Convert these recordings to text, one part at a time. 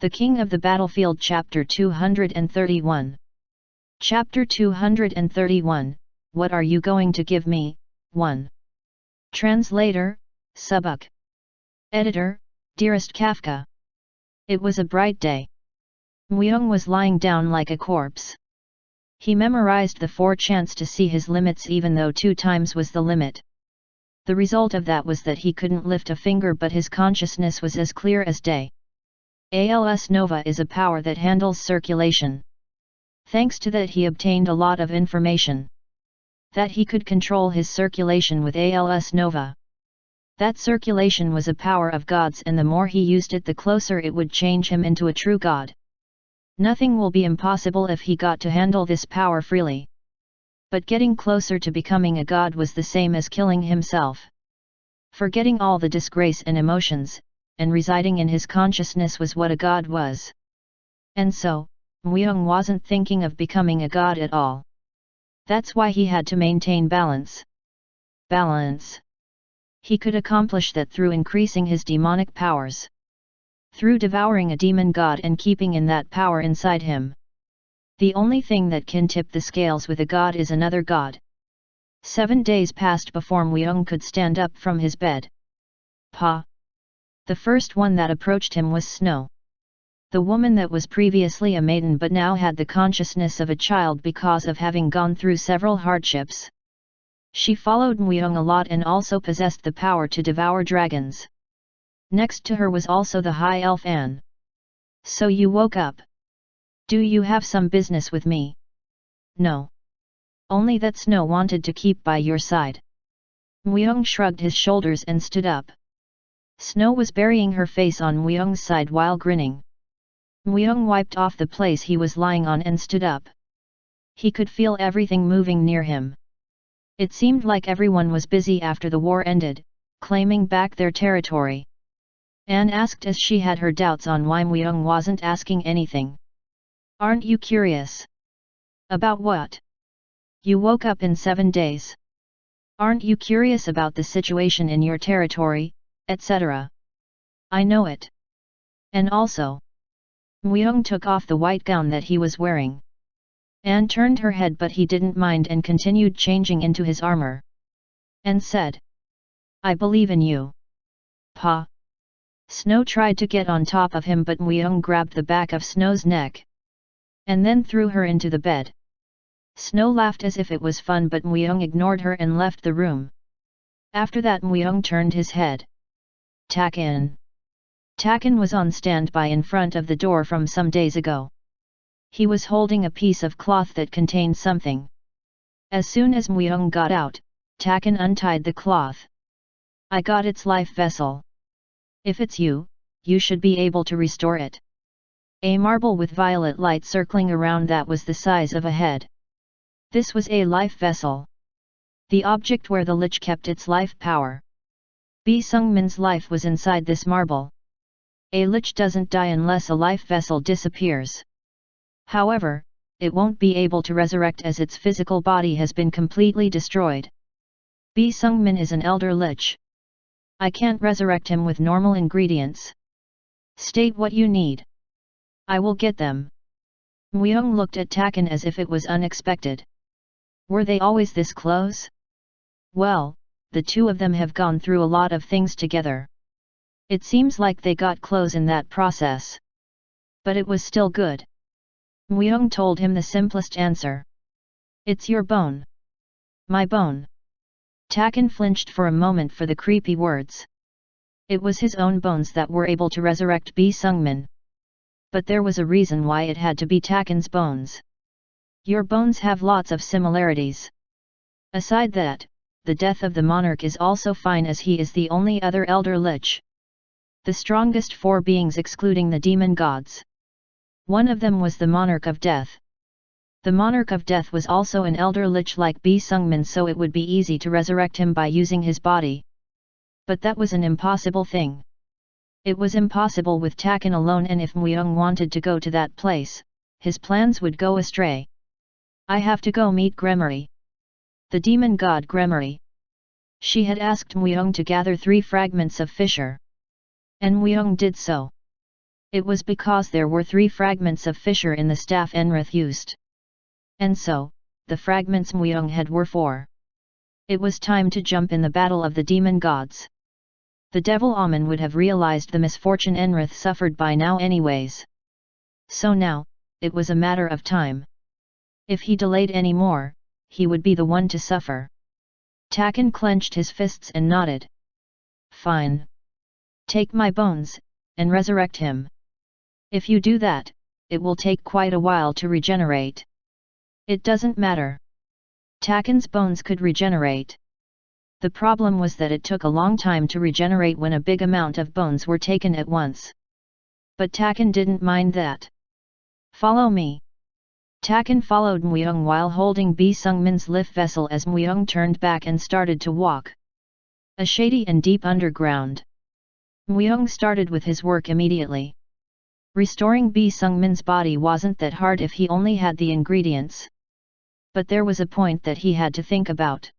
The King of the Battlefield Chapter 231. Chapter 231, What are you going to give me? 1. Translator, Subuk. Editor, Dearest Kafka. It was a bright day. Myung was lying down like a corpse. He memorized the 4 chants to see his limits, even though 2 times was the limit. The result of that was that he couldn't lift a finger, but his consciousness was as clear as day. ALS Nova is a power that handles circulation. Thanks to that he obtained a lot of information. That he could control his circulation with ALS Nova. That circulation was a power of God's, and the more he used it, the closer it would change him into a true God. Nothing will be impossible if he got to handle this power freely. But getting closer to becoming a God was the same as killing himself. Forgetting all the disgrace and emotions, and residing in his consciousness was what a God was. And so, Myung wasn't thinking of becoming a God at all. That's why he had to maintain balance. Balance. He could accomplish that through increasing his demonic powers. Through devouring a demon god and keeping in that power inside him. The only thing that can tip the scales with a god is another god. 7 days passed before Myung could stand up from his bed. Pa. The first one that approached him was Snow. The woman that was previously a maiden but now had the consciousness of a child because of having gone through several hardships. She followed Myung a lot and also possessed the power to devour dragons. Next to her was also the high elf An. So you woke up. Do you have some business with me? No. Only that Snow wanted to keep by your side. Myung shrugged his shoulders and stood up. Snow was burying her face on Myung's side while grinning. Myung wiped off the place he was lying on and stood up. He could feel everything moving near him. It seemed like everyone was busy after the war ended, claiming back their territory. Anne asked as she had her doubts on why Myung wasn't asking anything. Aren't you curious? About what? You woke up in 7 days. Aren't you curious about the situation in your territory, etc.? I know it. And also, Myung took off the white gown that he was wearing. Anne turned her head, but he didn't mind and continued changing into his armor. And said, I believe in you. Pa. Snow tried to get on top of him, but Myung grabbed the back of Snow's neck. And then threw her into the bed. Snow laughed as if it was fun, but Myung ignored her and left the room. After that Myung turned his head. Takin. Takin was on standby in front of the door from some days ago. He was holding a piece of cloth that contained something. As soon as Myung got out, Takin untied the cloth. I got its life vessel. If it's you, you should be able to restore it. A marble with violet light circling around that was the size of a head. This was a life vessel. The object where the lich kept its life power. Bi Sungmin's life was inside this marble. A lich doesn't die unless a life vessel disappears. However, it won't be able to resurrect as its physical body has been completely destroyed. Bi Sungmin is an elder lich. I can't resurrect him with normal ingredients. State what you need. I will get them. Myung looked at Takin as if it was unexpected. Were they always this close? Well, the two of them have gone through a lot of things together. It seems like they got close in that process. But it was still good. Myung told him the simplest answer. It's your bone. My bone. Takin flinched for a moment for the creepy words. It was his own bones that were able to resurrect Bi Sungmin. But there was a reason why it had to be Takin's bones. Your bones have lots of similarities. Aside that, the death of the monarch is also fine as he is the only other elder lich. The strongest 4 beings excluding the demon gods. One of them was the monarch of death. The monarch of death was also an elder lich like Bi Sungmin, so it would be easy to resurrect him by using his body. But that was an impossible thing. It was impossible with Takin alone, and if Myung wanted to go to that place, his plans would go astray. I have to go meet Gremory. The demon god Gremory. She had asked Myung to gather 3 fragments of fissure. And Myung did so. It was because there were 3 fragments of fissure in the staff Enrith used. And so, the fragments Mweung had were 4. It was time to jump in the battle of the demon gods. The devil Amun would have realized the misfortune Enrith suffered by now anyways. So now, it was a matter of time. If he delayed any more, he would be the one to suffer. Takan clenched his fists and nodded. Fine. Take my bones, and resurrect him. If you do that, it will take quite a while to regenerate. It doesn't matter. Takan's bones could regenerate. The problem was that it took a long time to regenerate when a big amount of bones were taken at once. But Takan didn't mind that. Follow me. Takan followed Mweung while holding Bi Sungmin's lift vessel as Mweung turned back and started to walk. A shady and deep underground. Mweung started with his work immediately. Restoring Bi Sungmin's body wasn't that hard if he only had the ingredients. But there was a point that he had to think about.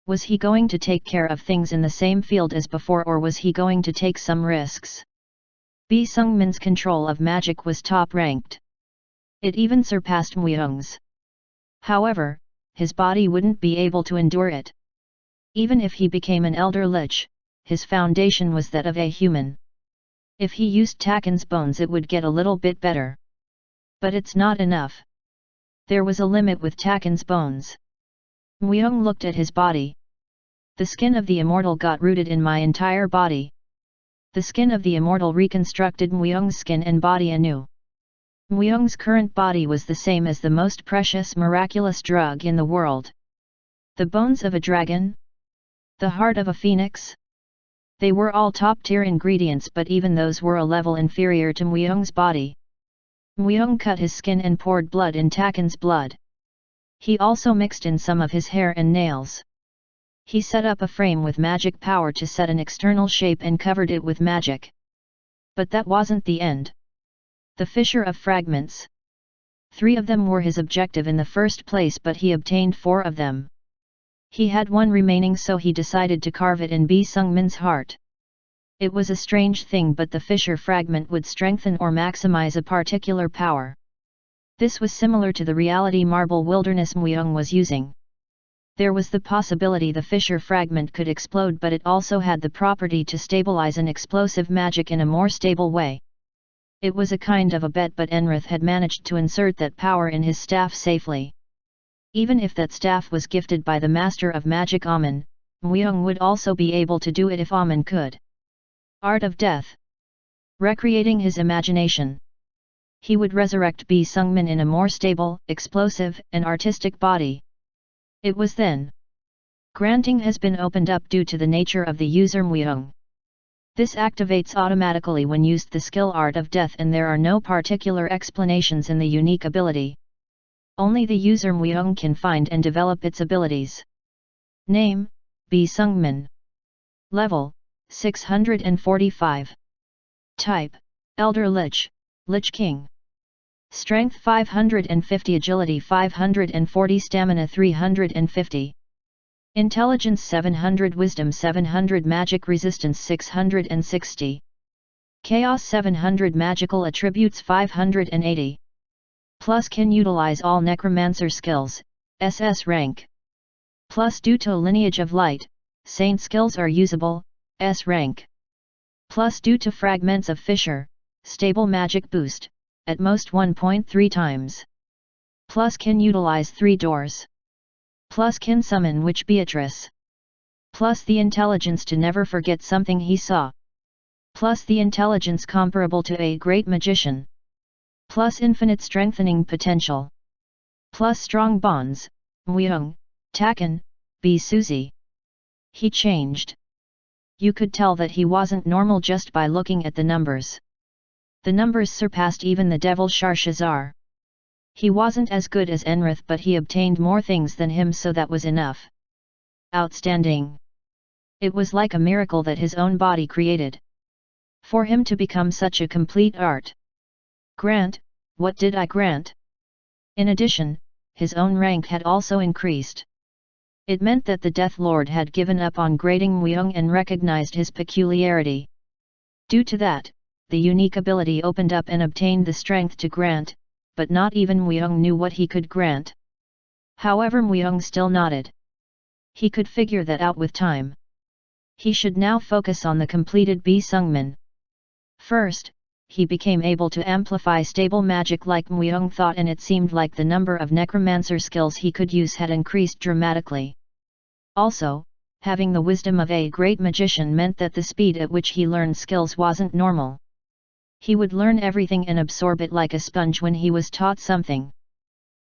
Was he going to take care of things in the same field as before, or was he going to take some risks? Bi Sungmin's control of magic was top-ranked. It even surpassed Mweung's. However, his body wouldn't be able to endure it. Even if he became an elder lich, his foundation was that of a human. If he used Takan's bones it would get a little bit better. But it's not enough. There was a limit with Takan's bones. Mweung looked at his body. The skin of the immortal got rooted in my entire body. The skin of the immortal reconstructed Mweung's skin and body anew. Mweung's current body was the same as the most precious miraculous drug in the world. The bones of a dragon? The heart of a phoenix? They were all top-tier ingredients, but even those were a level inferior to Mweung's body. Mweung cut his skin and poured blood in Takan's blood. He also mixed in some of his hair and nails. He set up a frame with magic power to set an external shape and covered it with magic. But that wasn't the end. The fissure of fragments. 3 of them were his objective in the first place, but he obtained 4 of them. He had 1 remaining, so he decided to carve it in Bi Sungmin's heart. It was a strange thing, but the fissure fragment would strengthen or maximize a particular power. This was similar to the reality marble wilderness Mweung was using. There was the possibility the fissure fragment could explode, but it also had the property to stabilize an explosive magic in a more stable way. It was a kind of a bet, but Enrith had managed to insert that power in his staff safely. Even if that staff was gifted by the master of magic Amun, Mweung would also be able to do it if Amun could. Art of Death. Recreating his imagination. He would resurrect Bi Sungmin in a more stable, explosive, and artistic body. It was then. Granting has been opened up due to the nature of the user Mweung. This activates automatically when used the skill Art of Death, and there are no particular explanations in the unique ability. Only the user Mweung can find and develop its abilities. Name, Bi Sungmin. Level, 645. Type, Elder Lich, Lich King. Strength 550, Agility 540, Stamina 350. Intelligence 700, Wisdom 700, Magic Resistance 660. Chaos 700, Magical Attributes 580. Plus can utilize all Necromancer skills, SS rank. Plus due to Lineage of Light, Saint skills are usable, S rank. Plus due to Fragments of Fissure, Stable Magic Boost, at most 1.3 times. Plus can utilize 3 doors. Plus can summon Witch Beatrice. Plus the intelligence to never forget something he saw. Plus the intelligence comparable to a great magician. Plus infinite strengthening potential. Plus strong bonds, Mweung, Takan, Bi Suzy. He changed. You could tell that he wasn't normal just by looking at the numbers. The numbers surpassed even the devil Sharshazar. He wasn't as good as Enrith, but he obtained more things than him, so that was enough. Outstanding. It was like a miracle that his own body created. For him to become such a complete art. Grant, what did I grant? In addition, his own rank had also increased. It meant that the Death Lord had given up on grading Mweung and recognized his peculiarity. Due to that, the unique ability opened up and obtained the strength to grant, but not even Muyoung knew what he could grant. However, Muyoung still nodded. He could figure that out with time. He should now focus on the completed Bi Sungmin. First, he became able to amplify stable magic like Muyoung thought, and it seemed like the number of necromancer skills he could use had increased dramatically. Also, having the wisdom of a great magician meant that the speed at which he learned skills wasn't normal. He would learn everything and absorb it like a sponge when he was taught something.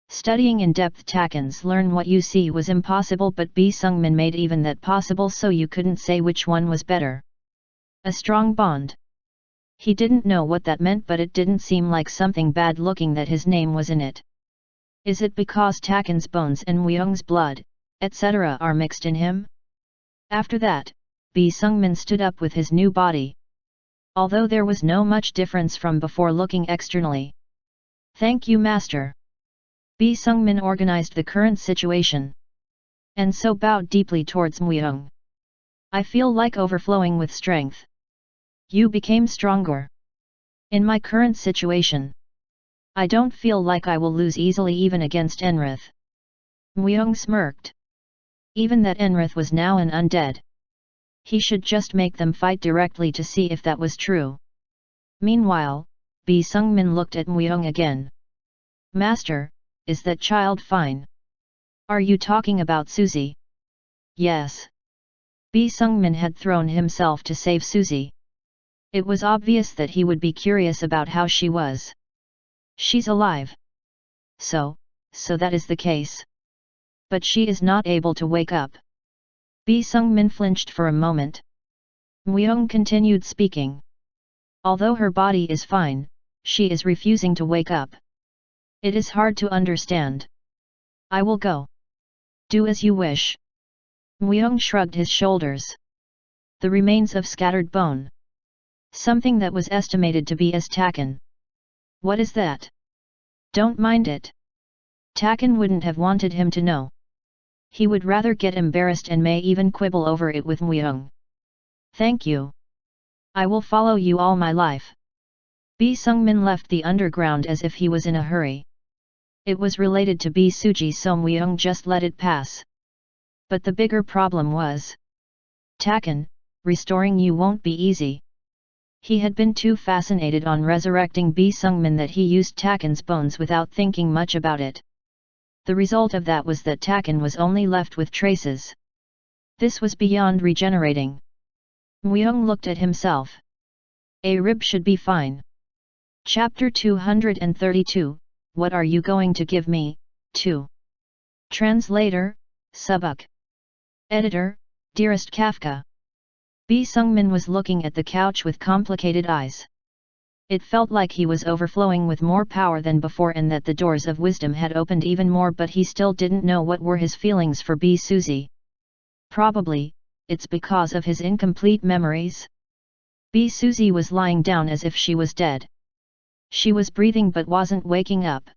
Studying in depth Takken's learn what you see was impossible, but Bi Sungmin made even that possible, so you couldn't say which one was better. A strong bond. He didn't know what that meant, but it didn't seem like something bad looking that his name was in it. Is it because Takken's bones and Muyoung's blood, etc. are mixed in him? After that, Bi Sungmin stood up with his new body. Although there was no much difference from before looking externally. Thank you, Master. Bi Sungmin organized the current situation. And so bowed deeply towards Muyoung. I feel like overflowing with strength. You became stronger. In my current situation, I don't feel like I will lose easily even against Enrith. Muyoung smirked. Even that Enrith was now an undead. He should just make them fight directly to see if that was true. Meanwhile, Bi Sungmin looked at Muyoung again. Master, is that child fine? Are you talking about Suzy? Yes. Bi Sungmin had thrown himself to save Suzy. It was obvious that he would be curious about how she was. She's alive. So that is the case. But she is not able to wake up. Bi Sungmin flinched for a moment. Muyoung continued speaking. Although her body is fine, she is refusing to wake up. It is hard to understand. I will go. Do as you wish. Muyoung shrugged his shoulders. The remains of scattered bone. Something that was estimated to be as Takken. What is that? Don't mind it. Takken wouldn't have wanted him to know. He would rather get embarrassed and may even quibble over it with Muyoung. Thank you. I will follow you all my life. Bi Sungmin left the underground as if he was in a hurry. It was related to Bi Suji, so Muyoung just let it pass. But the bigger problem was Takken, restoring you won't be easy. He had been too fascinated on resurrecting Bi Sungmin that he used Takken's bones without thinking much about it. The result of that was that Takken was only left with traces. This was beyond regenerating. Muyoung looked at himself. A rib should be fine. Chapter 232, What are you going to give me? 2. Translator, Subuk. Editor, Dearest Kafka. Bi Sungmin was looking at the couch with complicated eyes. It felt like he was overflowing with more power than before and that the doors of wisdom had opened even more, but he still didn't know what were his feelings for Bi Suzy. Probably, it's because of his incomplete memories. Bi Suzy was lying down as if she was dead. She was breathing but wasn't waking up.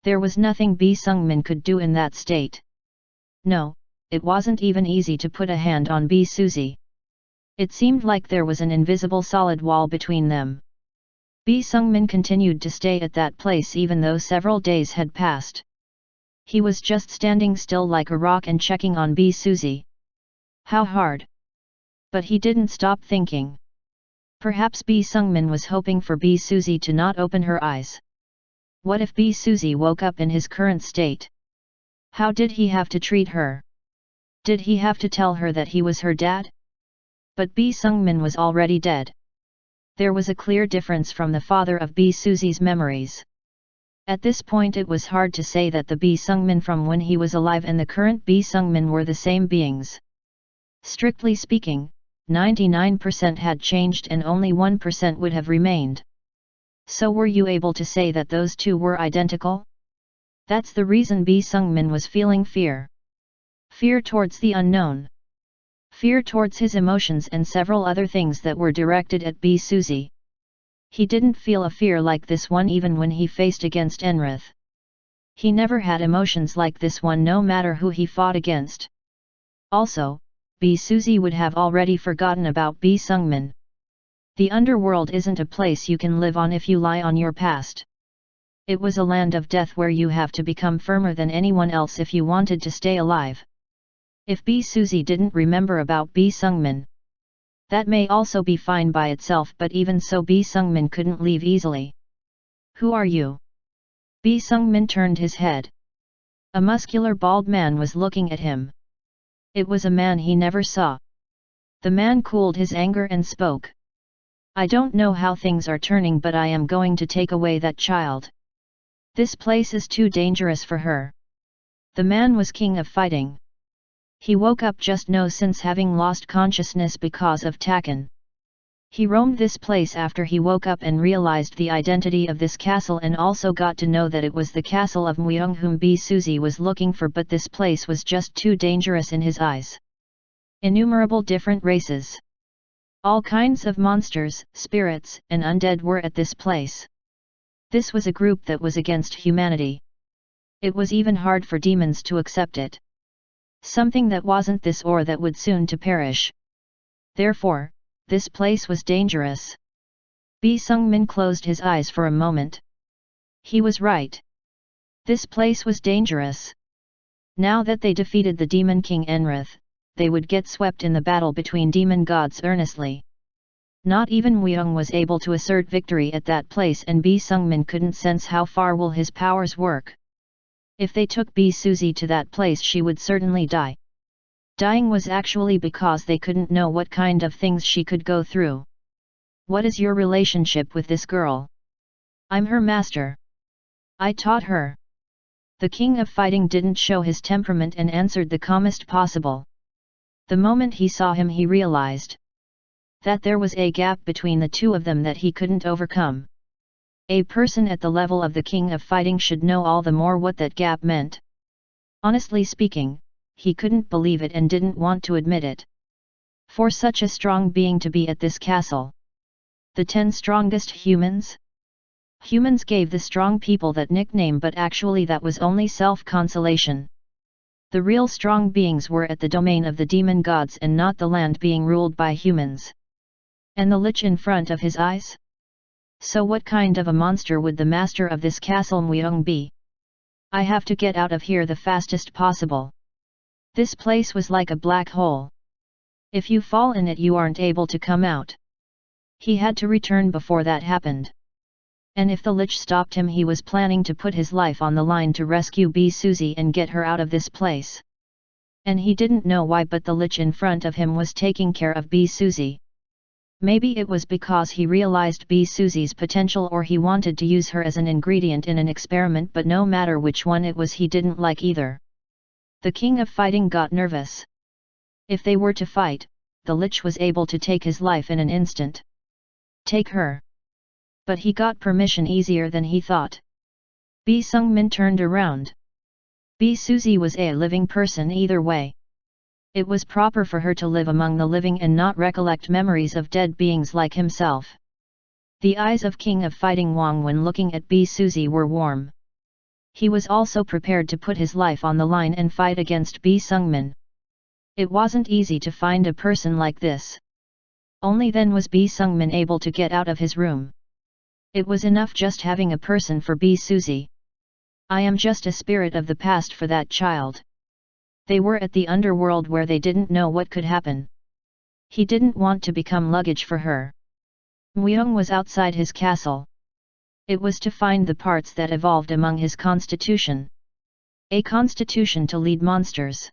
There was nothing Bi Sungmin could do in that state. No, it wasn't even easy to put a hand on Bi Suzy. It seemed like there was an invisible solid wall between them. Bi Sungmin continued to stay at that place even though several days had passed. He was just standing still like a rock and checking on Bi Suzy. How hard? But he didn't stop thinking. Perhaps Bi Sungmin was hoping for Bi Suzy to not open her eyes. What if Bi Suzy woke up in his current state? How did he have to treat her? Did he have to tell her that he was her dad? But Bi Sungmin was already dead. There was a clear difference from the father of Bi Suzy's memories. At this point it was hard to say that the Bi Sungmin from when he was alive and the current Bi Sungmin were the same beings. Strictly speaking, 99% had changed and only 1% would have remained. So were you able to say that those two were identical? That's the reason Bi Sungmin was feeling fear. Fear towards the unknown. Fear towards his emotions and several other things that were directed at Bi Suzy. He didn't feel a fear like this one even when he faced against Enrith. He never had emotions like this one no matter who he fought against. Also, Bi Suzy would have already forgotten about Bi Sungmin. The underworld isn't a place you can live on if you lie on your past. It was a land of death where you have to become firmer than anyone else if you wanted to stay alive. If B. Suzy didn't remember about B. Sungmin, that may also be fine by itself, but even so B. Sungmin couldn't leave easily. Who are you? B. Sungmin turned his head. A muscular bald man was looking at him. It was a man he never saw. The man cooled his anger and spoke. I don't know how things are turning, but I am going to take away that child. This place is too dangerous for her. The man was king of fighting. He woke up just now since having lost consciousness because of Taken. He roamed this place after he woke up and realized the identity of this castle, and also got to know that it was the castle of Myung whom B. Suzy was looking for, but this place was just too dangerous in his eyes. Innumerable different races. All kinds of monsters, spirits, and undead were at this place. This was a group that was against humanity. It was even hard for demons to accept it. Something that wasn't this or that would soon to perish. Therefore, this place was dangerous. B. Sungmin closed his eyes for a moment. He was right. This place was dangerous. Now that they defeated the Demon King Enrith, they would get swept in the battle between demon gods earnestly. Not even Myung was able to assert victory at that place, and B. Sungmin couldn't sense how far will his powers work. If they took B. Suzy to that place, she would certainly die. Dying was actually because they couldn't know what kind of things she could go through. What is your relationship with this girl? I'm her master. I taught her. The king of fighting didn't show his temperament and answered the calmest possible. The moment he saw him, he realized that there was a gap between the two of them that he couldn't overcome. A person at the level of the king of fighting should know all the more what that gap meant. Honestly speaking, he couldn't believe it and didn't want to admit it. For such a strong being to be at this castle. The 10 strongest humans? Humans gave the strong people that nickname, but actually that was only self-consolation. The real strong beings were at the domain of the demon gods and not the land being ruled by humans. And the lich in front of his eyes? So what kind of a monster would the master of this castle Myung be? I have to get out of here the fastest possible. This place was like a black hole. If you fall in it, you aren't able to come out. He had to return before that happened. And if the lich stopped him, he was planning to put his life on the line to rescue B. Suzy and get her out of this place. And he didn't know why, but the lich in front of him was taking care of B. Suzy. Maybe it was because he realized B. Suzy's potential, or he wanted to use her as an ingredient in an experiment, but no matter which one it was, he didn't like either. The king of fighting got nervous. If they were to fight, the lich was able to take his life in an instant. Take her. But he got permission easier than he thought. B. Sungmin turned around. B. Suzy was a living person either way. It was proper for her to live among the living and not recollect memories of dead beings like himself. The eyes of King of Fighting Wang when looking at B. Suzy were warm. He was also prepared to put his life on the line and fight against B. Sungmin. It wasn't easy to find a person like this. Only then was B. Sungmin able to get out of his room. It was enough just having a person for B. Suzy. I am just a spirit of the past for that child. They were at the underworld where they didn't know what could happen. He didn't want to become luggage for her. Myung was outside his castle. It was to find the parts that evolved among his constitution. A constitution to lead monsters.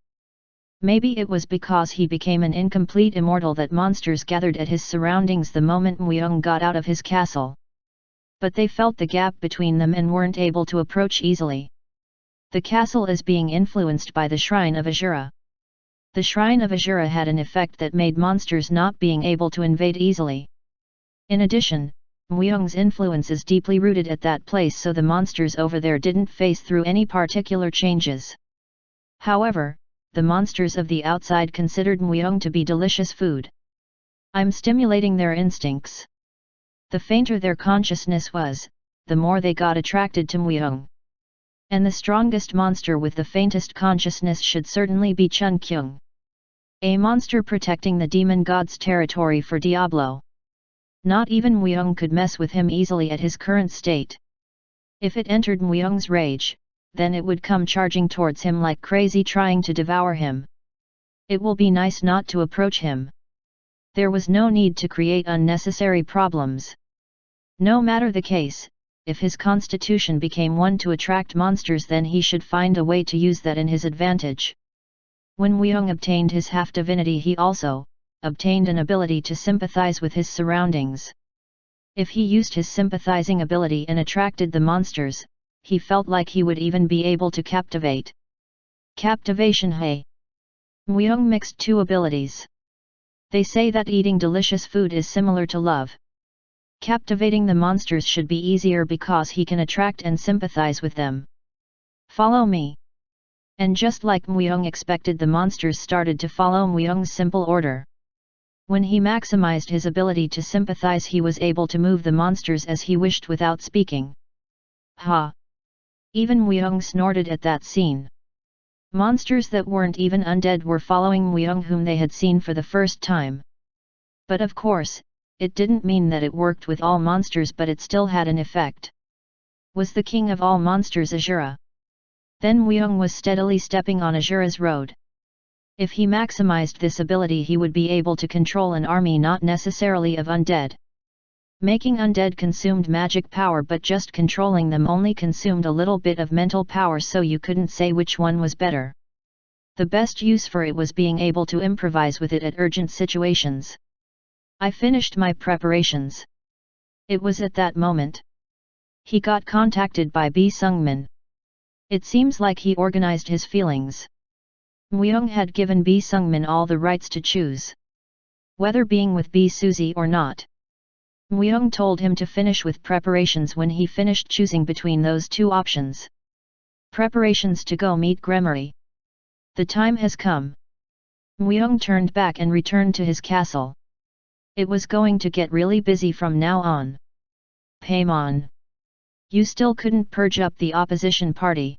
Maybe it was because he became an incomplete immortal that monsters gathered at his surroundings the moment Myung got out of his castle. But they felt the gap between them and weren't able to approach easily. The castle is being influenced by the Shrine of Azura. The Shrine of Azura had an effect that made monsters not being able to invade easily. In addition, Myung's influence is deeply rooted at that place, so the monsters over there didn't face through any particular changes. However, the monsters of the outside considered Myung to be delicious food. I'm stimulating their instincts. The fainter their consciousness was, the more they got attracted to Myung. And the strongest monster with the faintest consciousness should certainly be Chun Kyung. A monster protecting the demon god's territory for Diablo. Not even Muyeong could mess with him easily at his current state. If it entered Muyeong's rage, then it would come charging towards him like crazy, trying to devour him. It will be nice not to approach him. There was no need to create unnecessary problems. No matter the case, if his constitution became one to attract monsters, then he should find a way to use that in his advantage. When Muyeong obtained his half-divinity, he also obtained an ability to sympathize with his surroundings. If he used his sympathizing ability and attracted the monsters, he felt like he would even be able to captivate. Captivation. Hey! Muyeong mixed two abilities. They say that eating delicious food is similar to love. Captivating the monsters should be easier because he can attract and sympathize with them. Follow me. And just like Muyeong expected, the monsters started to follow Muyeong's simple order. When he maximized his ability to sympathize, he was able to move the monsters as he wished without speaking. Ha! Even Muyeong snorted at that scene. Monsters that weren't even undead were following Muyeong, whom they had seen for the first time. But of course, it didn't mean that it worked with all monsters, but it still had an effect. Was the king of all monsters Azura? Then Muyeong was steadily stepping on Azura's road. If he maximized this ability, he would be able to control an army, not necessarily of undead. Making undead consumed magic power, but just controlling them only consumed a little bit of mental power, so you couldn't say which one was better. The best use for it was being able to improvise with it at urgent situations. I finished my preparations. It was at that moment he got contacted by B. Sungmin. It seems like he organized his feelings. Muyeong had given B. Sungmin all the rights to choose whether being with B. Suzy or not. Muyeong told him to finish with preparations when he finished choosing between those two options. Preparations to go meet Gremory. The time has come. Muyeong turned back and returned to his castle. It was going to get really busy from now on. Paimon. You still couldn't purge up the opposition party.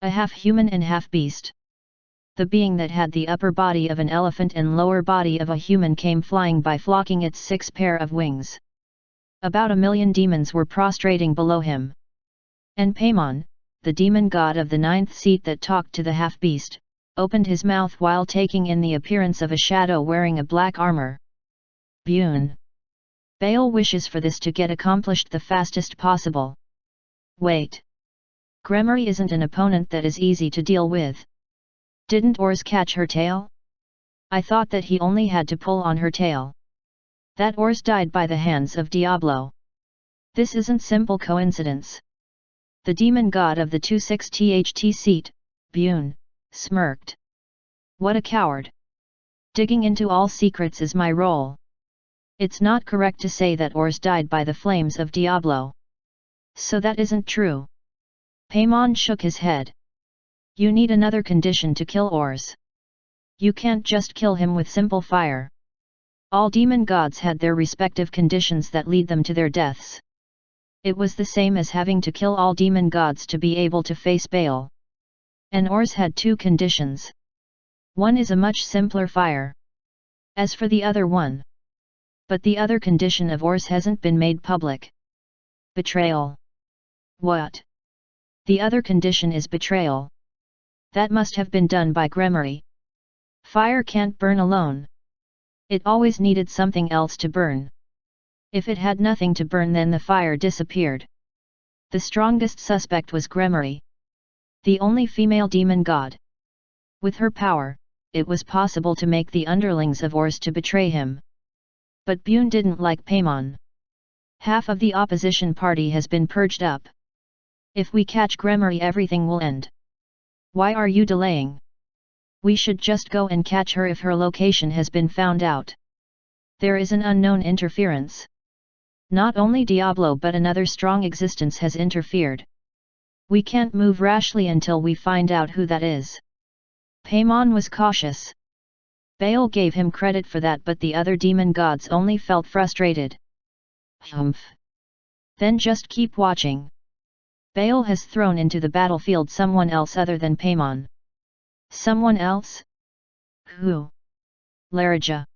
A half-human and half-beast. The being that had the upper body of an elephant and lower body of a human came flying by, flocking its 6 pair of wings. About 1,000,000 demons were prostrating below him. And Paimon, the demon god of the 9th seat that talked to the half-beast, opened his mouth while taking in the appearance of a shadow wearing a black armor. Bune. Baal wishes for this to get accomplished the fastest possible. Wait. Gremory isn't an opponent that is easy to deal with. Didn't Ors catch her tail? I thought that he only had to pull on her tail. That Ors died by the hands of Diablo. This isn't simple coincidence. The demon god of the 26th seat, Bune, smirked. What a coward. Digging into all secrets is my role. It's not correct to say that Ors died by the flames of Diablo. So that isn't true. Paimon shook his head. You need another condition to kill Ors. You can't just kill him with simple fire. All demon gods had their respective conditions that lead them to their deaths. It was the same as having to kill all demon gods to be able to face Baal. And Ors had 2 conditions. One is a much simpler fire. As for the other one. But the other condition of Ors hasn't been made public. Betrayal. What? The other condition is betrayal. That must have been done by Gremory. Fire can't burn alone. It always needed something else to burn. If it had nothing to burn, then the fire disappeared. The strongest suspect was Gremory, the only female demon god. With her power, it was possible to make the underlings of Ors to betray him. But Bune didn't like Paimon. Half of the opposition party has been purged up. If we catch Gremory, everything will end. Why are you delaying? We should just go and catch her if her location has been found out. There is an unknown interference. Not only Diablo but another strong existence has interfered. We can't move rashly until we find out who that is. Paimon was cautious. Baal gave him credit for that, but the other demon gods only felt frustrated. Humph. Then just keep watching. Baal has thrown into the battlefield someone else other than Paimon. Someone else? Who? Larija.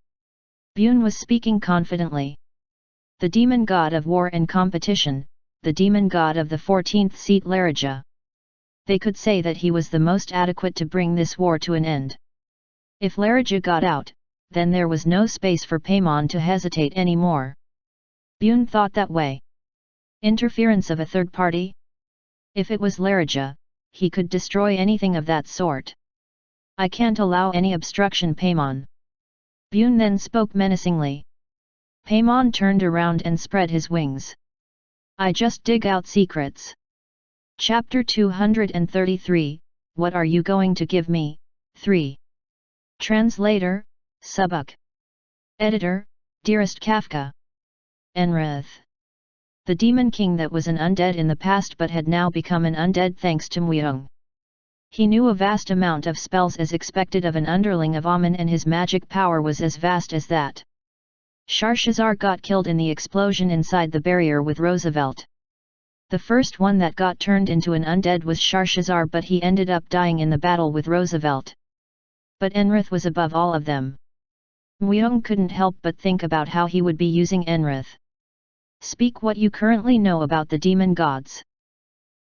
Bune was speaking confidently. the demon god of war and competition, the demon god of the 14th seat Larija. They could say that he was the most adequate to bring this war to an end. If Larija got out, then there was no space for Paimon to hesitate anymore. Bune thought that way. Interference of a third party? If it was Larija, he could destroy anything of that sort. I can't allow any obstruction, Paimon. Bune then spoke menacingly. Paimon turned around and spread his wings. I just dig out secrets. Chapter 233, What are you going to give me? 3. Translator, Subuk. Editor, Dearest Kafka. Enrith. The demon king that was an undead in the past but had now become an undead thanks to Muyong. He knew a vast amount of spells as expected of an underling of Amun, and his magic power was as vast as that. Sharshazar got killed in the explosion inside the barrier with Roosevelt. The first one that got turned into an undead was Sharshazar, but he ended up dying in the battle with Roosevelt. But Enrith was above all of them. Muyong couldn't help but think about how he would be using Enrith. Speak what you currently know about the demon gods.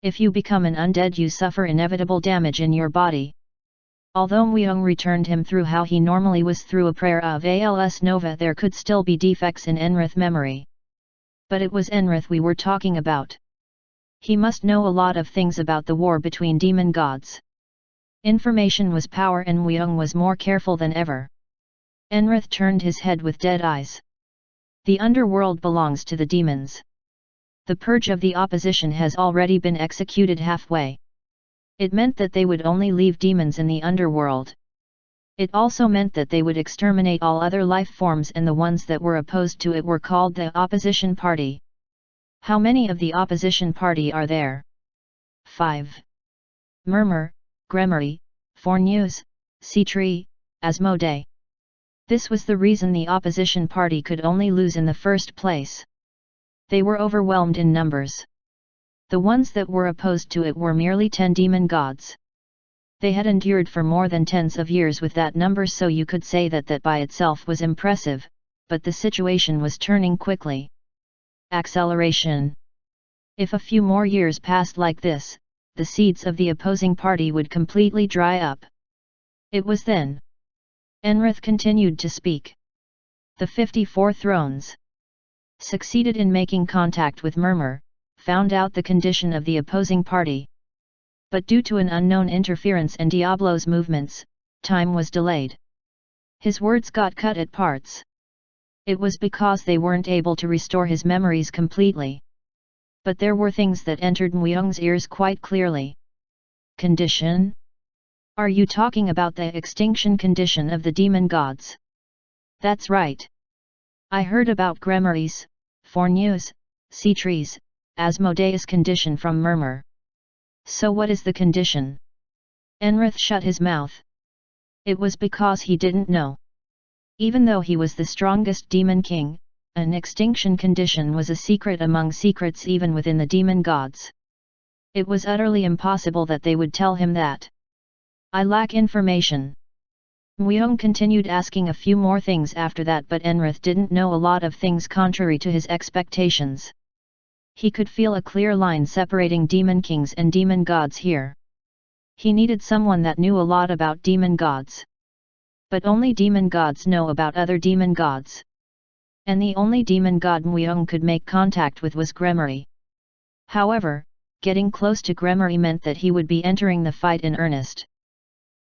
If you become an undead, you suffer inevitable damage in your body. Although Muyong returned him through how he normally was through a prayer of Als Nova, there could still be defects in Enrith memory. But it was Enrith we were talking about. He must know a lot of things about the war between demon gods. Information was power, and Muyong was more careful than ever. Enrith turned his head with dead eyes. The underworld belongs to the demons. The purge of the opposition has already been executed halfway. It meant that they would only leave demons in the underworld. It also meant that they would exterminate all other life forms, and the ones that were opposed to it were called the opposition party. How many of the opposition party are there? 5. Murmur, Gremory, Fornews, Seatree, Asmodee. This was the reason the opposition party could only lose in the first place. They were overwhelmed in numbers. The ones that were opposed to it were merely 10 demon gods. They had endured for more than tens of years with that number, so you could say that by itself was impressive, but the situation was turning quickly. Acceleration. If a few more years passed like this, the seeds of the opposing party would completely dry up. It was then. Enrith continued to speak. The 54 thrones succeeded in making contact with Murmur, found out the condition of the opposing party. But due to an unknown interference and Diablo's movements, time was delayed. His words got cut at parts. It was because they weren't able to restore his memories completely. But there were things that entered Muyong's ears quite clearly. Condition? Are you talking about the extinction condition of the demon gods? That's right. I heard about Gremory's, Fornews, Seatree's, Asmodee's condition from Murmur. So what is the condition? Enrith shut his mouth. It was because he didn't know. Even though he was the strongest demon king, an extinction condition was a secret among secrets even within the demon gods. It was utterly impossible that they would tell him that. I lack information. Muyong continued asking a few more things after that, but Enrith didn't know a lot of things contrary to his expectations. He could feel a clear line separating demon kings and demon gods here. He needed someone that knew a lot about demon gods. But only demon gods know about other demon gods. And the only demon god Muyong could make contact with was Gremory. However, getting close to Gremory meant that he would be entering the fight in earnest.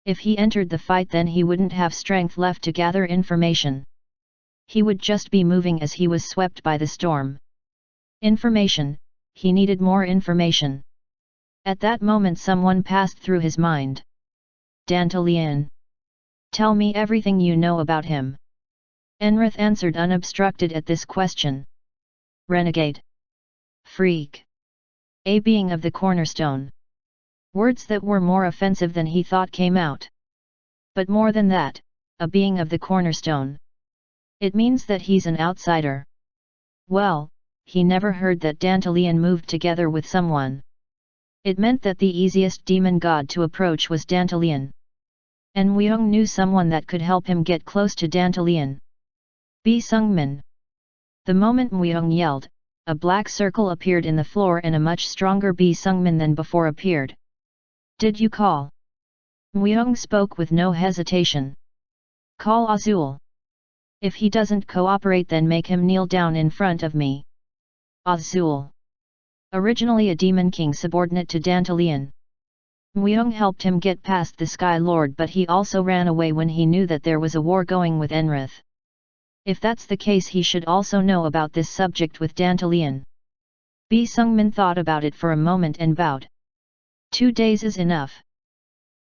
If he entered the fight, then he wouldn't have strength left to gather information. He would just be moving as he was swept by the storm. Information, he needed more information. At that moment someone passed through his mind. Dantalian. Tell me everything you know about him. Enrith answered unobstructed at this question. Renegade. Freak. A being of the cornerstone. Words that were more offensive than he thought came out. But more than that, a being of the cornerstone. It means that he's an outsider. Well, he never heard that Dantalian moved together with someone. It meant that the easiest demon god to approach was Dantalian. And Muyong knew someone that could help him get close to Dantalian. Bi Sungmin. The moment Muyeong yelled, a black circle appeared in the floor and a much stronger Bi Sungmin than before appeared. Did you call? Muyeong spoke with no hesitation. Call Azul. If he doesn't cooperate, then make him kneel down in front of me. Azul. Originally a demon king subordinate to Dantalian. Muyeong helped him get past the Sky Lord, but he also ran away when he knew that there was a war going with Enrith. If that's the case, he should also know about this subject with Dantalian. Bi Sungmin thought about it for a moment and bowed. 2 days is enough.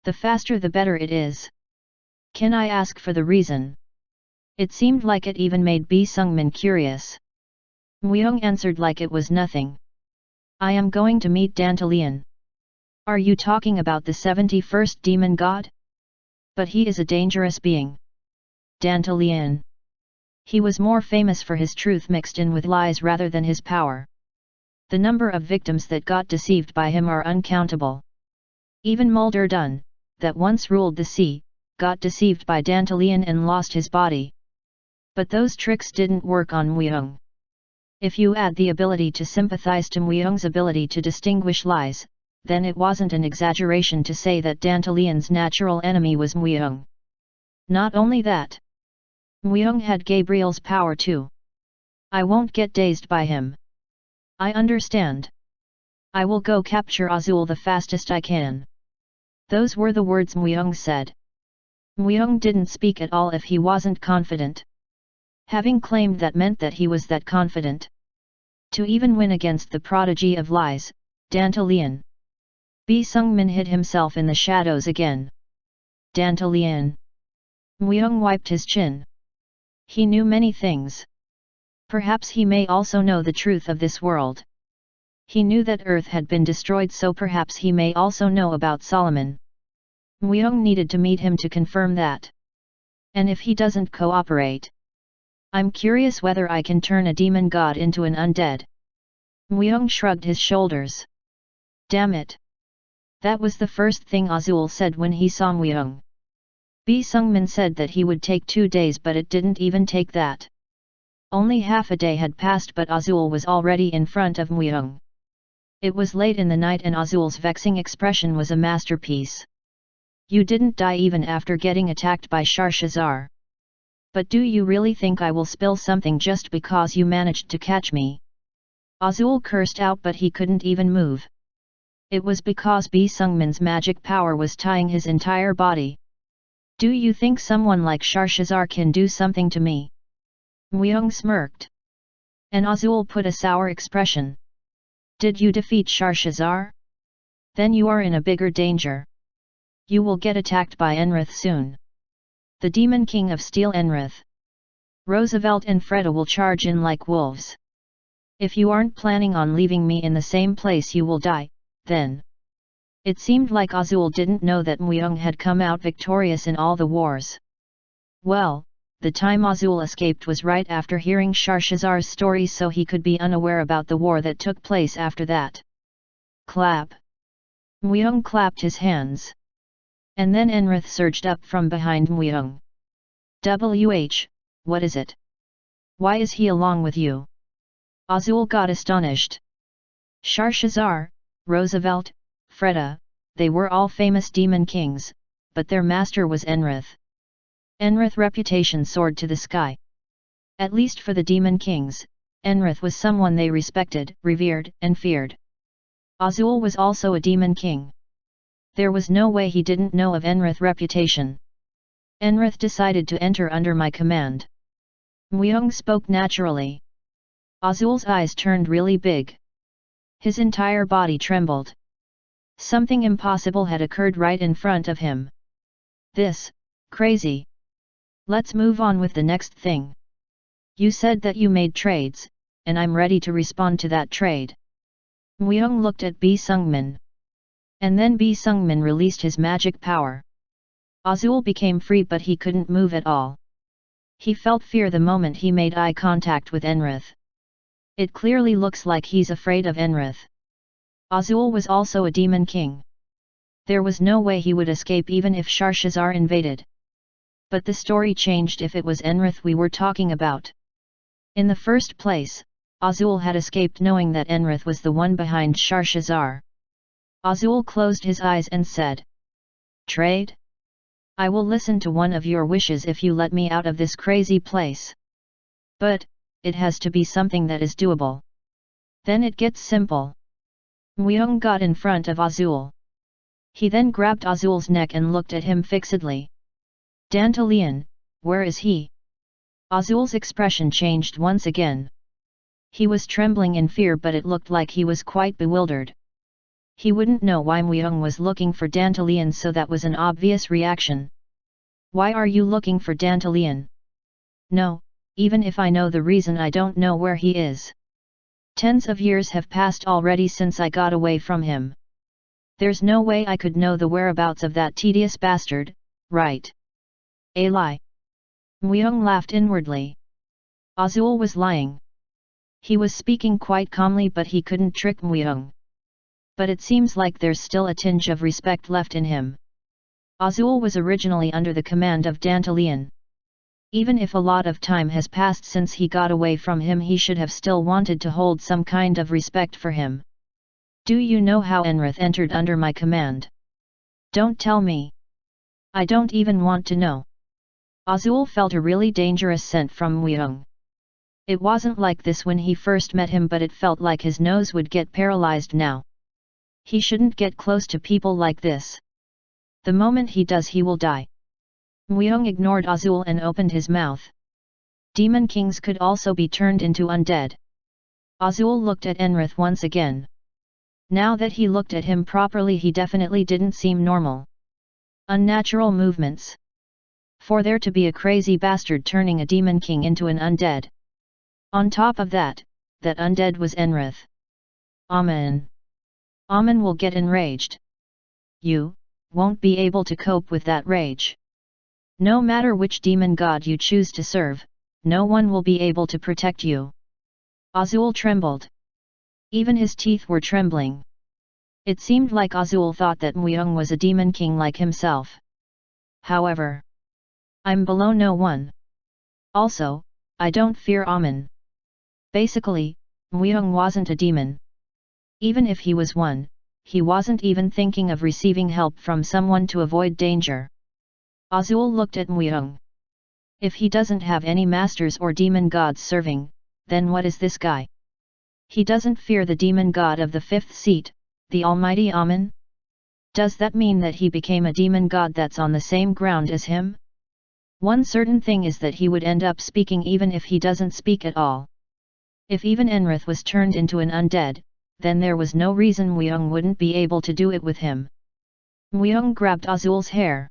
The faster the better it is. Can I ask for the reason? It seemed like it even made Bi Sungmin curious. Muyeong answered like it was nothing. I am going to meet Dantalian. Are you talking about the 71st demon god? But he is a dangerous being. Dantalian. He was more famous for his truth mixed in with lies rather than his power. The number of victims that got deceived by him are uncountable. Even Mulder Dunn, that once ruled the sea, got deceived by Dantalian and lost his body. But those tricks didn't work on Muyeong. If you add the ability to sympathize to Muyeong's ability to distinguish lies, then it wasn't an exaggeration to say that Dantalian's natural enemy was Muyeong. Not only that, Muyeong had Gabriel's power too. I won't get dazed by him. I understand. I will go capture Azul the fastest I can. Those were the words Muyeong said. Muyeong didn't speak at all if he wasn't confident. Having claimed that meant that he was that confident. To even win against the prodigy of lies, Dantalian. Bi Sungmin hid himself in the shadows again. Dantalian. Muyeong wiped his chin. He knew many things. Perhaps he may also know the truth of this world. He knew that Earth had been destroyed, so perhaps he may also know about Solomon. Muyeong needed to meet him to confirm that. And if he doesn't cooperate, I'm curious whether I can turn a demon god into an undead. Muyeong shrugged his shoulders. Damn it. That was the first thing Azul said when he saw Muyeong. Bi Sungmin said that he would take 2 days, but it didn't even take that. Only half a day had passed, but Azul was already in front of Muyeong. It was late in the night and Azul's vexing expression was a masterpiece. You didn't die even after getting attacked by Sharshazar. But do you really think I will spill something just because you managed to catch me? Azul cursed out, but he couldn't even move. It was because Bi Sungmin's magic power was tying his entire body. Do you think someone like Sharshazar can do something to me? Muyeong smirked. And Azul put a sour expression. Did you defeat Sharshazar? Then you are in a bigger danger. You will get attacked by Enrith soon. The Demon King of Steel Enrith. Roosevelt and Freda will charge in like wolves. If you aren't planning on leaving me in the same place, you will die, then. It seemed like Azul didn't know that Muyeong had come out victorious in all the wars. Well, the time Azul escaped was right after hearing Sharshazar's story, so he could be unaware about the war that took place after that. Clap. Muyeong clapped his hands. And then Enrith surged up from behind Muyeong. WH, what is it? Why is he along with you? Azul got astonished. Sharshazar, Roosevelt, Freda, they were all famous demon kings, but their master was Enrith. Enrith's reputation soared to the sky. At least for the demon kings, Enrith was someone they respected, revered, and feared. Azul was also a demon king. There was no way he didn't know of Enrith's reputation. Enrith decided to enter under my command. Muyeong spoke naturally. Azul's eyes turned really big. His entire body trembled. Something impossible had occurred right in front of him. This, crazy. Let's move on with the next thing. You said that you made trades, and I'm ready to respond to that trade. Muyeong looked at Bi Sungmin. And then Bi Sungmin released his magic power. Azul became free, but he couldn't move at all. He felt fear the moment he made eye contact with Enrith. It clearly looks like he's afraid of Enrith. Azul was also a demon king. There was no way he would escape even if Sharshazar invaded. But the story changed if it was Enrith we were talking about. In the first place, Azul had escaped knowing that Enrith was the one behind Sharshazar. Azul closed his eyes and said, "Trade? I will listen to one of your wishes if you let me out of this crazy place. But, it has to be something that is doable. Then it gets simple." Muyeong got in front of Azul. He then grabbed Azul's neck and looked at him fixedly. "Dantalian, where is he?" Azul's expression changed once again. He was trembling in fear, but it looked like he was quite bewildered. He wouldn't know why Muyeong was looking for Dantalian, so that was an obvious reaction. "Why are you looking for Dantalian?" "No, even if I know the reason, I don't know where he is. Tens of years have passed already since I got away from him. There's no way I could know the whereabouts of that tedious bastard, right?" "A lie." Muyeong laughed inwardly. Azul was lying. He was speaking quite calmly, but he couldn't trick Muyeong. But it seems like there's still a tinge of respect left in him. Azul was originally under the command of Dantalian. Even if a lot of time has passed since he got away from him, he should have still wanted to hold some kind of respect for him. "Do you know how Enrith entered under my command?" "Don't tell me. I don't even want to know." Azul felt a really dangerous scent from Muyeong. It wasn't like this when he first met him, but it felt like his nose would get paralyzed now. He shouldn't get close to people like this. The moment he does, he will die. Muyeong ignored Azul and opened his mouth. Demon kings could also be turned into undead. Azul looked at Enrith once again. Now that he looked at him properly, he definitely didn't seem normal. Unnatural movements. For there to be a crazy bastard turning a demon king into an undead. On top of that, that undead was Enrith. Amen. Amen will get enraged. You won't be able to cope with that rage. No matter which demon god you choose to serve, no one will be able to protect you. Azul trembled. Even his teeth were trembling. It seemed like Azul thought that Muyeong was a demon king like himself. However, I'm below no one. Also, I don't fear Amen. Basically, Muyeong wasn't a demon. Even if he was one, he wasn't even thinking of receiving help from someone to avoid danger. Azul looked at Muyeong. If he doesn't have any masters or demon gods serving, then what is this guy? He doesn't fear the demon god of the fifth seat, the almighty Amen? Does that mean that he became a demon god that's on the same ground as him? One certain thing is that he would end up speaking even if he doesn't speak at all. If even Enrith was turned into an undead, then there was no reason Muyeong wouldn't be able to do it with him. Muyeong grabbed Azul's hair.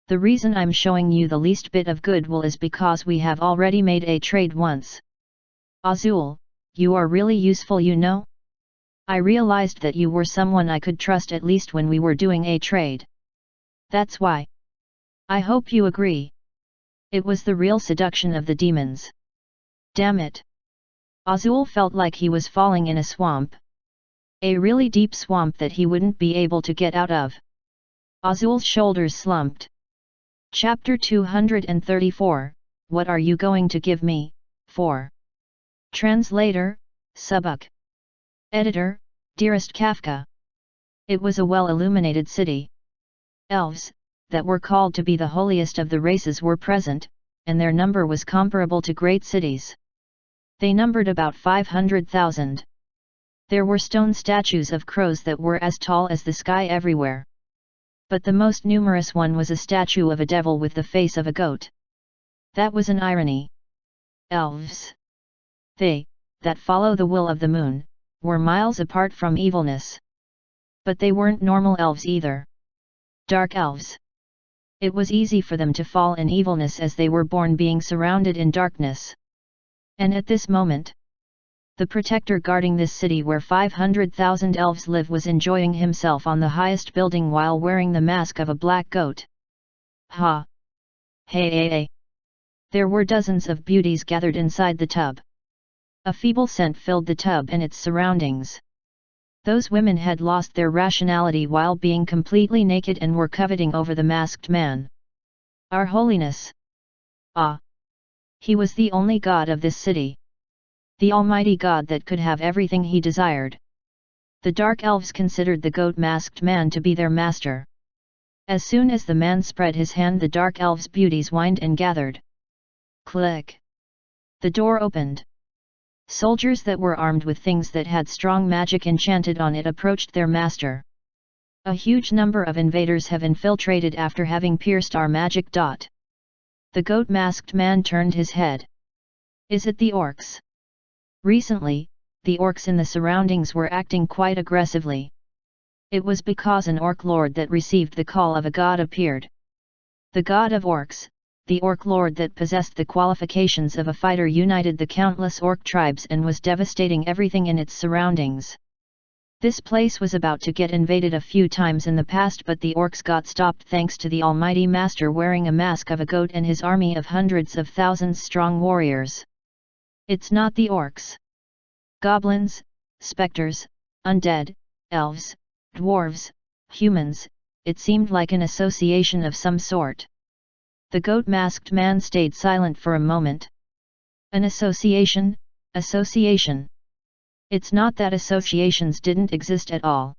"The reason I'm showing you the least bit of goodwill is because we have already made a trade once. Azul, you are really useful, you know? I realized that you were someone I could trust, at least when we were doing a trade. That's why. I hope you agree." It was the real seduction of the demons. Damn it! Azul felt like he was falling in a swamp. A really deep swamp that he wouldn't be able to get out of. Azul's shoulders slumped. Chapter 234, What are you going to give me, 4. Translator, Subuk. Editor, Dearest Kafka. It was a well-illuminated city. Elves, that were called to be the holiest of the races, were present, and their number was comparable to great cities. They numbered about 500,000. There were stone statues of crows that were as tall as the sky everywhere. But the most numerous one was a statue of a devil with the face of a goat. That was an irony. Elves, they, that follow the will of the moon, were miles apart from evilness. But they weren't normal elves either. Dark elves. It was easy for them to fall in evilness as they were born being surrounded in darkness. And at this moment, the protector guarding this city where 500,000 elves live was enjoying himself on the highest building while wearing the mask of a black goat. Ha! Hey hey hey! There were dozens of beauties gathered inside the tub. A feeble scent filled the tub and its surroundings. Those women had lost their rationality while being completely naked and were coveting over the masked man. Our Holiness! Ah! He was the only god of this city. the almighty god that could have everything he desired. The dark elves considered the goat-masked man to be their master. As soon as the man spread his hand, the dark elves' beauties whined and gathered. Click! The door opened. Soldiers that were armed with things that had strong magic enchanted on it approached their master. A huge number of invaders have infiltrated after having pierced our magic. The goat-masked man turned his head. Is it the orcs? Recently, the orcs in the surroundings were acting quite aggressively. It was because an orc lord that received the call of a god appeared. The god of orcs, the orc lord that possessed the qualifications of a fighter, united the countless orc tribes and was devastating everything in its surroundings. This place was about to get invaded a few times in the past, but the orcs got stopped thanks to the almighty master wearing a mask of a goat and his army of hundreds of thousands strong warriors. It's not the orcs. Goblins, specters, undead, elves, dwarves, humans, it seemed like an association of some sort. The goat-masked man stayed silent for a moment. An association? Association. It's not that associations didn't exist at all.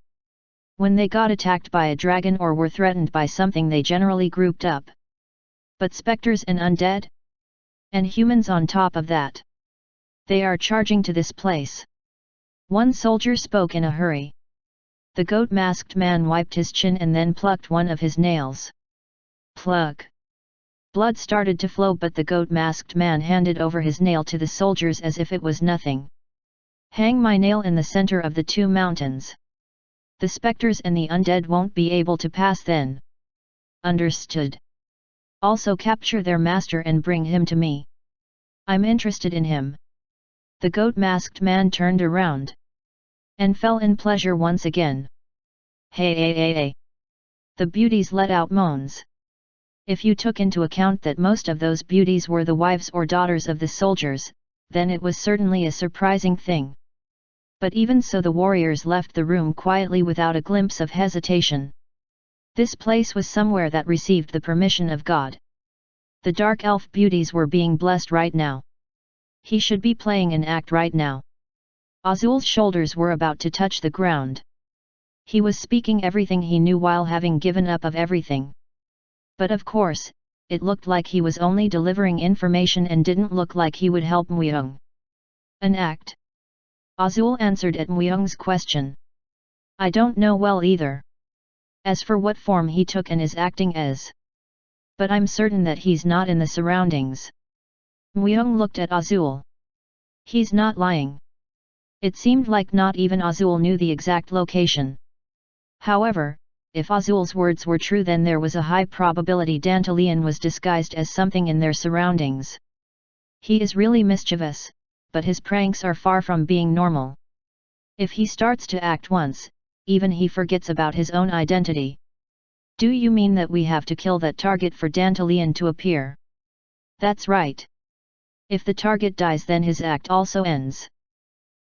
When they got attacked by a dragon or were threatened by something, they generally grouped up. But specters and undead? And humans on top of that. They are charging to this place. One soldier spoke in a hurry. The goat-masked man wiped his chin and then plucked one of his nails. Pluck! Blood started to flow, but the goat-masked man handed over his nail to the soldiers as if it was nothing. Hang my nail in the center of the two mountains. The specters and the undead won't be able to pass then. Understood. Also capture their master and bring him to me. I'm interested in him. The goat-masked man turned around. And fell in pleasure once again. Hey hey hey hey. The beauties let out moans. If you took into account that most of those beauties were the wives or daughters of the soldiers, then it was certainly a surprising thing. But even so, the warriors left the room quietly without a glimpse of hesitation. This place was somewhere that received the permission of God. The dark elf beauties were being blessed right now. He should be playing an act right now. Azul's shoulders were about to touch the ground. He was speaking everything he knew while having given up of everything. But of course, it looked like he was only delivering information and didn't look like he would help Myung. An act? Azul answered at Myung's question. I don't know well either. As for what form he took and is acting as. But I'm certain that he's not in the surroundings. Myung looked at Azul. He's not lying. It seemed like not even Azul knew the exact location. However, if Azul's words were true, then there was a high probability Dantalian was disguised as something in their surroundings. He is really mischievous, but his pranks are far from being normal. If he starts to act once, even he forgets about his own identity. Do you mean that we have to kill that target for Dantalian to appear? That's right. If the target dies, then his act also ends.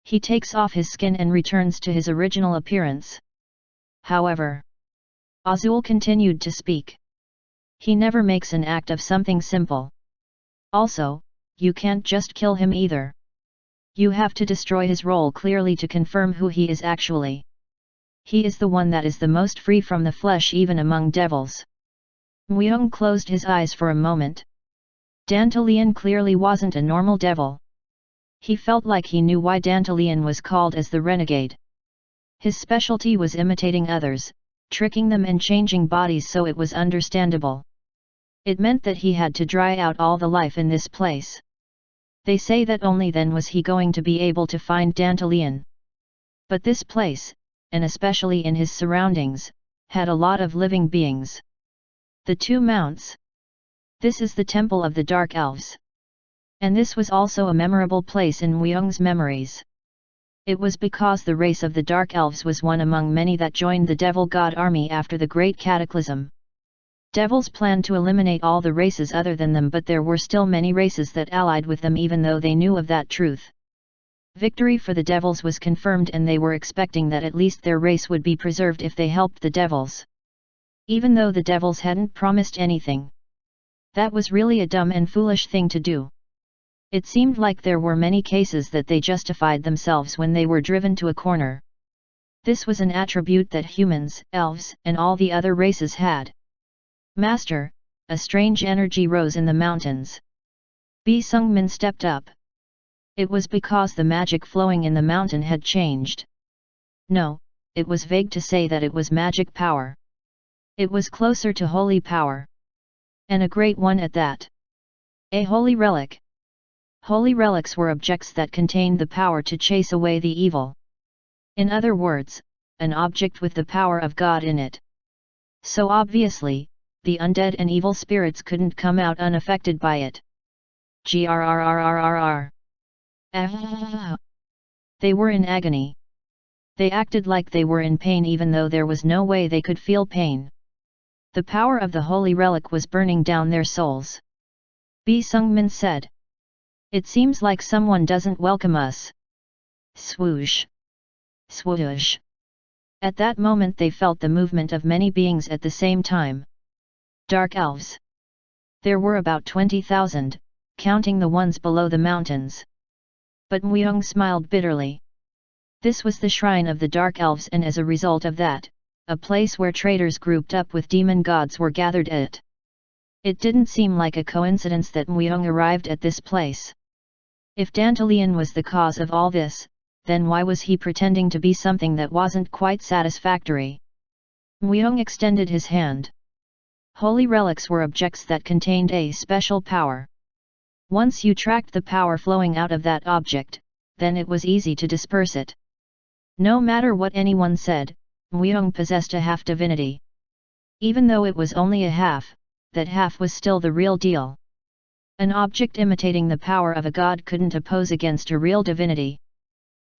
He takes off his skin and returns to his original appearance. However, Azul continued to speak. He never makes an act of something simple. Also, you can't just kill him either. You have to destroy his role clearly to confirm who he is actually. He is the one that is the most free from the flesh even among devils. Myung closed his eyes for a moment. Dantalian clearly wasn't a normal devil. He felt like he knew why Dantalian was called as the renegade. His specialty was imitating others, tricking them and changing bodies, so it was understandable. It meant that he had to dry out all the life in this place. They say that only then was he going to be able to find Dantalian. But this place, and especially in his surroundings, had a lot of living beings. The two mounts. This is the temple of the Dark Elves. And this was also a memorable place in Myung's memories. It was because the race of the Dark Elves was one among many that joined the Devil God army after the Great Cataclysm. Devils planned to eliminate all the races other than them, but there were still many races that allied with them even though they knew of that truth. Victory for the Devils was confirmed, and they were expecting that at least their race would be preserved if they helped the Devils. Even though the Devils hadn't promised anything. That was really a dumb and foolish thing to do. It seemed like there were many cases that they justified themselves when they were driven to a corner. This was an attribute that humans, elves, and all the other races had. Master, a strange energy rose in the mountains. Bi Sungmin stepped up. It was because the magic flowing in the mountain had changed. No, it was vague to say that it was magic power. It was closer to holy power. And a great one at that. A holy relic. Holy relics were objects that contained the power to chase away the evil. In other words, an object with the power of God in it. So obviously, the undead and evil spirits couldn't come out unaffected by it. Grrrrrrrrrr. They were in agony. They acted like they were in pain even though there was no way they could feel pain. The power of the holy relic was burning down their souls. Bi Sungmin said. It seems like someone doesn't welcome us. Swoosh. Swoosh. At that moment they felt the movement of many beings at the same time. Dark elves. There were about 20,000, counting the ones below the mountains. But Myung smiled bitterly. This was the shrine of the dark elves, and as a result of that, a place where traders grouped up with demon gods were gathered at. It didn't seem like a coincidence that Myung arrived at this place. If Dantalian was the cause of all this, then why was he pretending to be something that wasn't quite satisfactory? Myung extended his hand. Holy relics were objects that contained a special power. Once you tracked the power flowing out of that object, then it was easy to disperse it. No matter what anyone said, Myung possessed a half divinity. Even though it was only a half, that half was still the real deal. An object imitating the power of a god couldn't oppose against a real divinity.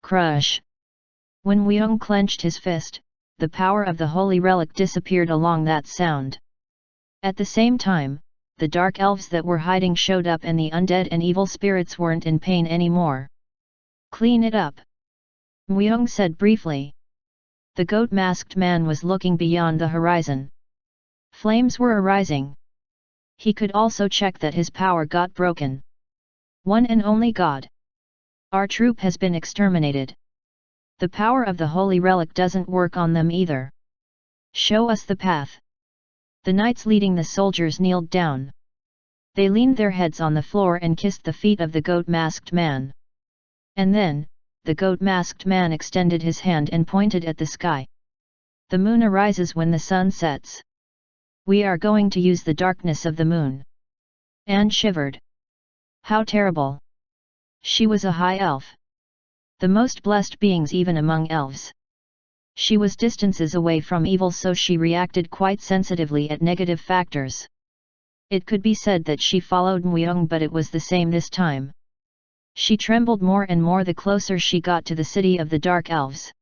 Crush! When Myung clenched his fist, the power of the holy relic disappeared along that sound. At the same time, the dark elves that were hiding showed up and the undead and evil spirits weren't in pain anymore. Clean it up. Myung said briefly. The goat-masked man was looking beyond the horizon. Flames were arising. He could also check that his power got broken. One and only God. Our troop has been exterminated. The power of the holy relic doesn't work on them either. Show us the path. The knights leading the soldiers kneeled down. They leaned their heads on the floor and kissed the feet of the goat-masked man. And then, the goat-masked man extended his hand and pointed at the sky. The moon arises when the sun sets. We are going to use the darkness of the moon. Anne shivered. How terrible! She was a high elf. The most blessed beings even among elves. She was distances away from evil, so she reacted quite sensitively at negative factors. It could be said that she followed Myung, but it was the same this time. She trembled more and more the closer she got to the city of the dark elves.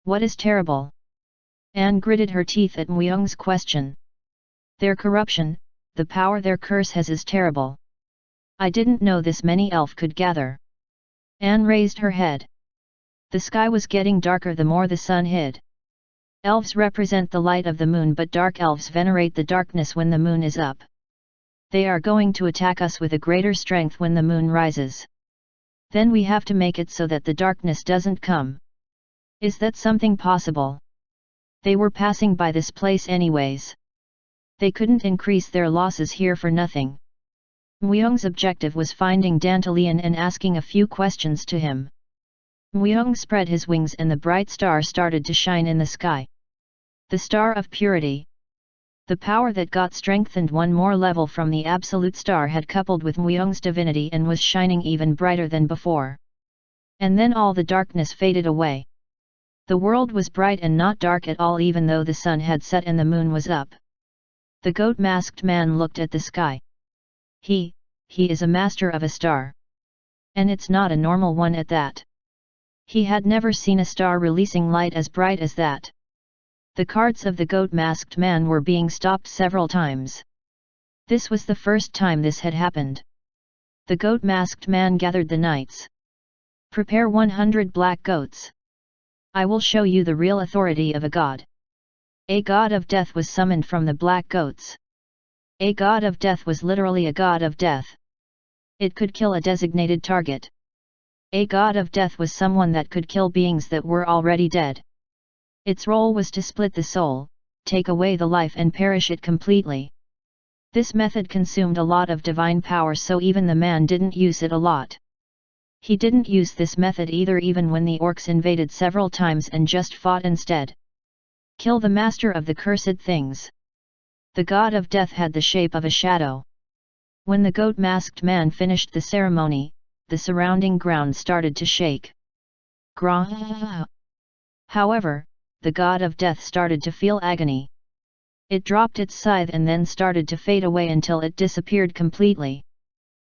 What is terrible? Anne gritted her teeth at Myung's question. Their corruption, the power their curse has is terrible. I didn't know this many elf could gather. Anne raised her head. The sky was getting darker the more the sun hid. Elves represent the light of the moon, but dark elves venerate the darkness when the moon is up. They are going to attack us with a greater strength when the moon rises. Then we have to make it so that the darkness doesn't come. Is that something possible? They were passing by this place anyways. They couldn't increase their losses here for nothing. Myung's objective was finding Dantalian and asking a few questions to him. Myung spread his wings and the bright star started to shine in the sky. The star of purity. The power that got strengthened one more level from the absolute star had coupled with Myung's divinity and was shining even brighter than before. And then all the darkness faded away. The world was bright and not dark at all, even though the sun had set and the moon was up. The goat-masked man looked at the sky. He is a master of a star. And it's not a normal one at that. He had never seen a star releasing light as bright as that. The carts of the goat-masked man were being stopped several times. This was the first time this had happened. The goat-masked man gathered the knights. Prepare 100 black goats. I will show you the real authority of a god. A god of death was summoned from the black goats. A god of death was literally a god of death. It could kill a designated target. A god of death was someone that could kill beings that were already dead. Its role was to split the soul, take away the life and perish it completely. This method consumed a lot of divine power, so even the man didn't use it a lot. He didn't use this method either, even when the orcs invaded several times and just fought instead. Kill the master of the cursed things. The god of death had the shape of a shadow. When the goat-masked man finished the ceremony, the surrounding ground started to shake. However, the god of death started to feel agony. It dropped its scythe and then started to fade away until it disappeared completely.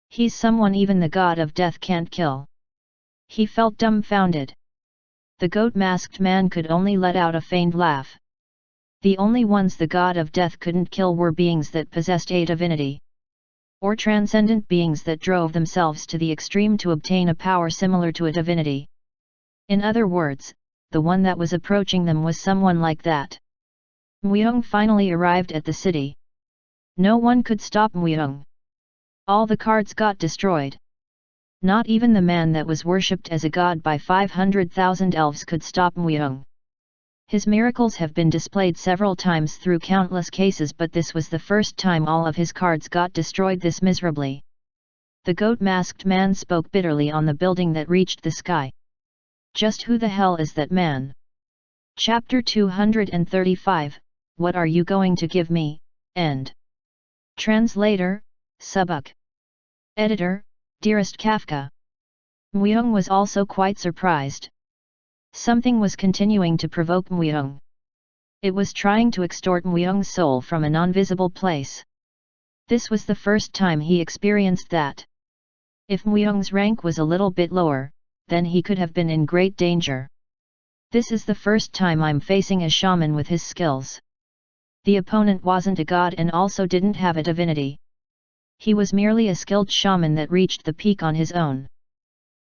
He's someone even the god of death can't kill. He felt dumbfounded. The goat-masked man could only let out a faint laugh. The only ones the god of death couldn't kill were beings that possessed a divinity, or transcendent beings that drove themselves to the extreme to obtain a power similar to a divinity. In other words, the one that was approaching them was someone like that. Muyong finally arrived at the city. No one could stop Muyong. All the cards got destroyed. Not even the man that was worshipped as a god by 500,000 elves could stop Muyong. His miracles have been displayed several times through countless cases, but this was the first time all of his cards got destroyed this miserably. The goat-masked man spoke bitterly on the building that reached the sky. Just who the hell is that man? Chapter 235, What are you going to give me? End. Translator, Subuk. Editor, Dearest Kafka. Muyong was also quite surprised. Something was continuing to provoke Muyong. It was trying to extort Muyong's soul from a non-visible place. This was the first time he experienced that. If Muyong's rank was a little bit lower, then he could have been in great danger. This is the first time I'm facing a shaman with his skills. The opponent wasn't a god and also didn't have a divinity. He was merely a skilled shaman that reached the peak on his own.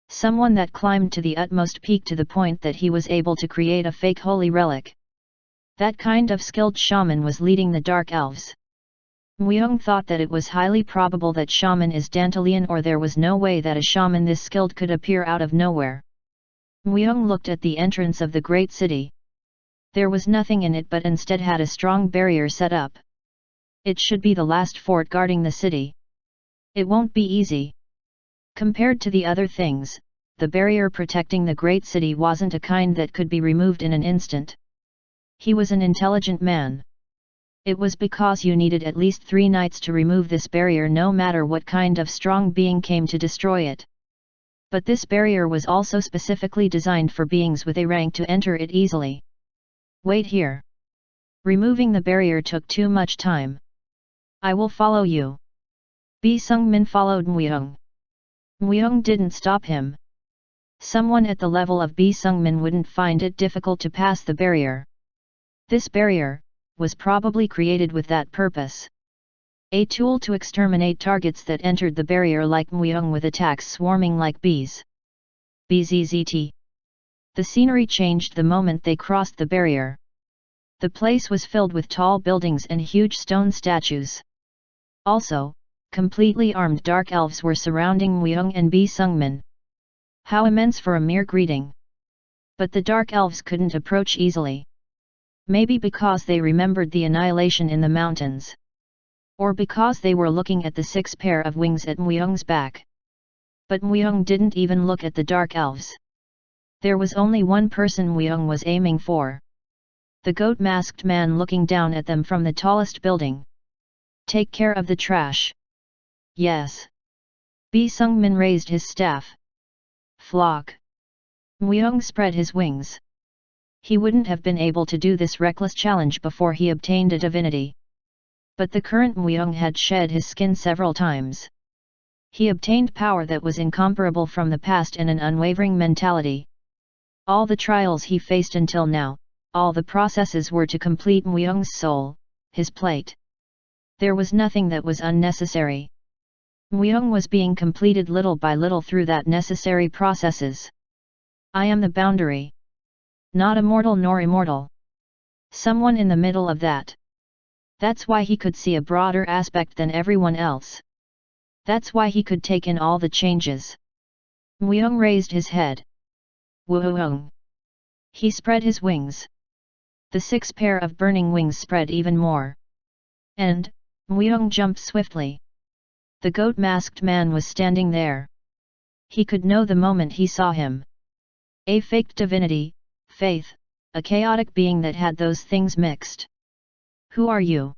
Someone that climbed to the utmost peak to the point that he was able to create a fake holy relic. That kind of skilled shaman was leading the Dark Elves. Muyong thought that it was highly probable that shaman is Dantalian, or there was no way that a shaman this skilled could appear out of nowhere. Muyong looked at the entrance of the great city. There was nothing in it, but instead had a strong barrier set up. It should be the last fort guarding the city. It won't be easy. Compared to the other things, the barrier protecting the great city wasn't a kind that could be removed in an instant. He was an intelligent man. It was because you needed at least 3 nights to remove this barrier, no matter what kind of strong being came to destroy it. But this barrier was also specifically designed for beings with a rank to enter it easily. Wait here. Removing the barrier took too much time. I will follow you. Bi Sung-min followed Muyong. Muyong didn't stop him. Someone at the level of Bi Sung-min wouldn't find it difficult to pass the barrier. This barrier was probably created with that purpose. A tool to exterminate targets that entered the barrier like Muyong, with attacks swarming like bees. BZZT. The scenery changed the moment they crossed the barrier. The place was filled with tall buildings and huge stone statues. Also, completely armed dark elves were surrounding Muyong and Bi Sung-min. How immense for a mere greeting! But the dark elves couldn't approach easily. Maybe because they remembered the annihilation in the mountains. Or because they were looking at the 6 pair of wings at Muyong's back. But Muyong didn't even look at the dark elves. There was only one person Muyong was aiming for. The goat-masked man looking down at them from the tallest building. Take care of the trash. Yes. Bi Sung-min raised his staff. Flock. Muyong spread his wings. He wouldn't have been able to do this reckless challenge before he obtained a divinity. But the current Muyong had shed his skin several times. He obtained power that was incomparable from the past and an unwavering mentality. All the trials he faced until now, all the processes were to complete Muyong's soul, his plate. There was nothing that was unnecessary. Muyong was being completed little by little through that necessary processes. I am the boundary. Not immortal nor immortal. Someone in the middle of that. That's why he could see a broader aspect than everyone else. That's why he could take in all the changes. Muyoung raised his head. Wooong! He spread his wings. The 6 pair of burning wings spread even more. And, Muyoung jumped swiftly. The goat-masked man was standing there. He could know the moment he saw him. A faked divinity, faith, a chaotic being that had those things mixed. Who are you?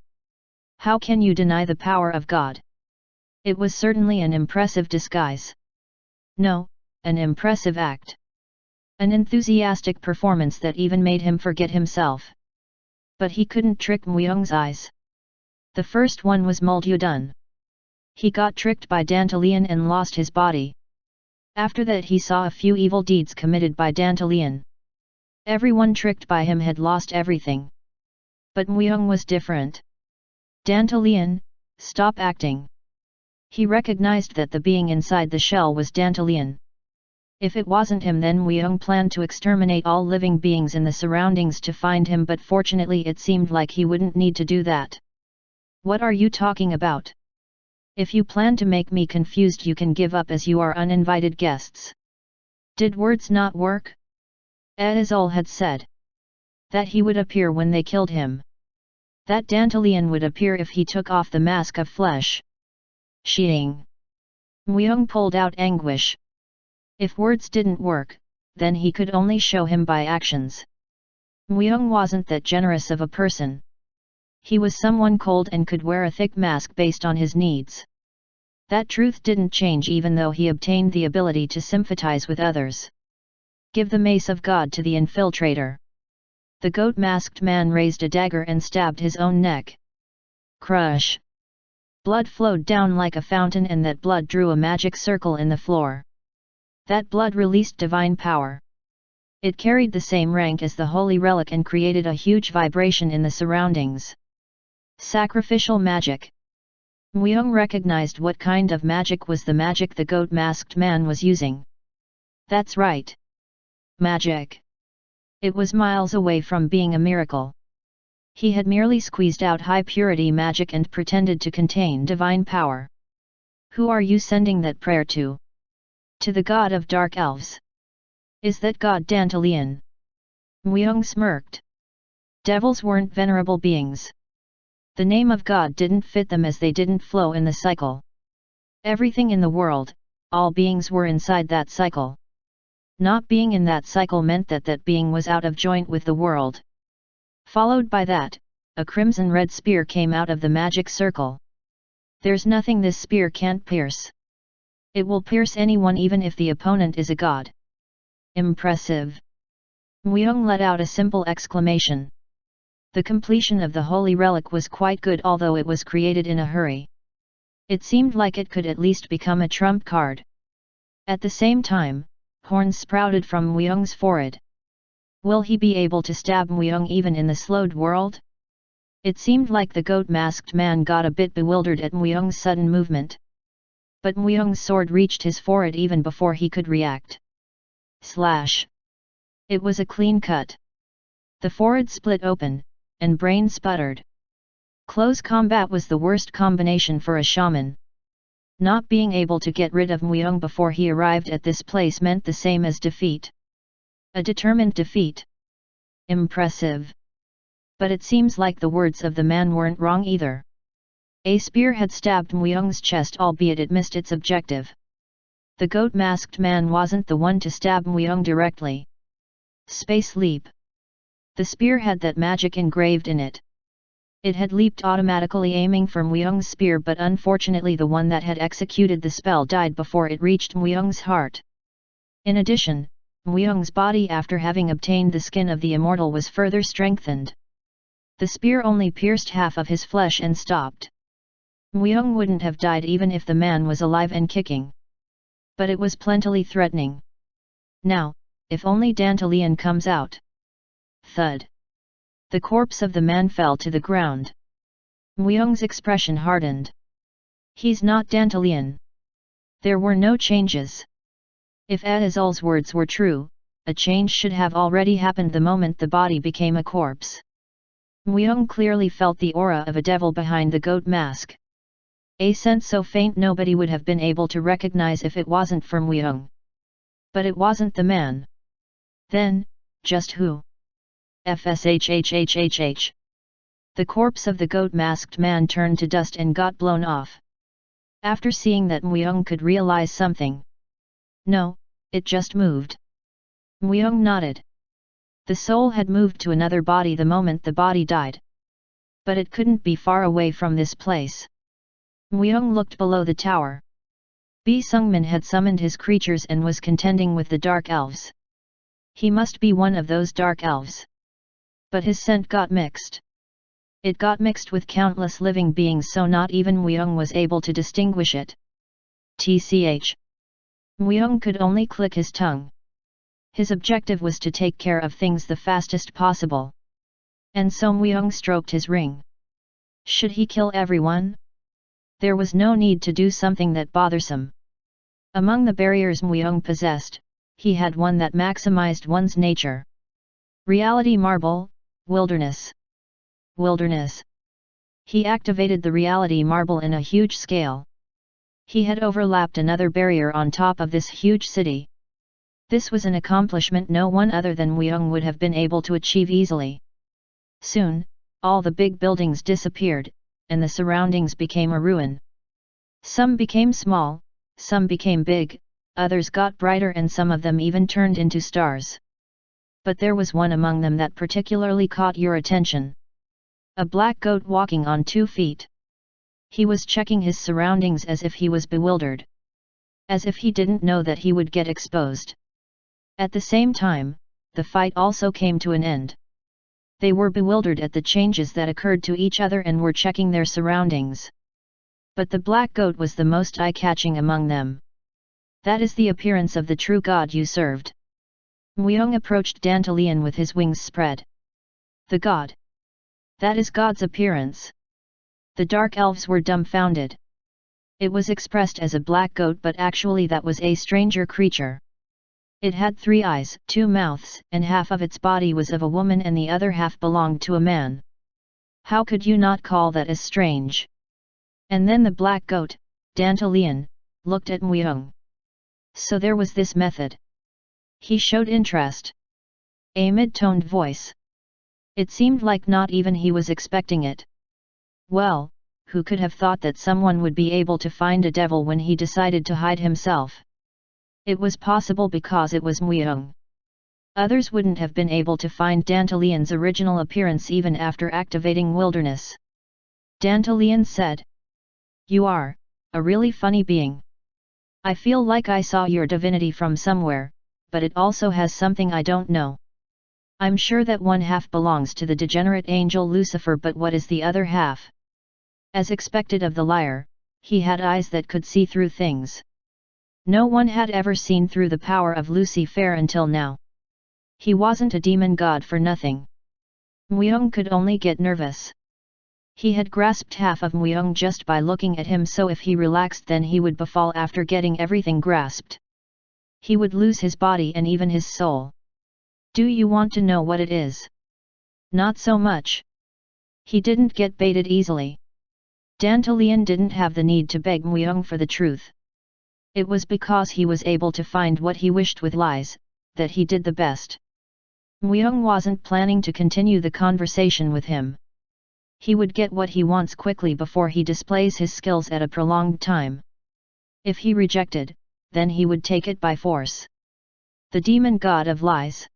How can you deny the power of God? It was certainly an impressive disguise. No, an impressive act. An enthusiastic performance that even made him forget himself. But he couldn't trick Muyoung's eyes. The first one was Multyodun. He got tricked by Dantalian and lost his body. After that he saw a few evil deeds committed by Dantalian. Everyone tricked by him had lost everything. But Muyoung was different. Dantalian, stop acting. He recognized that the being inside the shell was Dantalian. If it wasn't him, then Muyoung planned to exterminate all living beings in the surroundings to find him, but fortunately it seemed like he wouldn't need to do that. What are you talking about? If you plan to make me confused, you can give up, as you are uninvited guests. Did words not work? Azul had said that he would appear when they killed him. That Dantalian would appear if he took off the mask of flesh. Shing! Muyoung pulled out anguish. If words didn't work, then he could only show him by actions. Muyoung wasn't that generous of a person. He was someone cold and could wear a thick mask based on his needs. That truth didn't change even though he obtained the ability to sympathize with others. Give the mace of God to the infiltrator. The goat-masked man raised a dagger and stabbed his own neck. Crush! Blood flowed down like a fountain, and that blood drew a magic circle in the floor. That blood released divine power. It carried the same rank as the holy relic and created a huge vibration in the surroundings. Sacrificial magic. Muyoung recognized what kind of magic was the magic the goat-masked man was using. That's right. Magic. It was miles away from being a miracle. He had merely squeezed out high-purity magic and pretended to contain divine power. Who are you sending that prayer to? To the god of dark elves. Is that god Dantalian? Muyoung smirked. Devils weren't venerable beings. The name of God didn't fit them, as they didn't flow in the cycle. Everything in the world, all beings were inside that cycle. Not being in that cycle meant that that being was out of joint with the world. Followed by that, a crimson-red spear came out of the magic circle. There's nothing this spear can't pierce. It will pierce anyone, even if the opponent is a god. Impressive. Muyoung let out a simple exclamation. The completion of the holy relic was quite good, although it was created in a hurry. It seemed like it could at least become a trump card. At the same time, horns sprouted from Muyoung's forehead. Will he be able to stab Muyoung even in the slowed world? It seemed like the goat-masked man got a bit bewildered at Muyoung's sudden movement. But Muyoung's sword reached his forehead even before he could react. Slash! It was a clean cut. The forehead split open, and brain sputtered. Close combat was the worst combination for a shaman. Not being able to get rid of Muyoung before he arrived at this place meant the same as defeat. A determined defeat. Impressive. But it seems like the words of the man weren't wrong either. A spear had stabbed Muyoung's chest, albeit it missed its objective. The goat-masked man wasn't the one to stab Muyoung directly. Space leap. The spear had that magic engraved in it. It had leaped automatically, aiming for Muyoung's spear, but unfortunately the one that had executed the spell died before it reached Muyoung's heart. In addition, Muyoung's body, after having obtained the skin of the immortal, was further strengthened. The spear only pierced half of his flesh and stopped. Muyoung wouldn't have died even if the man was alive and kicking. But it was plentifully threatening. Now, if only Dantalian comes out. Thud. The corpse of the man fell to the ground. Muyoung's expression hardened. He's not Dantalian. There were no changes. If Azul's words were true, a change should have already happened the moment the body became a corpse. Muyoung clearly felt the aura of a devil behind the goat mask. A scent so faint nobody would have been able to recognize if it wasn't from Weung. But it wasn't the man. Then, just who? Fshhhhh. The corpse of the goat-masked man turned to dust and got blown off. After seeing that Weung could realize something. No, it just moved. Weung nodded. The soul had moved to another body the moment the body died. But it couldn't be far away from this place. Weung looked below the tower. Bi Sungmin had summoned his creatures and was contending with the dark elves. He must be one of those dark elves. But his scent got mixed. It got mixed with countless living beings, so not even Weung was able to distinguish it. Tch. Weung could only click his tongue. His objective was to take care of things the fastest possible. And so Weung stroked his ring. Should he kill everyone? There was no need to do something that bothersome. Among the barriers Weung possessed, he had one that maximized one's nature. Reality Marble, Wilderness. Wilderness. He activated the Reality Marble in a huge scale. He had overlapped another barrier on top of this huge city. This was an accomplishment no one other than Weung would have been able to achieve easily. Soon, all the big buildings disappeared, and the surroundings became a ruin. Some became small, some became big, others got brighter, and some of them even turned into stars. But there was one among them that particularly caught your attention. A black goat walking on 2 feet. He was checking his surroundings as if he was bewildered. As if he didn't know that he would get exposed. At the same time, the fight also came to an end. They were bewildered at the changes that occurred to each other and were checking their surroundings. But the black goat was the most eye-catching among them. That is the appearance of the true god you served. Weung approached Dantalian with his wings spread. The god. That is God's appearance. The dark elves were dumbfounded. It was expressed as a black goat, but actually that was a stranger creature. It had 3 eyes, 2 mouths, and half of its body was of a woman and the other half belonged to a man. How could you not call that as strange? And then the black goat, Dantalian, looked at Weung. So there was this method. He showed interest. A mid-toned voice. It seemed like not even he was expecting it. Well, who could have thought that someone would be able to find a devil when he decided to hide himself? It was possible because it was Weung. Others wouldn't have been able to find Dantalian's original appearance even after activating Wilderness. Dantalian said. You are, a really funny being. I feel like I saw your divinity from somewhere, but it also has something I don't know. I'm sure that one half belongs to the degenerate angel Lucifer, but what is the other half? As expected of the liar, he had eyes that could see through things. No one had ever seen through the power of Lucifer until now. He wasn't a demon god for nothing. Weung could only get nervous. He had grasped half of Weung just by looking at him, so if he relaxed then he would befall after getting everything grasped. He would lose his body and even his soul. Do you want to know what it is? Not so much. He didn't get baited easily. Dantalian didn't have the need to beg Weung for the truth. It was because he was able to find what he wished with lies, that he did the best. Weung wasn't planning to continue the conversation with him. He would get what he wants quickly before he displays his skills at a prolonged time. If he rejected, then he would take it by force. The demon god of lies.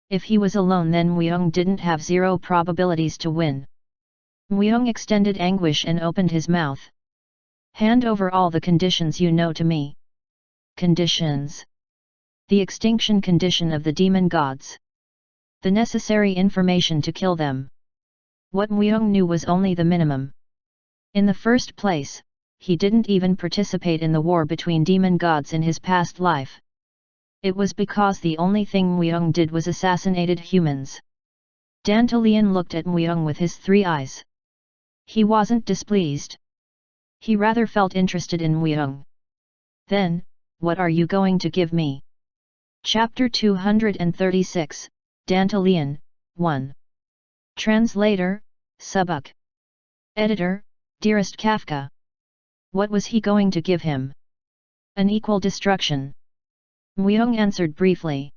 If he was alone then Weung didn't have 0 probabilities to win. Weung extended anguish and opened his mouth. Hand over all the conditions you know to me. Conditions. The extinction condition of the demon gods. The necessary information to kill them. What Weung knew was only the minimum. In the first place, he didn't even participate in the war between demon gods in his past life. It was because the only thing Weung did was assassinated humans. Dantalian looked at Weung with his 3 eyes. He wasn't displeased. He rather felt interested in Weung. Then, what are you going to give me? Chapter 236, Dantalian, 1. Translator, Subuk. Editor, Dearest Kafka. What was he going to give him? An equal destruction. Muyoung answered briefly.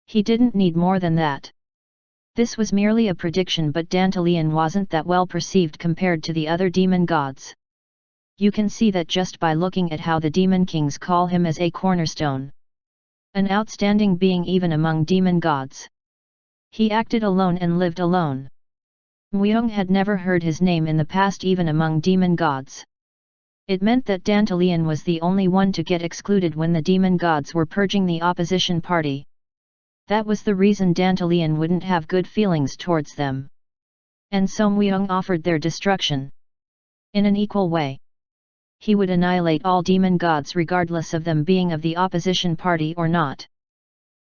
He didn't need more than that. This was merely a prediction, but Dantalian wasn't that well perceived compared to the other demon gods. You can see that just by looking at how the demon kings call him as a cornerstone. An outstanding being even among demon gods. He acted alone and lived alone. Muyoung had never heard his name in the past even among demon gods. It meant that Dantalian was the only one to get excluded when the demon gods were purging the opposition party. That was the reason Dantalian wouldn't have good feelings towards them. And so Muyoung offered their destruction. In an equal way. He would annihilate all demon gods regardless of them being of the opposition party or not.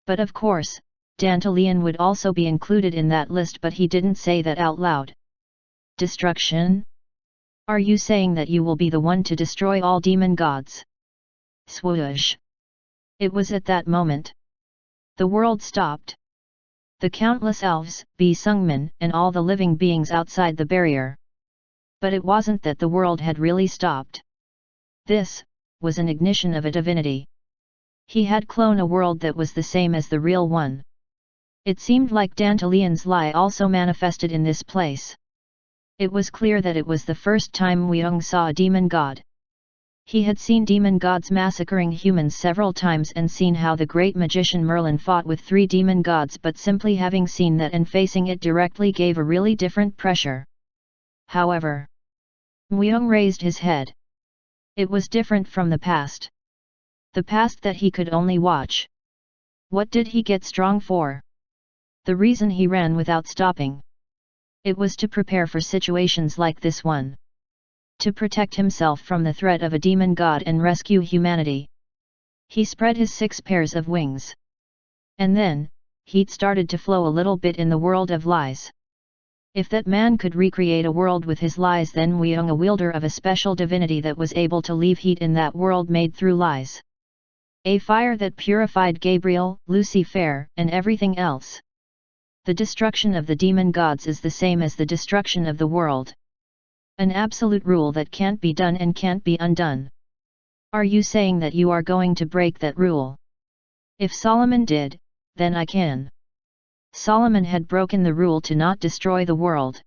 But of course, Dantalian would also be included in that list, but he didn't say that out loud. Destruction? Are you saying that you will be the one to destroy all demon gods? Swoosh! It was at that moment. The world stopped. The countless elves, Sungmin, and all the living beings outside the barrier. But it wasn't that the world had really stopped. This was an ignition of a divinity. He had cloned a world that was the same as the real one. It seemed like Dantalian's lie also manifested in this place. It was clear that it was the first time Muyoung saw a demon god. He had seen demon gods massacring humans several times and seen how the great magician Merlin fought with 3 demon gods, but simply having seen that and facing it directly gave a really different pressure. However, Muyoung raised his head. It was different from the past. The past that he could only watch. What did he get strong for? The reason he ran without stopping. It was to prepare for situations like this one. To protect himself from the threat of a demon god and rescue humanity. He spread his 6 pairs of wings. And then, heat started to flow a little bit in the world of lies. If that man could recreate a world with his lies, then Muyoung, a wielder of a special divinity that was able to leave heat in that world made through lies. A fire that purified Gabriel, Lucifer, and everything else. The destruction of the demon gods is the same as the destruction of the world. An absolute rule that can't be done and can't be undone. Are you saying that you are going to break that rule? If Solomon did, then I can. Solomon had broken the rule to not destroy the world.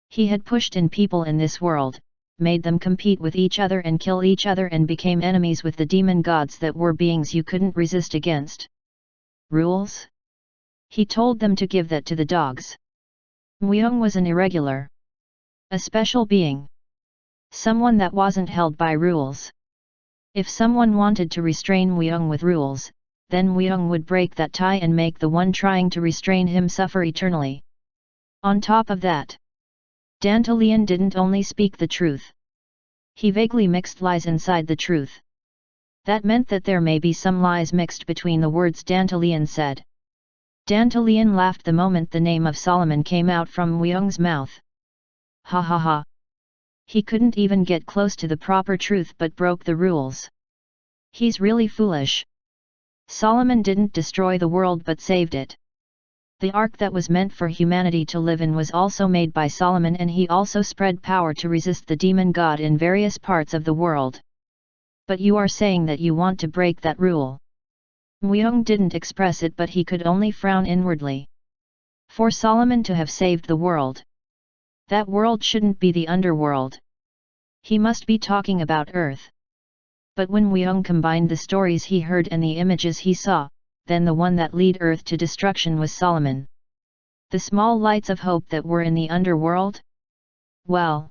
He had pushed in people in this world, made them compete with each other and kill each other, and became enemies with the demon gods that were beings you couldn't resist against. Rules? He told them to give that to the dogs. Muyoung was an irregular. A special being. Someone that wasn't held by rules. If someone wanted to restrain Muyoung with rules, then Muyoung would break that tie and make the one trying to restrain him suffer eternally. On top of that, Dantalian didn't only speak the truth. He vaguely mixed lies inside the truth. That meant that there may be some lies mixed between the words Dantalian said. Dantalian laughed the moment the name of Solomon came out from Muyoung's mouth. Ha ha ha. He couldn't even get close to the proper truth but broke the rules. He's really foolish. Solomon didn't destroy the world but saved it. The ark that was meant for humanity to live in was also made by Solomon, and he also spread power to resist the demon god in various parts of the world. But you are saying that you want to break that rule. Muyoung didn't express it, but he could only frown inwardly. For Solomon to have saved the world. That world shouldn't be the underworld. He must be talking about Earth. But when Muyoung combined the stories he heard and the images he saw, then the one that lead Earth to destruction was Solomon. The small lights of hope that were in the underworld? Well,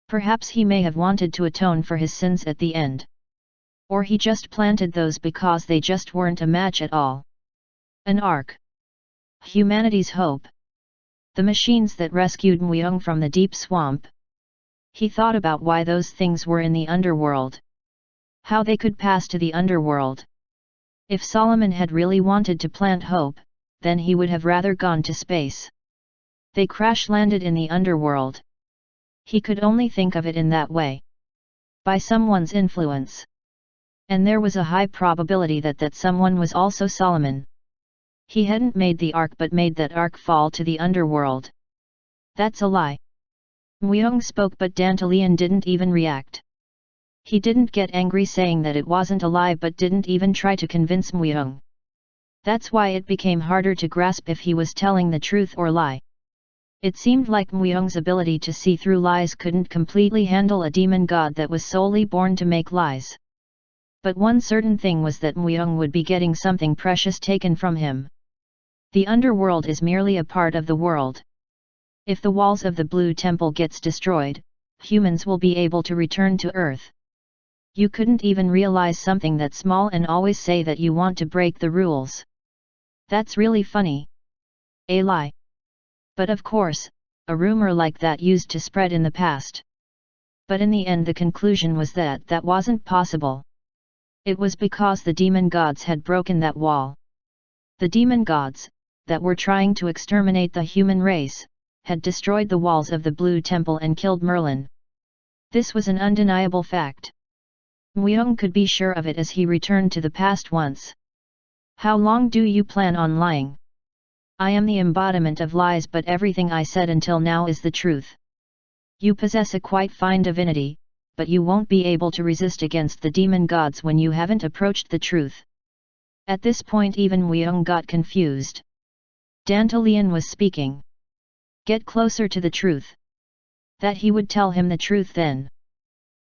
perhaps he may have wanted to atone for his sins at the end. Or he just planted those because they just weren't a match at all. An ark. Humanity's hope. The machines that rescued Muyoung from the deep swamp. He thought about why those things were in the underworld. How they could pass to the underworld. If Solomon had really wanted to plant hope, then he would have rather gone to space. They crash-landed in the underworld. He could only think of it in that way. By someone's influence. And there was a high probability that that someone was also Solomon. He hadn't made the ark but made that ark fall to the underworld. That's a lie. Muyoung spoke, but Dantalian didn't even react. He didn't get angry saying that it wasn't a lie but didn't even try to convince Myung. That's why it became harder to grasp if he was telling the truth or lie. It seemed like Myung's ability to see through lies couldn't completely handle a demon god that was solely born to make lies. But one certain thing was that Myung would be getting something precious taken from him. The underworld is merely a part of the world. If the walls of the Blue Temple gets destroyed, humans will be able to return to Earth. You couldn't even realize something that small and always say that you want to break the rules. That's really funny. A lie. But of course, a rumor like that used to spread in the past. But in the end the conclusion was that that wasn't possible. It was because the demon gods had broken that wall. The demon gods, that were trying to exterminate the human race, had destroyed the walls of the Blue Temple and killed Merlin. This was an undeniable fact. Myung could be sure of it as he returned to the past once. How long do you plan on lying? I am the embodiment of lies, but everything I said until now is the truth. You possess a quite fine divinity, but you won't be able to resist against the demon gods when you haven't approached the truth. At this point even Myung got confused. Dantalian was speaking. Get closer to the truth. That he would tell him the truth then.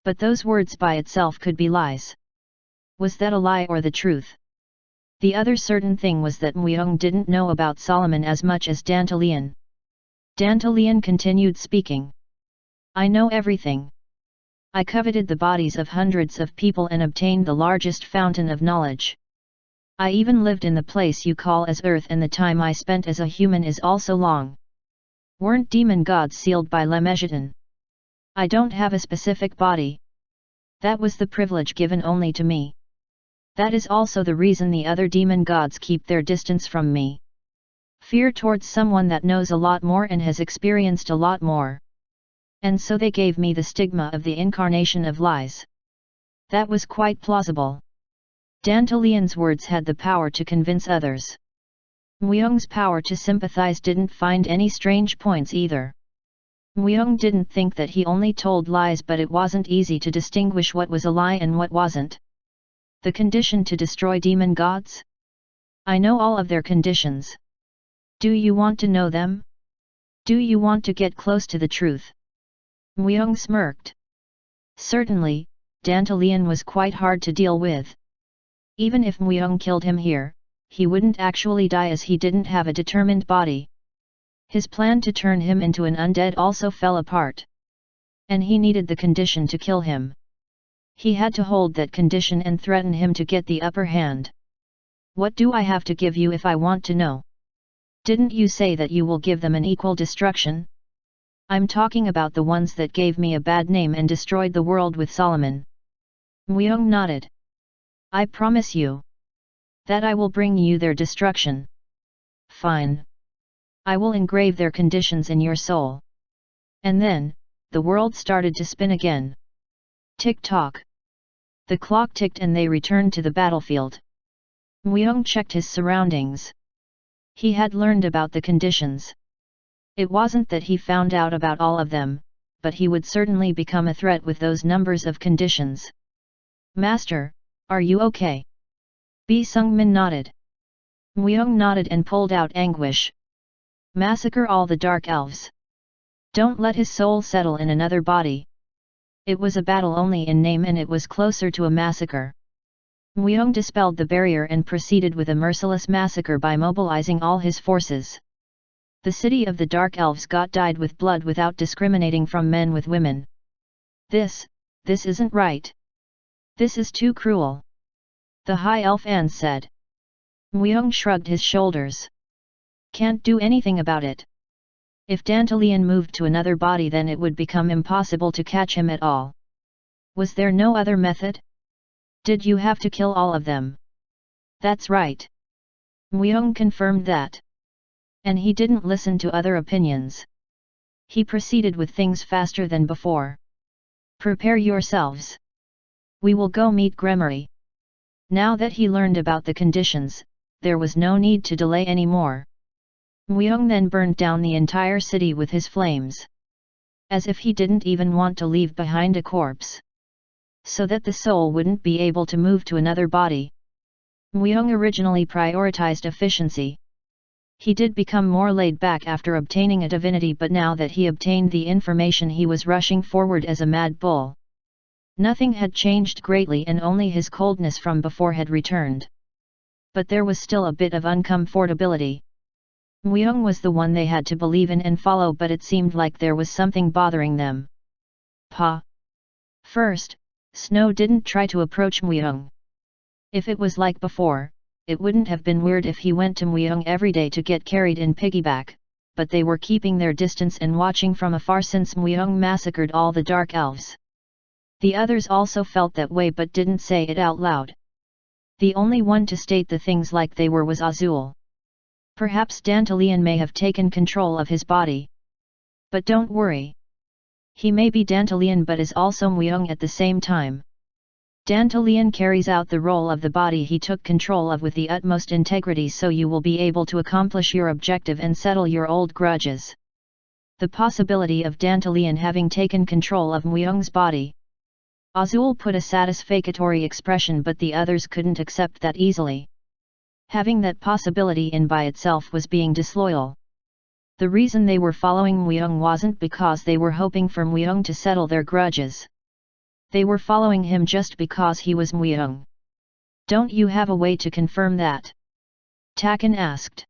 But those words by itself could be lies. Was that a lie or the truth? The other certain thing was that Myung didn't know about Solomon as much as Dantalian. Dantalian continued speaking. I know everything. I coveted the bodies of hundreds of people and obtained the largest fountain of knowledge. I even lived in the place you call as Earth, and the time I spent as a human is also long. Weren't demon gods sealed by Lemegeten? I don't have a specific body. That was the privilege given only to me. That is also the reason the other demon gods keep their distance from me. Fear towards someone that knows a lot more and has experienced a lot more. And so they gave me the stigma of the incarnation of lies. That was quite plausible. Dantalian's words had the power to convince others. Myung's power to sympathize didn't find any strange points either. Myung didn't think that he only told lies, but it wasn't easy to distinguish what was a lie and what wasn't. The condition to destroy demon gods? I know all of their conditions. Do you want to know them? Do you want to get close to the truth? Myung smirked. Certainly, Dantalian was quite hard to deal with. Even if Myung killed him here, he wouldn't actually die as he didn't have a determined body. His plan to turn him into an undead also fell apart. And he needed the condition to kill him. He had to hold that condition and threaten him to get the upper hand. What do I have to give you if I want to know? Didn't you say that you will give them an equal destruction? I'm talking about the ones that gave me a bad name and destroyed the world with Solomon. Myung nodded. I promise you that I will bring you their destruction. Fine. I will engrave their conditions in your soul. And then, the world started to spin again. Tick-tock. The clock ticked and they returned to the battlefield. Myung checked his surroundings. He had learned about the conditions. It wasn't that he found out about all of them, but he would certainly become a threat with those numbers of conditions. Master, are you okay? Bi Sung-min nodded. Myung nodded and pulled out anguish. Massacre all the dark elves. Don't let his soul settle in another body. It was a battle only in name and it was closer to a massacre. Myung dispelled the barrier and proceeded with a merciless massacre by mobilizing all his forces. The city of the dark elves got dyed with blood without discriminating from men with women. This isn't right. This is too cruel. The high elf An said. Myung shrugged his shoulders. Can't do anything about it. If Dantalian moved to another body then it would become impossible to catch him at all. Was there no other method? Did you have to kill all of them? That's right. Myung confirmed that. And he didn't listen to other opinions. He proceeded with things faster than before. Prepare yourselves. We will go meet Gremory. Now that he learned about the conditions, there was no need to delay anymore. Myung then burned down the entire city with his flames. As if he didn't even want to leave behind a corpse. so that the soul wouldn't be able to move to another body. Mueang originally prioritized efficiency. He did become more laid back after obtaining a divinity, but now that he obtained the information he was rushing forward as a mad bull. Nothing had changed greatly and only his coldness from before had returned. But there was still a bit of uncomfortability. Mueang was the one they had to believe in and follow, but it seemed like there was something bothering them. First, Snow didn't try to approach Mueang. If it was like before, it wouldn't have been weird if he went to Mueang every day to get carried in piggyback, but they were keeping their distance and watching from afar since Mueang massacred all the dark elves. The others also felt that way but didn't say it out loud. The only one to state the things like they were was Azul. Perhaps Dantalian may have taken control of his body. But don't worry. He may be Dantalian but is also Mueang at the same time. Dantalian carries out the role of the body he took control of with the utmost integrity, so you will be able to accomplish your objective and settle your old grudges. The possibility of Dantalian having taken control of Mueang's body. Azul put a satisfactory expression, but the others couldn't accept that easily. Having that possibility in by itself was being disloyal. The reason they were following Mueang wasn't because they were hoping for Mueang to settle their grudges. They were following him just because he was Mueang. Don't you have a way to confirm that? Takan asked.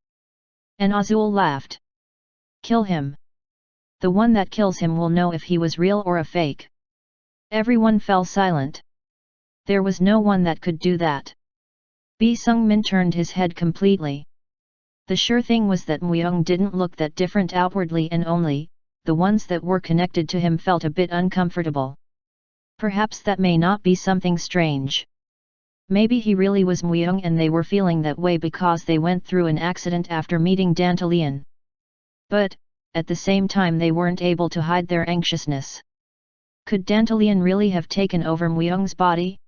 And Azul laughed. Kill him. The one that kills him will know if he was real or a fake. Everyone fell silent. There was no one that could do that. Bi Sung-min turned his head completely. The sure thing was that Mueang didn't look that different outwardly, and only the ones that were connected to him felt a bit uncomfortable. Perhaps that may not be something strange. Maybe he really was Mueang and they were feeling that way because they went through an accident after meeting Dantalian. But, at the same time, they weren't able to hide their anxiousness. Could Dantalian really have taken over Mueang's body?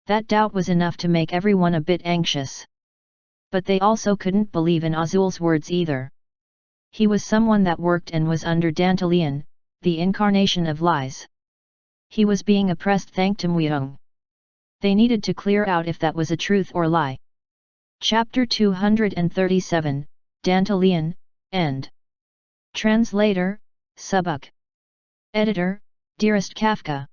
That doubt was enough to make everyone a bit anxious. But they also couldn't believe in Azul's words either. He was someone that worked and was under Dantalian, the incarnation of lies. He was being oppressed thanks to Mueang. They needed to clear out if that was a truth or lie. Chapter 237, Dantalian, End. Translator, Subuk. Editor, Dearest Kafka.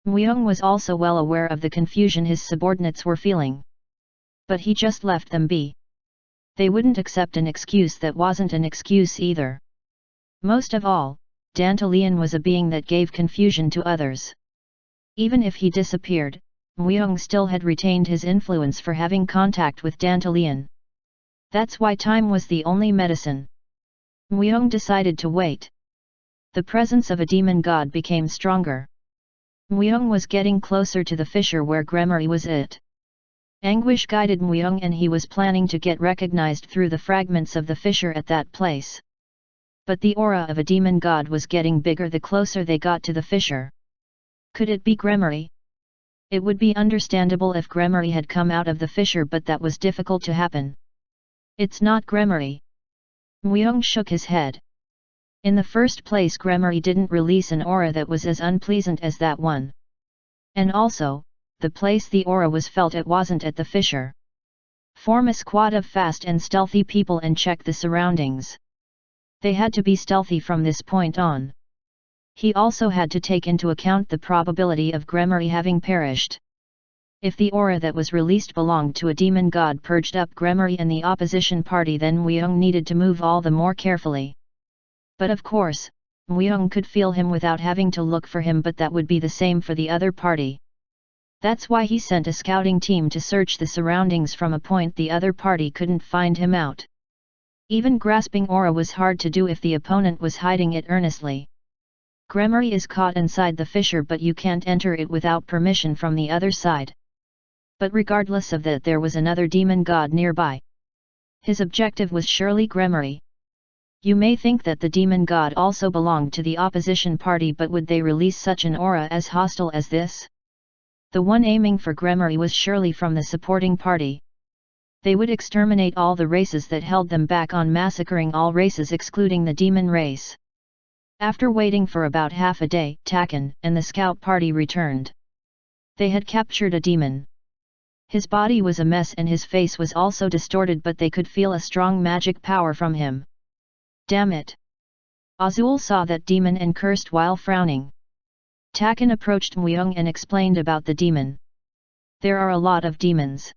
Mueang was also well aware of the confusion his subordinates were feeling. But he just left them be. They wouldn't accept an excuse that wasn't an excuse either. Most of all, Dantalian was a being that gave confusion to others. Even if he disappeared, Mueang still had retained his influence for having contact with Dantalian. That's why time was the only medicine. Mueang decided to wait. The presence of a demon god became stronger. Mueang was getting closer to the fissure where Gremory was at. Anguish guided Mueang and he was planning to get recognized through the fragments of the fissure at that place. But the aura of a demon god was getting bigger the closer they got to the fissure. Could it be Gremory? It would be understandable if Gremory had come out of the fissure, but that was difficult to happen. It's not Gremory. Mueang shook his head. In the first place, Gremory didn't release an aura that was as unpleasant as that one. And also, the place the aura was felt at wasn't at the fissure. Form a squad of fast and stealthy people and check the surroundings. They had to be stealthy from this point on. He also had to take into account the probability of Gremory having perished. If the aura that was released belonged to a demon god purged up Gremory and the opposition party, then Mueang needed to move all the more carefully. But of course, Mueang could feel him without having to look for him, but that would be the same for the other party. That's why he sent a scouting team to search the surroundings from a point the other party couldn't find him out. Even grasping aura was hard to do if the opponent was hiding it earnestly. Gremory is caught inside the fissure, but you can't enter it without permission from the other side. But regardless of that, there was another demon god nearby. His objective was surely Gremory. You may think that the demon god also belonged to the opposition party, but would they release such an aura as hostile as this? The one aiming for Gremory was surely from the supporting party. They would exterminate all the races that held them back on massacring all races excluding the demon race. After waiting for about half a day, Takan and the scout party returned. They had captured a demon. His body was a mess and his face was also distorted, but they could feel a strong magic power from him. Damn it! Azul saw that demon and cursed while frowning. Takan approached Myung and explained about the demon. There are a lot of demons.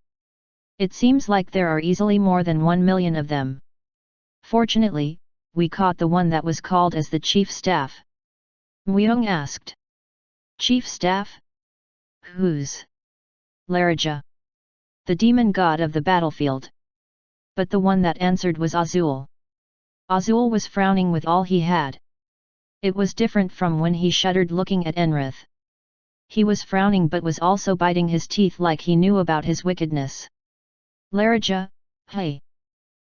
It seems like there are easily more than 1 million of them. Fortunately, we caught the one that was called as the chief staff. Myung asked. Chief staff? Who's? Larija. The demon god of the battlefield. But the one that answered was Azul. Azul was frowning with all he had. It was different from when he shuddered looking at Enrith. He was frowning but was also biting his teeth like he knew about his wickedness. Larija, hey!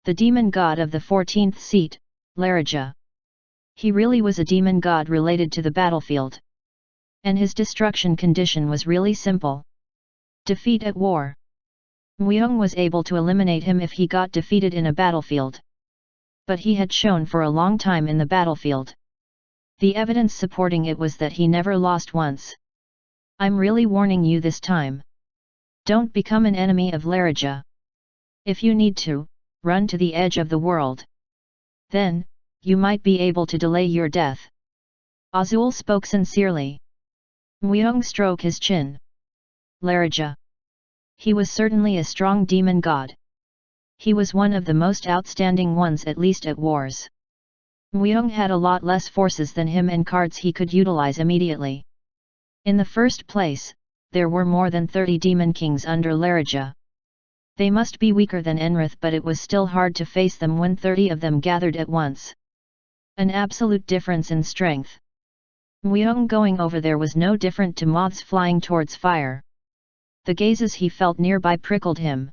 The demon god of the 14th seat, Larija. He really was a demon god related to the battlefield. And his destruction condition was really simple. Defeat at war. Myung was able to eliminate him if he got defeated in a battlefield. But he had shown for a long time in the battlefield. The evidence supporting it was that he never lost once. I'm really warning you this time. Don't become an enemy of Larija. If you need to, run to the edge of the world. Then, you might be able to delay your death. Azul spoke sincerely. Myung stroked his chin. Larija. He was certainly a strong demon god. He was one of the most outstanding ones, at least at wars. Myung had a lot less forces than him and cards he could utilize immediately. In the first place, there were more than 30 demon kings under Larija. They must be weaker than Enrith, but it was still hard to face them when 30 of them gathered at once. An absolute difference in strength. Myung going over there was no different to moths flying towards fire. The gazes he felt nearby prickled him.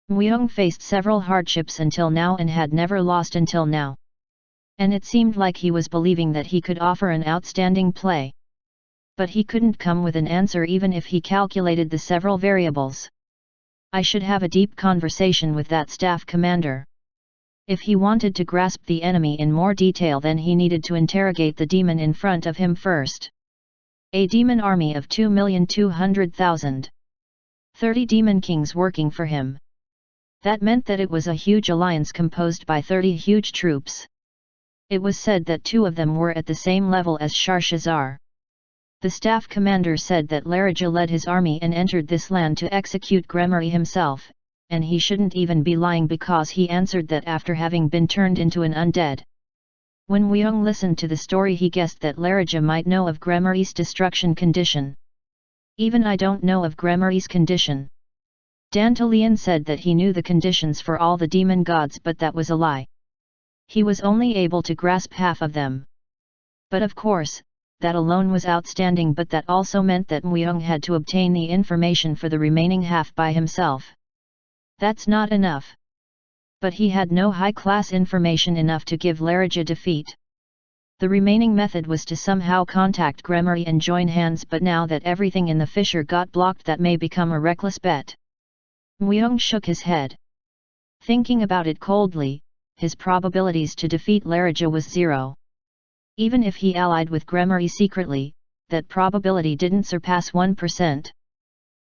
Myung faced several hardships until now and had never lost until now. And it seemed like he was believing that he could offer an outstanding play. But he couldn't come with an answer even if he calculated the several variables. I should have a deep conversation with that staff commander. If he wanted to grasp the enemy in more detail, then he needed to interrogate the demon in front of him first. A demon army of 2,200,000. 30 demon kings working for him. That meant that it was a huge alliance composed by 30 huge troops. It was said that 2 of them were at the same level as Sharshazar. The staff commander said that Larija led his army and entered this land to execute Gremory himself, and he shouldn't even be lying because he answered that after having been turned into an undead. When Myung listened to the story, he guessed that Larija might know of Gremory's destruction condition. Even I don't know of Gremory's condition. Dantalian said that he knew the conditions for all the demon gods, but that was a lie. He was only able to grasp half of them. But of course, that alone was outstanding, but that also meant that Myung had to obtain the information for the remaining half by himself. That's not enough. But he had no high-class information enough to give Larija defeat. The remaining method was to somehow contact Gremory and join hands, but now that everything in the fissure got blocked, that may become a reckless bet. Myung shook his head. Thinking about it coldly, his probabilities to defeat Larija was 0. Even if he allied with Gremory secretly, that probability didn't surpass 1%.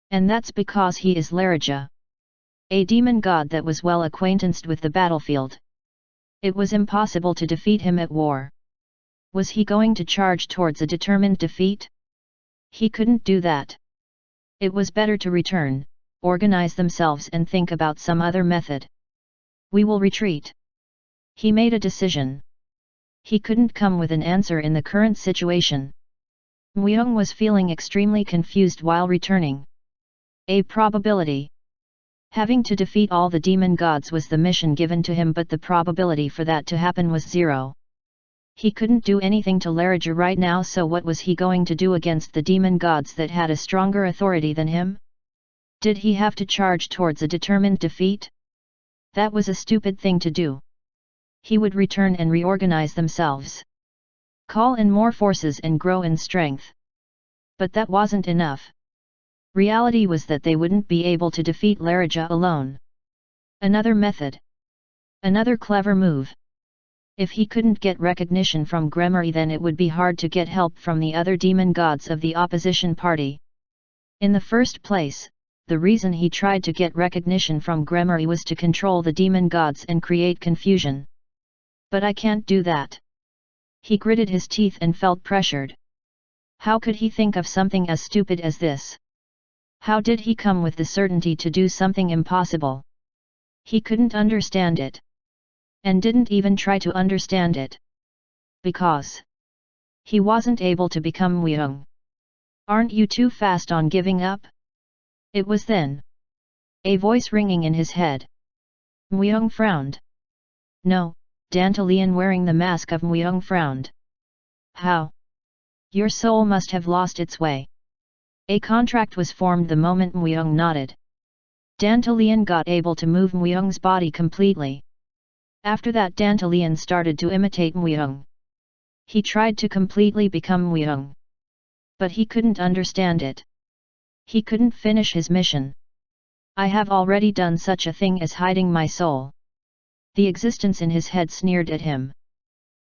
And that's because he is Larija. A demon god that was well acquainted with the battlefield. It was impossible to defeat him at war. Was he going to charge towards a determined defeat? He couldn't do that. It was better to return, organize themselves and think about some other method. We will retreat. He made a decision. He couldn't come with an answer in the current situation. Myung was feeling extremely confused while returning. A probability. Having to defeat all the demon gods was the mission given to him, but the probability for that to happen was 0. He couldn't do anything to Larija right now, so what was he going to do against the demon gods that had a stronger authority than him? Did he have to charge towards a determined defeat? That was a stupid thing to do. He would return and reorganize themselves. Call in more forces and grow in strength. But that wasn't enough. Reality was that they wouldn't be able to defeat Larija alone. Another method. Another clever move. If he couldn't get recognition from Gremory, then it would be hard to get help from the other demon gods of the opposition party. In the first place, the reason he tried to get recognition from Gremory was to control the demon gods and create confusion. But I can't do that. He gritted his teeth and felt pressured. How could he think of something as stupid as this? How did he come with the certainty to do something impossible? He couldn't understand it. And didn't even try to understand it. Because he wasn't able to become Muyong. Aren't you too fast on giving up? It was then. A voice ringing in his head. Muyong frowned. No, Dantalian wearing the mask of Muyong frowned. How? Your soul must have lost its way. A contract was formed the moment Muyong nodded. Dantalian got able to move Muyong's body completely. After that Dantalian started to imitate Muyong. He tried to completely become Muyong. But he couldn't understand it. He couldn't finish his mission. I have already done such a thing as hiding my soul. The existence in his head sneered at him.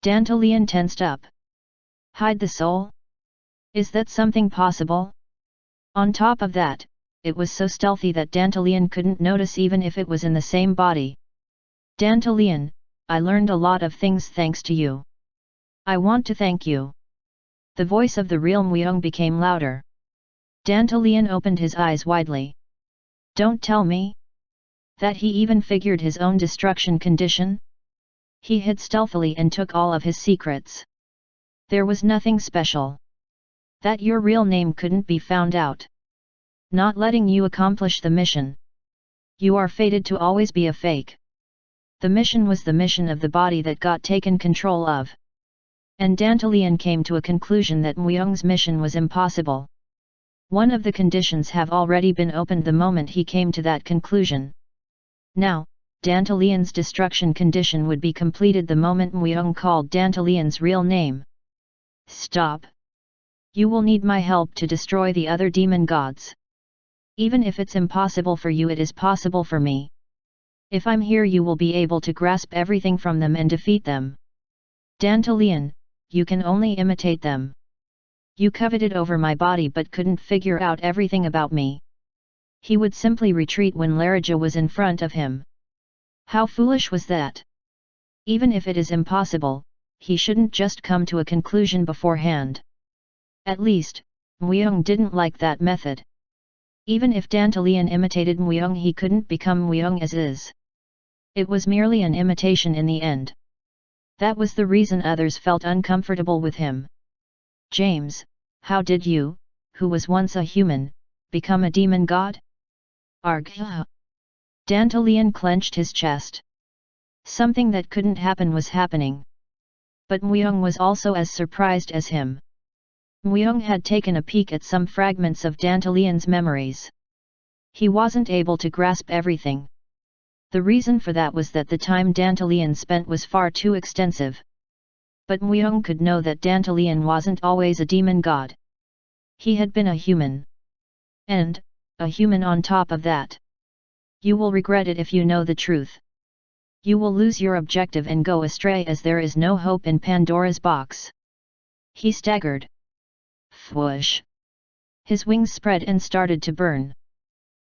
Dantalian tensed up. Hide the soul? Is that something possible? On top of that, it was so stealthy that Dantalian couldn't notice even if it was in the same body. Dantalian, I learned a lot of things thanks to you. I want to thank you. The voice of the real Muyong became louder. Dantalian opened his eyes widely. Don't tell me that he even figured his own destruction condition? He hid stealthily and took all of his secrets. There was nothing special. That your real name couldn't be found out. Not letting you accomplish the mission. You are fated to always be a fake. The mission was the mission of the body that got taken control of. And Dantalian came to a conclusion that Muyong's mission was impossible. One of the conditions have already been opened the moment he came to that conclusion. Now, Dantalian's destruction condition would be completed the moment Muyong called Dantalian's real name. Stop. You will need my help to destroy the other demon gods. Even if it's impossible for you, it is possible for me. If I'm here, you will be able to grasp everything from them and defeat them. Dantalian, you can only imitate them. You coveted over my body but couldn't figure out everything about me. He would simply retreat when Larija was in front of him. How foolish was that? Even if it is impossible, he shouldn't just come to a conclusion beforehand. At least, Muyong didn't like that method. Even if Dantalian imitated Muyong, he couldn't become Muyong as is. It was merely an imitation in the end. That was the reason others felt uncomfortable with him. James, how did you, who was once a human, become a demon god? Argh! Dantalian clenched his chest. Something that couldn't happen was happening. But Muyong was also as surprised as him. Muyong had taken a peek at some fragments of Dantalian's memories. He wasn't able to grasp everything. The reason for that was that the time Dantalian spent was far too extensive. But Muyong could know that Dantalian wasn't always a demon god. He had been a human. And, a human on top of that. You will regret it if you know the truth. You will lose your objective and go astray, as there is no hope in Pandora's box. He staggered. Whoosh! His wings spread and started to burn.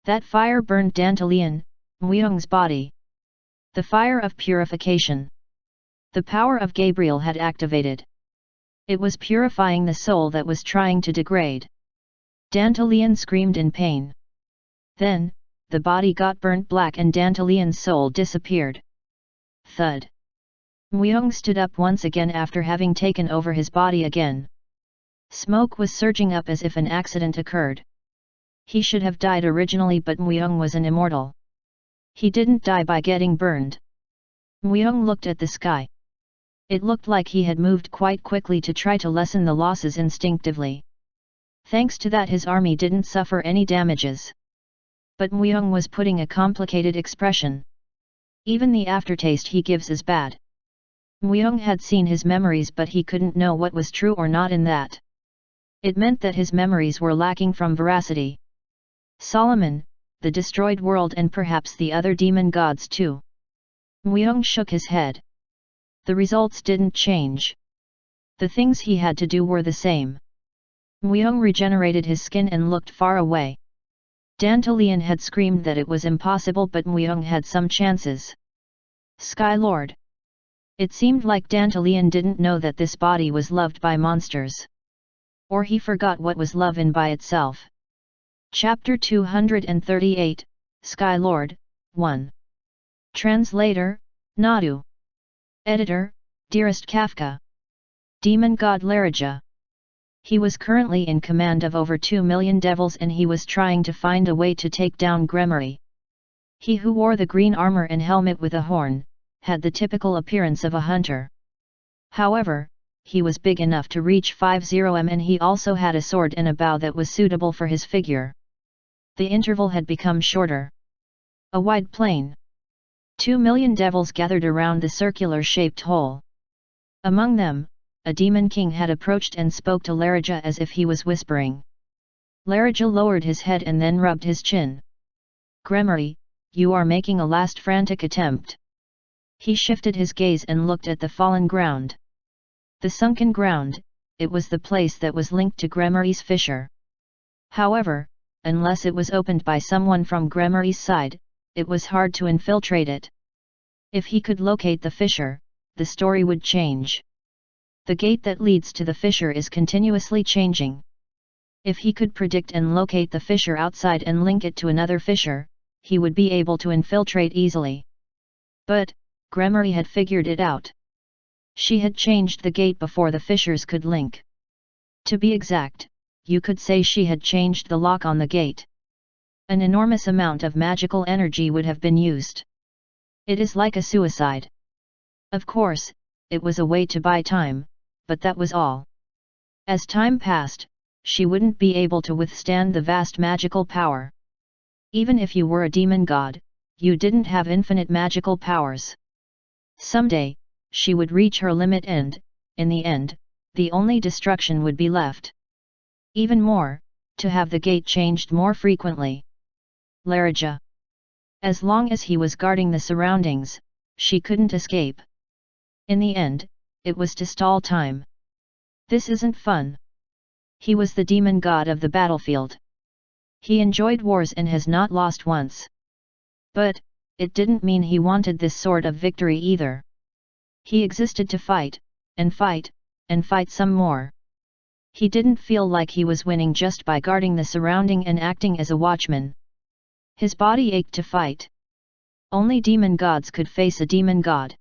That fire burned Dantalian, Muyong's body. The fire of purification. The power of Gabriel had activated. It was purifying the soul that was trying to degrade. Dantalian screamed in pain. Then, the body got burnt black and Dantalian's soul disappeared. Thud. Muyong stood up once again after having taken over his body again. Smoke was surging up as if an accident occurred. He should have died originally, but Muyong was an immortal. He didn't die by getting burned. Muyong looked at the sky. It looked like he had moved quite quickly to try to lessen the losses instinctively. Thanks to that, his army didn't suffer any damages. But Muyong was putting a complicated expression. Even the aftertaste he gives is bad. Muyong had seen his memories, but he couldn't know what was true or not in that. It meant that his memories were lacking from veracity. Solomon, the destroyed world, and perhaps the other demon gods too. Muyong shook his head. The results didn't change. The things he had to do were the same. Myung regenerated his skin and looked far away. Dantalian had screamed that it was impossible, but Myung had some chances. Sky Lord. It seemed like Dantalian didn't know that this body was loved by monsters. Or he forgot what was love in by itself. Chapter 238, Sky Lord, 1. Translator, Nadu. Editor, Dearest Kafka. Demon God Larija. He was currently in command of over 2 million devils, and he was trying to find a way to take down Gremory. He who wore the green armor and helmet with a horn, had the typical appearance of a hunter. However, he was big enough to reach 50 and he also had a sword and a bow that was suitable for his figure. The interval had become shorter. A wide plain. 2 million devils gathered around the circular-shaped hole. Among them, a demon king had approached and spoke to Larija as if he was whispering. Larija lowered his head and then rubbed his chin. Gremory, you are making a last frantic attempt. He shifted his gaze and looked at the fallen ground. The sunken ground, it was the place that was linked to Gremory's fissure. However, unless it was opened by someone from Gremory's side, it was hard to infiltrate it. If he could locate the fissure, the story would change. The gate that leads to the fissure is continuously changing. If he could predict and locate the fissure outside and link it to another fissure, he would be able to infiltrate easily. But, Gremory had figured it out. She had changed the gate before the fissures could link. To be exact, you could say she had changed the lock on the gate. An enormous amount of magical energy would have been used. It is like a suicide. Of course, it was a way to buy time, but that was all. As time passed, she wouldn't be able to withstand the vast magical power. Even if you were a demon god, you didn't have infinite magical powers. Someday, she would reach her limit and, in the end, the only destruction would be left. Even more, to have the gate changed more frequently. Larija. As long as he was guarding the surroundings, she couldn't escape. In the end, it was to stall time. This isn't fun. He was the demon god of the battlefield. He enjoyed wars and has not lost once. But, it didn't mean he wanted this sort of victory either. He existed to fight, and fight, and fight some more. He didn't feel like he was winning just by guarding the surrounding and acting as a watchman. His body ached to fight. Only demon gods could face a demon god.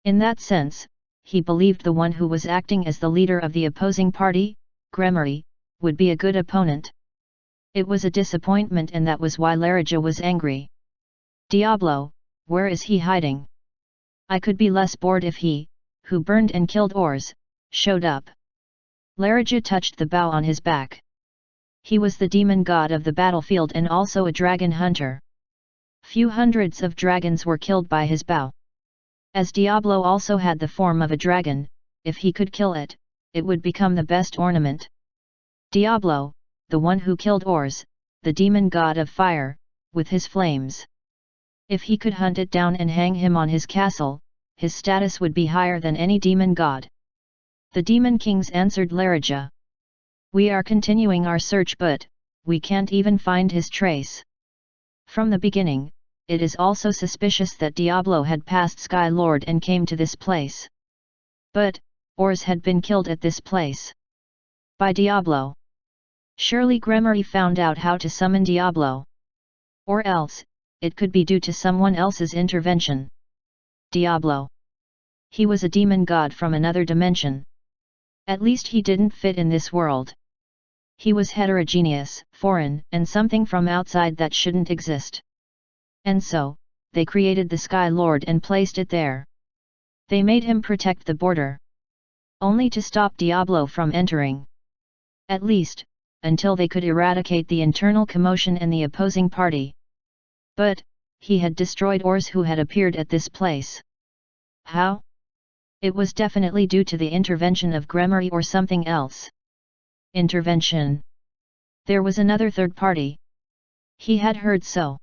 In that sense, he believed the one who was acting as the leader of the opposing party, Gremory, would be a good opponent. It was a disappointment, and that was why Larija was angry. Diablo, where is he hiding? I could be less bored if he, who burned and killed Ors, showed up. Larija touched the bow on his back. He was the demon god of the battlefield and also a dragon hunter. Few hundreds of dragons were killed by his bow. As Diablo also had the form of a dragon, if he could kill it, it would become the best ornament. Diablo, the one who killed Ors, the demon god of fire, with his flames. If he could hunt it down and hang him on his castle, his status would be higher than any demon god. The demon kings answered Larija. We are continuing our search, but we can't even find his trace. From the beginning, it is also suspicious that Diablo had passed Sky Lord and came to this place. But, Ors had been killed at this place. By Diablo. Surely Gremory found out how to summon Diablo. Or else, it could be due to someone else's intervention. Diablo. He was a demon god from another dimension. At least he didn't fit in this world. He was heterogeneous, foreign, and something from outside that shouldn't exist. And so, they created the Sky Lord and placed it there. They made him protect the border. Only to stop Diablo from entering. At least, until they could eradicate the internal commotion and the opposing party. But, he had destroyed Ors who had appeared at this place. How? It was definitely due to the intervention of Gremory or something else. Intervention. There was another third party. He had heard so.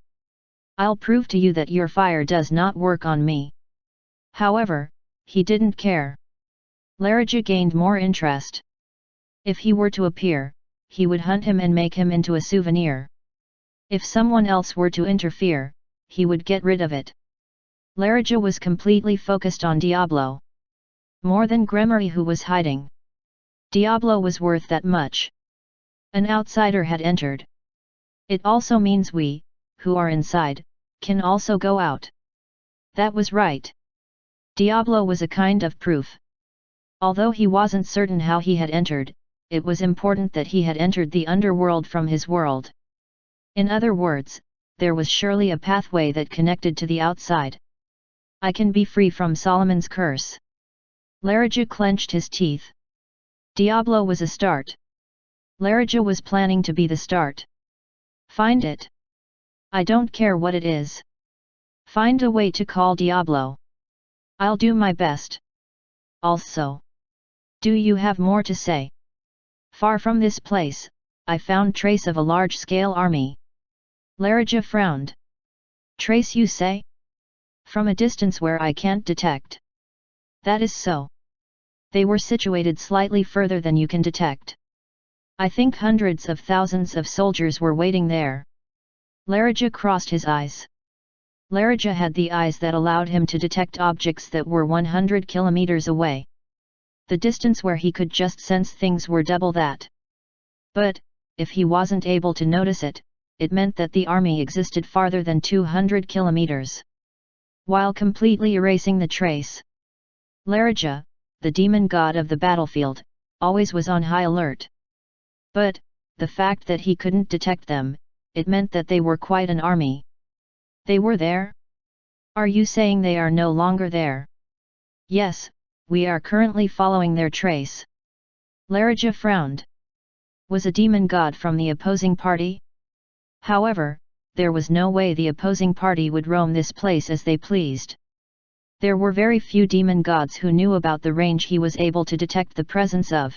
I'll prove to you that your fire does not work on me. However, he didn't care. Larija gained more interest. If he were to appear, he would hunt him and make him into a souvenir. If someone else were to interfere, he would get rid of it. Larija was completely focused on Diablo. More than Gremory, who was hiding. Diablo was worth that much. An outsider had entered. It also means we, who are inside, can also go out. That was right. Diablo was a kind of proof. Although he wasn't certain how he had entered, it was important that he had entered the underworld from his world. In other words, there was surely a pathway that connected to the outside. I can be free from Solomon's curse. Larija clenched his teeth. Diablo was a start. Larija was planning to be the start. Find it. I don't care what it is. Find a way to call Diablo. I'll do my best. Also. Do you have more to say? Far from this place, I found trace of a large-scale army. Larija frowned. Trace, you say? From a distance where I can't detect. That is so. They were situated slightly further than you can detect. I think hundreds of thousands of soldiers were waiting there. Larija crossed his eyes. Larija had the eyes that allowed him to detect objects that were 100 kilometers away. The distance where he could just sense things were double that. But, if he wasn't able to notice it, it meant that the army existed farther than 200 kilometers. While completely erasing the trace, Larija, the demon god of the battlefield, always was on high alert. But, the fact that he couldn't detect them, it meant that they were quite an army. They were there? Are you saying they are no longer there? Yes, we are currently following their trace. Larija frowned. Was a demon god from the opposing party? However, there was no way the opposing party would roam this place as they pleased. There were very few demon gods who knew about the range he was able to detect the presence of.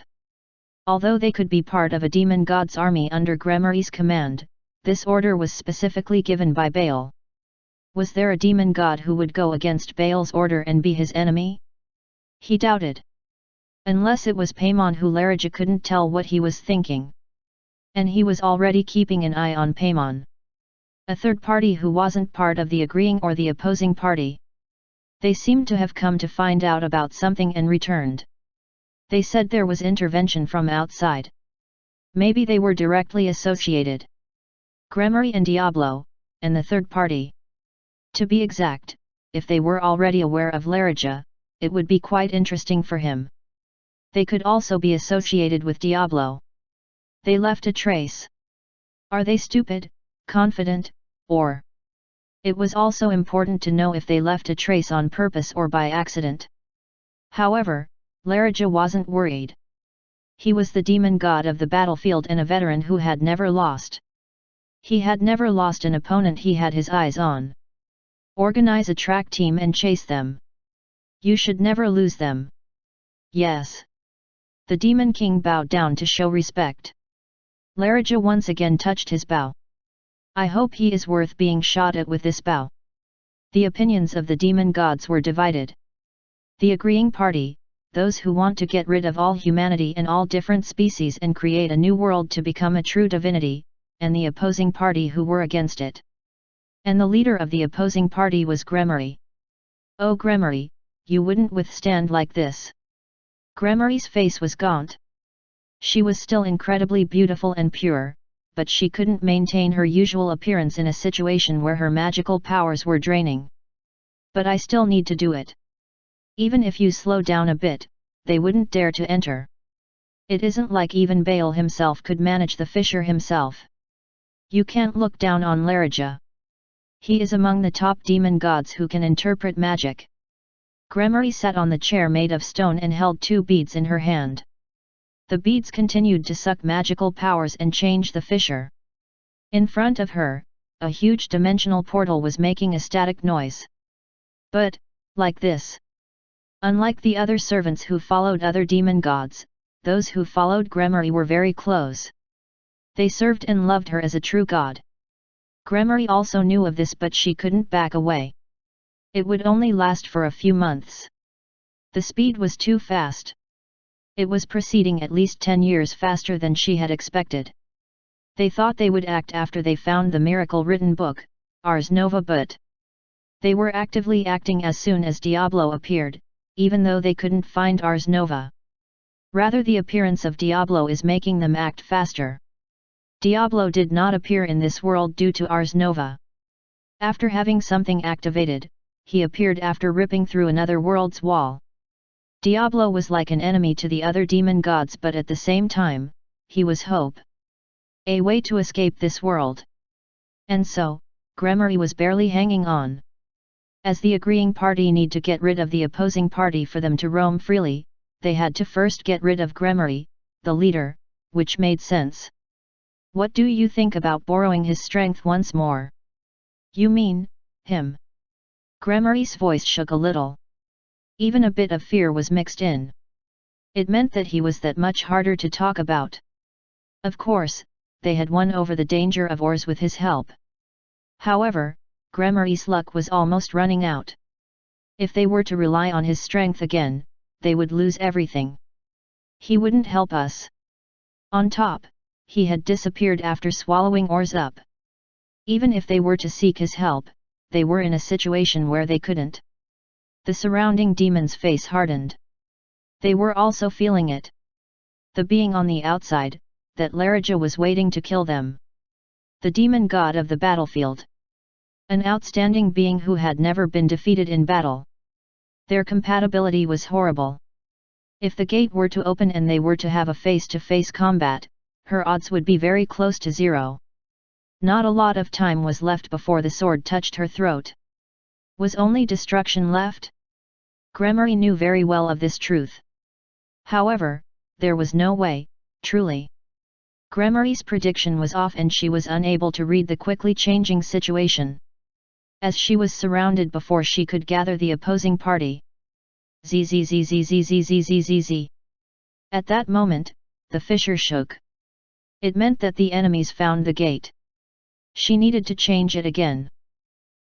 Although they could be part of a demon god's army under Gremory's command, this order was specifically given by Baal. Was there a demon god who would go against Baal's order and be his enemy? He doubted. Unless it was Paimon, who Larija couldn't tell what he was thinking. And he was already keeping an eye on Paimon. A third party who wasn't part of the agreeing or the opposing party. They seemed to have come to find out about something and returned. They said there was intervention from outside. Maybe they were directly associated. Gremory and Diablo, and the third party. To be exact, if they were already aware of Larija, it would be quite interesting for him. They could also be associated with Diablo. They left a trace. Are they stupid, confident, or? It was also important to know if they left a trace on purpose or by accident. However, Larija wasn't worried. He was the demon god of the battlefield and a veteran who had never lost. He had never lost an opponent he had his eyes on. Organize a track team and chase them. You should never lose them. Yes. The Demon King bowed down to show respect. Larija once again touched his bow. I hope he is worth being shot at with this bow. The opinions of the demon gods were divided. The agreeing party, those who want to get rid of all humanity and all different species and create a new world to become a true divinity, and the opposing party who were against it. And the leader of the opposing party was Gremory. Oh Gremory, you wouldn't withstand like this. Gremory's face was gaunt. She was still incredibly beautiful and pure, but she couldn't maintain her usual appearance in a situation where her magical powers were draining. But I still need to do it. Even if you slow down a bit, they wouldn't dare to enter. It isn't like even Baal himself could manage the fissure himself. You can't look down on Larija. He is among the top demon gods who can interpret magic. Gremory sat on the chair made of stone and held 2 beads in her hand. The beads continued to suck magical powers and change the fissure. In front of her, a huge dimensional portal was making a static noise. But, like this. Unlike the other servants who followed other demon gods, those who followed Gremory were very close. They served and loved her as a true god. Gremory also knew of this, but she couldn't back away. It would only last for a few months. The speed was too fast. It was proceeding at least 10 years faster than she had expected. They thought they would act after they found the miracle-written book, Ars Nova, but they were actively acting as soon as Diablo appeared, even though they couldn't find Ars Nova. Rather, the appearance of Diablo is making them act faster. Diablo did not appear in this world due to Ars Nova. After having something activated, he appeared after ripping through another world's wall. Diablo was like an enemy to the other demon gods, but at the same time, he was hope. A way to escape this world. And so, Gremory was barely hanging on. As the agreeing party need to get rid of the opposing party for them to roam freely, they had to first get rid of Gremory, the leader, which made sense. What do you think about borrowing his strength once more? You mean, him? Gremory's voice shook a little. Even a bit of fear was mixed in. It meant that he was that much harder to talk about. Of course, they had won over the danger of Ors with his help. However, Gremory's luck was almost running out. If they were to rely on his strength again, they would lose everything. He wouldn't help us. On top, he had disappeared after swallowing Ors up. Even if they were to seek his help, they were in a situation where they couldn't. The surrounding demons' face hardened. They were also feeling it. The being on the outside, that Larija was waiting to kill them. The demon god of the battlefield. An outstanding being who had never been defeated in battle. Their compatibility was horrible. If the gate were to open and they were to have a face-to-face combat, her odds would be very close to zero. Not a lot of time was left before the sword touched her throat. Was only destruction left? Gremory knew very well of this truth. However, there was no way, truly. Gremory's prediction was off and she was unable to read the quickly changing situation. As she was surrounded before she could gather the opposing party. Zzzzzzzzzzzzzzz. At that moment, the fissure shook. It meant that the enemies found the gate. She needed to change it again.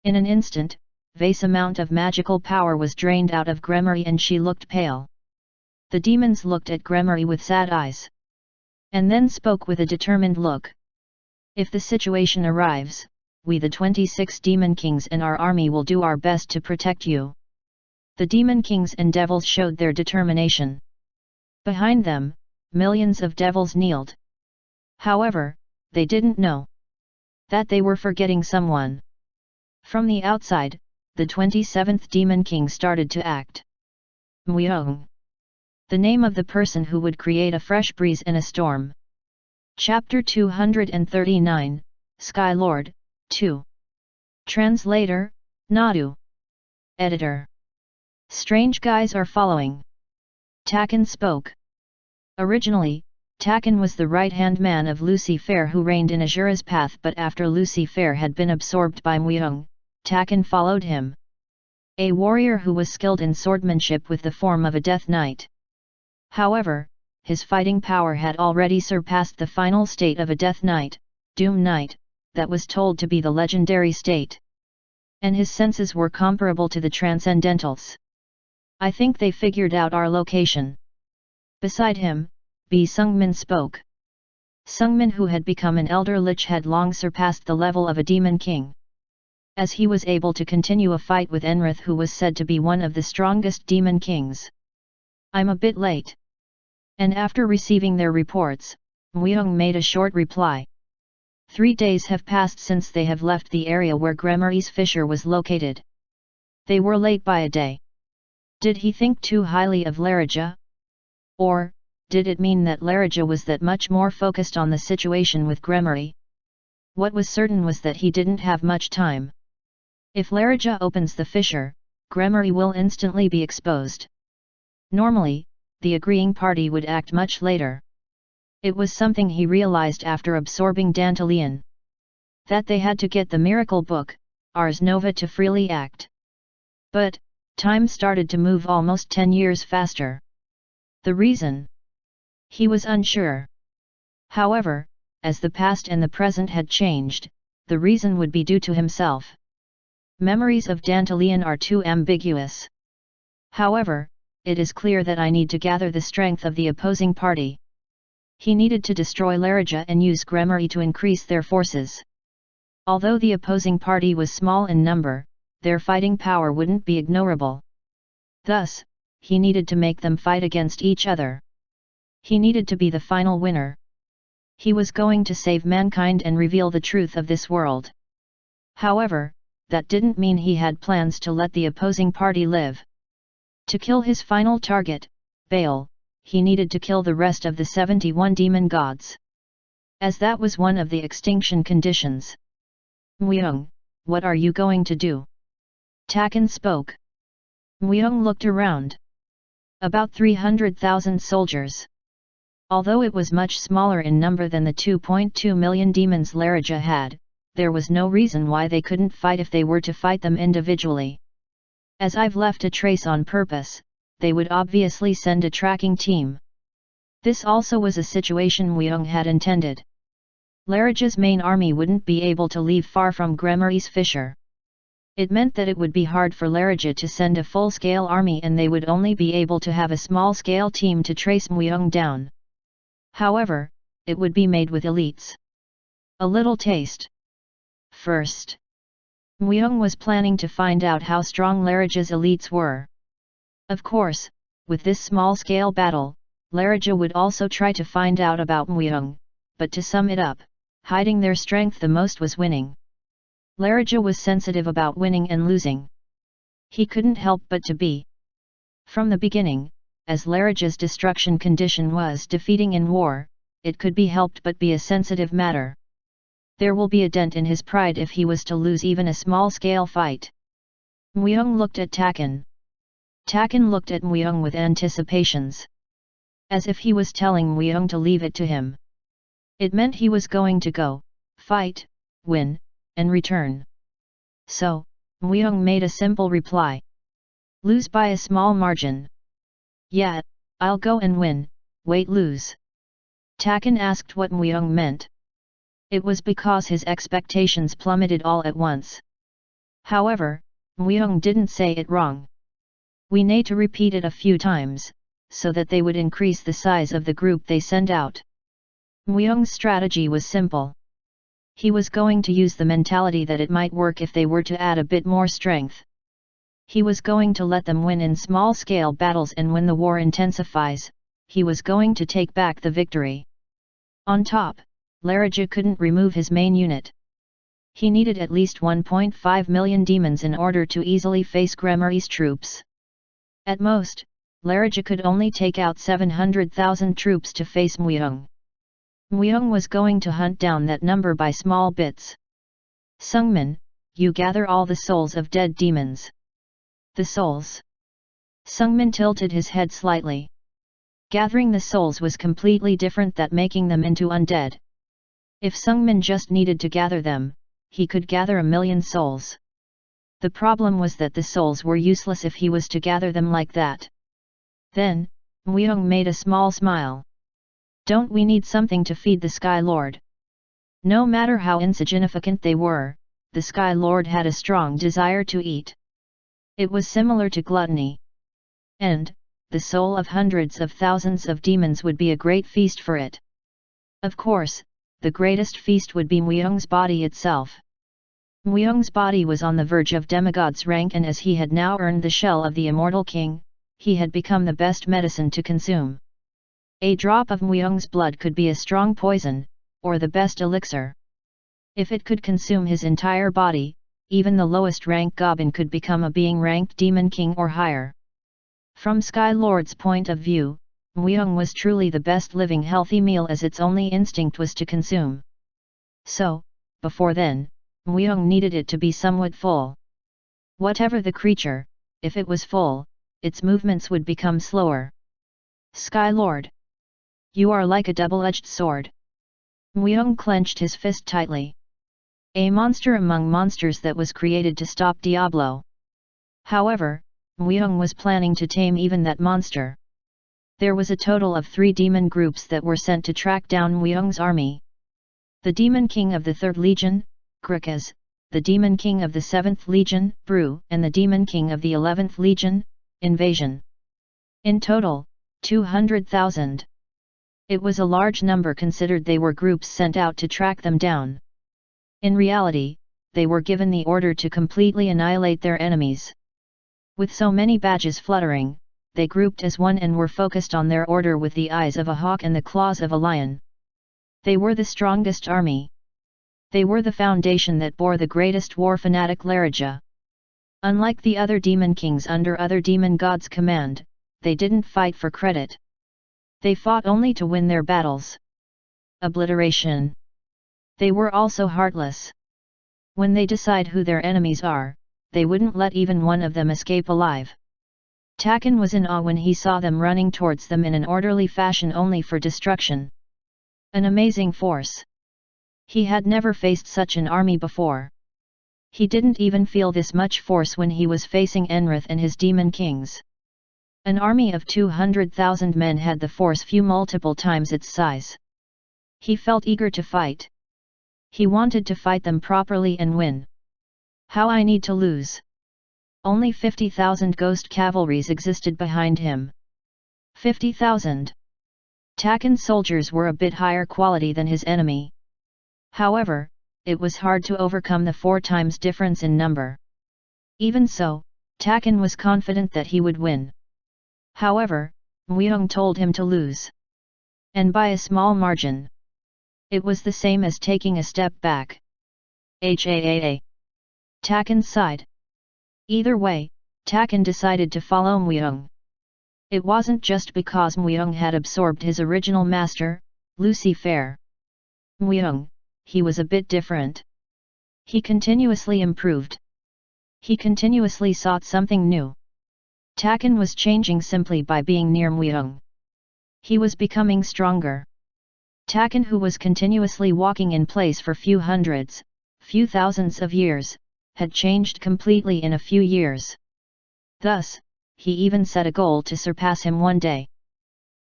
In an instant, vast amount of magical power was drained out of Gremory and she looked pale. The demons looked at Gremory with sad eyes. And then spoke with a determined look. If the situation arrives, we the 26 demon kings and our army will do our best to protect you. The demon kings and devils showed their determination. Behind them, millions of devils kneeled. However, they didn't know that they were forgetting someone. From the outside, the 27th demon king started to act. Muyong. The name of the person who would create a fresh breeze in a storm. Chapter 239, Sky Lord, 2. Translator, Nadu. Editor. Strange guys are following. Taken spoke. Originally, Taken was the right-hand man of Lucifer who reigned in Azura's path, but after Lucifer had been absorbed by Muyong, Taken followed him. A warrior who was skilled in swordsmanship with the form of a death knight. However, his fighting power had already surpassed the final state of a death knight, Doom Knight, that was told to be the legendary state. And his senses were comparable to the transcendentals. I think they figured out our location. Beside him, B. Sungmin spoke. Sungmin, who had become an elder lich, had long surpassed the level of a demon king. As he was able to continue a fight with Enrith, who was said to be one of the strongest demon kings. I'm a bit late. And after receiving their reports, Muyong made a short reply. 3 days have passed since they have left the area where Gremory's fissure was located. They were late by a day. Did he think too highly of Larija? Or, did it mean that Larija was that much more focused on the situation with Gremory? What was certain was that he didn't have much time. If Larija opens the fissure, Gremory will instantly be exposed. Normally, the agreeing party would act much later. It was something he realized after absorbing Dantalion. That they had to get the miracle book, Ars Nova, to freely act. But, time started to move almost 10 years faster. The reason? He was unsure. However, as the past and the present had changed, the reason would be due to himself. Memories of Dantalion are too ambiguous. However, it is clear that I need to gather the strength of the opposing party. He needed to destroy Larija and use Gremari to increase their forces. Although the opposing party was small in number, their fighting power wouldn't be ignorable. Thus, he needed to make them fight against each other. He needed to be the final winner. He was going to save mankind and reveal the truth of this world. However, that didn't mean he had plans to let the opposing party live. To kill his final target, Baal, he needed to kill the rest of the 71 demon gods. As that was one of the extinction conditions. Mweung, what are you going to do? Takan spoke. Mweung looked around. About 300,000 soldiers. Although it was much smaller in number than the 2.2 million demons Larija had, there was no reason why they couldn't fight if they were to fight them individually. As I've left a trace on purpose, they would obviously send a tracking team. This also was a situation Mweung had intended. Larija's main army wouldn't be able to leave far from Gremari's fissure. It meant that it would be hard for Larija to send a full-scale army and they would only be able to have a small-scale team to trace Mweung down. However, it would be made with elites. A little taste. First, Mweung was planning to find out how strong Larija's elites were. Of course, with this small-scale battle, Larija would also try to find out about Mweung, but to sum it up, hiding their strength the most was winning. Larija was sensitive about winning and losing. He couldn't help but to be. From the beginning, as Larija's destruction condition was defeating in war, it could be helped but be a sensitive matter. There will be a dent in his pride if he was to lose even a small-scale fight. Mweung looked at Takan. Takan looked at Mweung with anticipations. As if he was telling Mweung to leave it to him. It meant he was going to go, fight, win, and return. So, Mweung made a simple reply. Lose by a small margin. Yeah, I'll go and win, wait lose. Takan asked what Mweung meant. It was because his expectations plummeted all at once. However, Mweung didn't say it wrong. We need to repeat it a few times, so that they would increase the size of the group they send out. Mweung's strategy was simple. He was going to use the mentality that it might work if they were to add a bit more strength. He was going to let them win in small-scale battles, and when the war intensifies, he was going to take back the victory. On top, Larija couldn't remove his main unit. He needed at least 1.5 million demons in order to easily face Gremari's troops. At most, Larija could only take out 700,000 troops to face Mweung. Mweung was going to hunt down that number by small bits. Sungmin, you gather all the souls of dead demons. The souls? Sungmin tilted his head slightly. Gathering the souls was completely different than making them into undead. If Sungmin just needed to gather them, he could gather 1,000,000 souls. The problem was that the souls were useless if he was to gather them like that. Then, Mweung made a small smile. Don't we need something to feed the Sky Lord? No matter how insignificant they were, the Sky Lord had a strong desire to eat. It was similar to gluttony. And, the soul of hundreds of thousands of demons would be a great feast for it. Of course, the greatest feast would be Mweung's body itself. Mweung's body was on the verge of demigod's rank, and as he had now earned the shell of the immortal king, he had become the best medicine to consume. A drop of Mweung's blood could be a strong poison, or the best elixir. If it could consume his entire body, even the lowest rank goblin could become a being ranked demon king or higher. From Sky Lord's point of view, Mweung was truly the best living healthy meal, as its only instinct was to consume. So, before then, Mweung needed it to be somewhat full. Whatever the creature, if it was full, its movements would become slower. Sky Lord! You are like a double-edged sword. Mweung clenched his fist tightly. A monster among monsters that was created to stop Diablo. However, Mweung was planning to tame even that monster. There was a total of 3 demon groups that were sent to track down Mweung's army. The Demon King of the 3rd Legion, Krikas, the Demon King of the 7th Legion, Bru, and the Demon King of the 11th Legion, Invasion. In total, 200,000. It was a large number considered they were groups sent out to track them down. In reality, they were given the order to completely annihilate their enemies. With so many badges fluttering, they grouped as one and were focused on their order with the eyes of a hawk and the claws of a lion. They were the strongest army. They were the foundation that bore the greatest war fanatic Larija. Unlike the other demon kings under other demon gods' command, they didn't fight for credit. They fought only to win their battles. Obliteration. They were also heartless. When they decide who their enemies are, they wouldn't let even one of them escape alive. Taken was in awe when he saw them running towards them in an orderly fashion only for destruction. An amazing force. He had never faced such an army before. He didn't even feel this much force when he was facing Enrith and his demon kings. An army of 200,000 men had the force few multiple times its size. He felt eager to fight. He wanted to fight them properly and win. How I need to lose. Only 50,000 ghost cavalries existed behind him. 50,000. Taken's soldiers were a bit higher quality than his enemy. However, it was hard to overcome the 4 times difference in number. Even so, Taken was confident that he would win. However, Muyong told him to lose. And by a small margin. It was the same as taking a step back. Taken sighed. Either way, Taken decided to follow Muyong. It wasn't just because Muyong had absorbed his original master, Lucifer. Muyong, he was a bit different. He continuously improved. He continuously sought something new. Taken was changing simply by being near Muyong. He was becoming stronger. Taken, who was continuously walking in place for few hundreds, few thousands of years, had changed completely in a few years. Thus, he even set a goal to surpass him one day.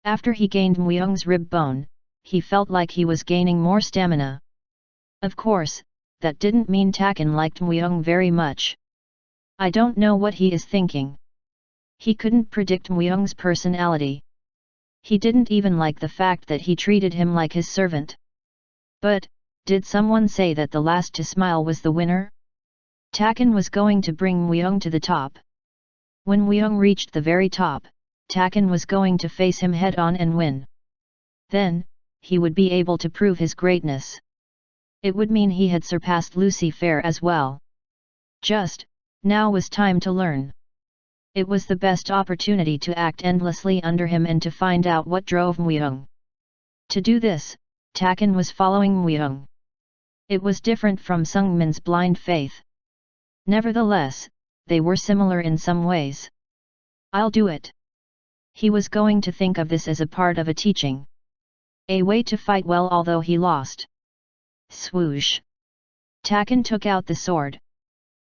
After he gained Muyong's rib bone, he felt like he was gaining more stamina. Of course, that didn't mean Taken liked Muyong very much. I don't know what he is thinking. He couldn't predict Muyong's personality. He didn't even like the fact that he treated him like his servant. But, did someone say that the last to smile was the winner? Taken was going to bring Muyong to the top. When Muyong reached the very top, Taken was going to face him head-on and win. Then, he would be able to prove his greatness. It would mean he had surpassed Lucifer as well. Now was time to learn. It was the best opportunity to act endlessly under him and to find out what drove Muyong. To do this, Taken was following Muyong. It was different from Sungmin's blind faith. Nevertheless, they were similar in some ways. I'll do it. He was going to think of this as a part of a teaching. A way to fight well although he lost. Swoosh. Taken took out the sword.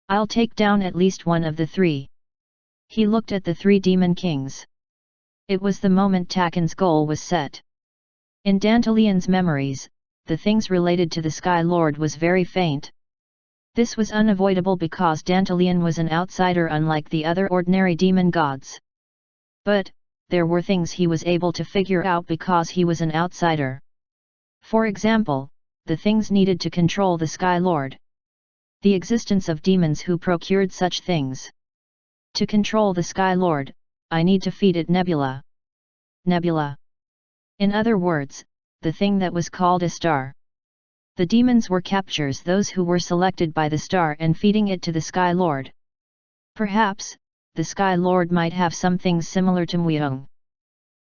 I'll take down at least one of the 3. He looked at the 3 demon kings. It was the moment Taken's goal was set. In Dantalian's memories, the things related to the Sky Lord was very faint. This was unavoidable because Dantalian was an outsider unlike the other ordinary demon gods. But, there were things he was able to figure out because he was an outsider. For example, the things needed to control the Sky Lord. The existence of demons who procured such things. To control the Sky Lord, I need to feed it Nebula. Nebula. In other words, the thing that was called a star. The demons were captures those who were selected by the star and feeding it to the Sky Lord. Perhaps, the Sky Lord might have some things similar to Muyong.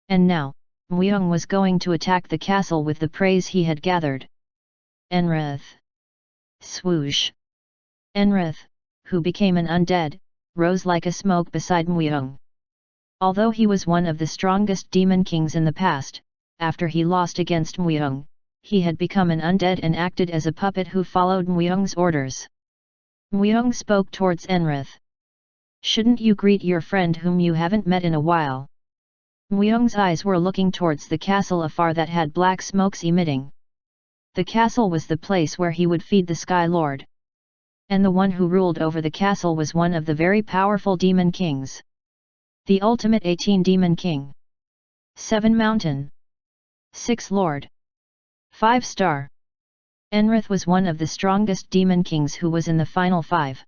And now, Muyong was going to attack the castle with the praise he had gathered. Enrith. Swoosh. Enrith, who became an undead, rose like a smoke beside Muyong. Although he was one of the strongest demon kings in the past, after he lost against Muyong, he had become an undead and acted as a puppet who followed Muyong's orders. Muyong spoke towards Enrith. Shouldn't you greet your friend whom you haven't met in a while? Muyong's eyes were looking towards the castle afar that had black smokes emitting. The castle was the place where he would feed the Sky Lord. And the one who ruled over the castle was one of the very powerful demon kings. The ultimate 18 Demon King. 7 Mountain. 6 Lord. 5 Star. Enrith was one of the strongest demon kings who was in the final 5.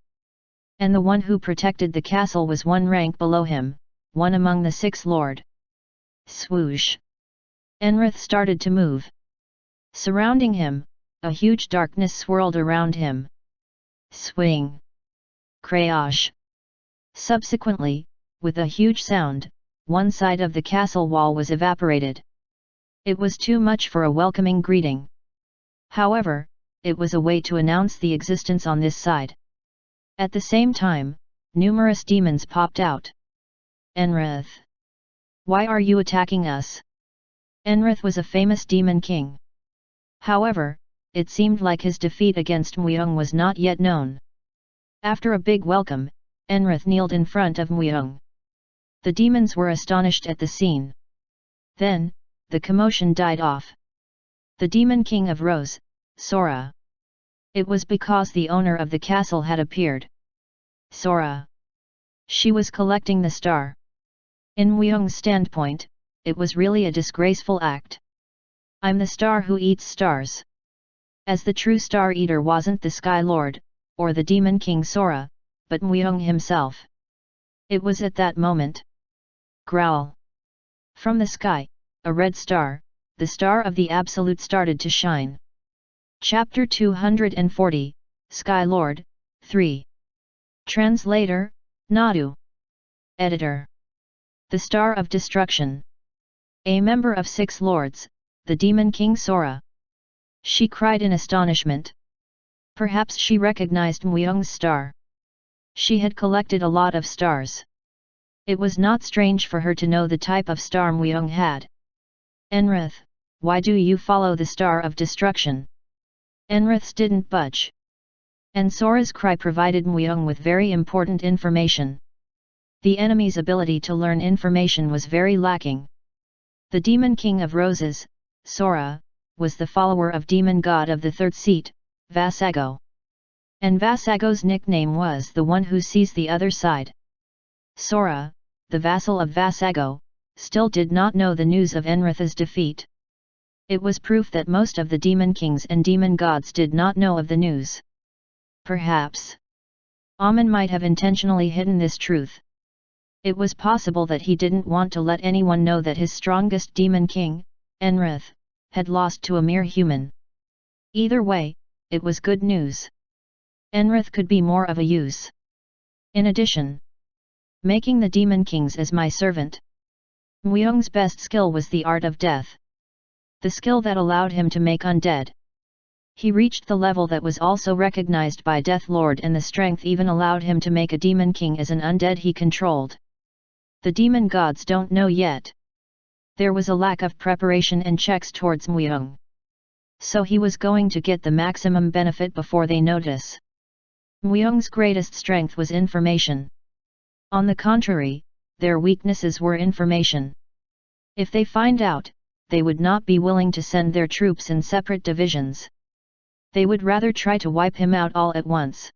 And the one who protected the castle was one rank below him, one among the 6 Lord. Swoosh! Enrith started to move. Surrounding him, a huge darkness swirled around him. Swing! Crash! Subsequently, with a huge sound, one side of the castle wall was evaporated. It was too much for a welcoming greeting. However, it was a way to announce the existence on this side. At the same time, numerous demons popped out. Enrith! Why are you attacking us? Enrith was a famous demon king. However, it seemed like his defeat against Muyong was not yet known. After a big welcome, Enrith kneeled in front of Muyong. The demons were astonished at the scene. Then, the commotion died off. The demon king arose, Sora. It was because the owner of the castle had appeared. Sora. She was collecting the star. In Muyong's standpoint, it was really a disgraceful act. I'm the star who eats stars. As the true star eater wasn't the Sky Lord, or the demon king Sora, but Muyong himself. It was at that moment. Growl. From the sky, a red star, the star of the Absolute, started to shine. Chapter 240, Sky Lord, 3. Translator, Nadu. Editor. The Star of Destruction. A member of 6 Lords, the Demon King Sora. She cried in astonishment. Perhaps she recognized Muyong's star. She had collected a lot of stars. It was not strange for her to know the type of star Muyong had. Enrith, why do you follow the Star of Destruction? Enrith's didn't budge. And Sora's cry provided Muyong with very important information. The enemy's ability to learn information was very lacking. The Demon King of Roses, Sora, was the follower of demon god of the third seat, Vasago. And Vasago's nickname was the one who sees the other side. Sora, the vassal of Vasago, still did not know the news of Enrith's defeat. It was proof that most of the demon kings and demon gods did not know of the news. Perhaps Amun might have intentionally hidden this truth. It was possible that he didn't want to let anyone know that his strongest demon king, Enrith, had lost to a mere human. Either way, it was good news. Enrith could be more of a use. In addition, making the demon kings as my servant. Muyong's best skill was the art of death. The skill that allowed him to make undead. He reached the level that was also recognized by Death Lord, and the strength even allowed him to make a demon king as an undead he controlled. The demon gods don't know yet. There was a lack of preparation and checks towards Muyong. So he was going to get the maximum benefit before they notice. Muyong's greatest strength was information. On the contrary, their weaknesses were information. If they find out, they would not be willing to send their troops in separate divisions. They would rather try to wipe him out all at once.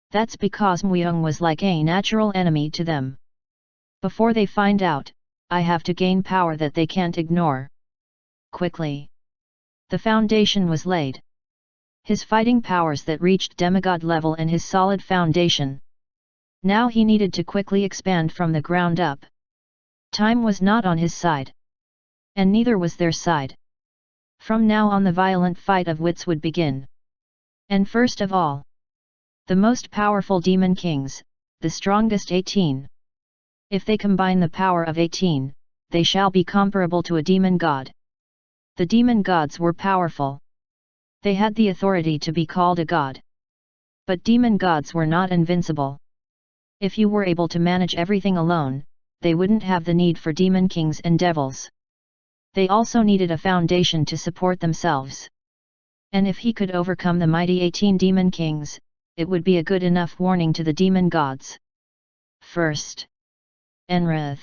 That's because Muyong was like a natural enemy to them. Before they find out, I have to gain power that they can't ignore. Quickly. The foundation was laid. His fighting powers that reached demigod level and his solid foundation. Now he needed to quickly expand from the ground up. Time was not on his side. And neither was their side. From now on the violent fight of wits would begin. And first of all, the most powerful demon kings, the strongest 18. If they combine the power of 18, they shall be comparable to a demon god. The demon gods were powerful. They had the authority to be called a god. But demon gods were not invincible. If you were able to manage everything alone, they wouldn't have the need for demon kings and devils. They also needed a foundation to support themselves. And if he could overcome the mighty 18 demon kings, it would be a good enough warning to the demon gods. First, Enrith.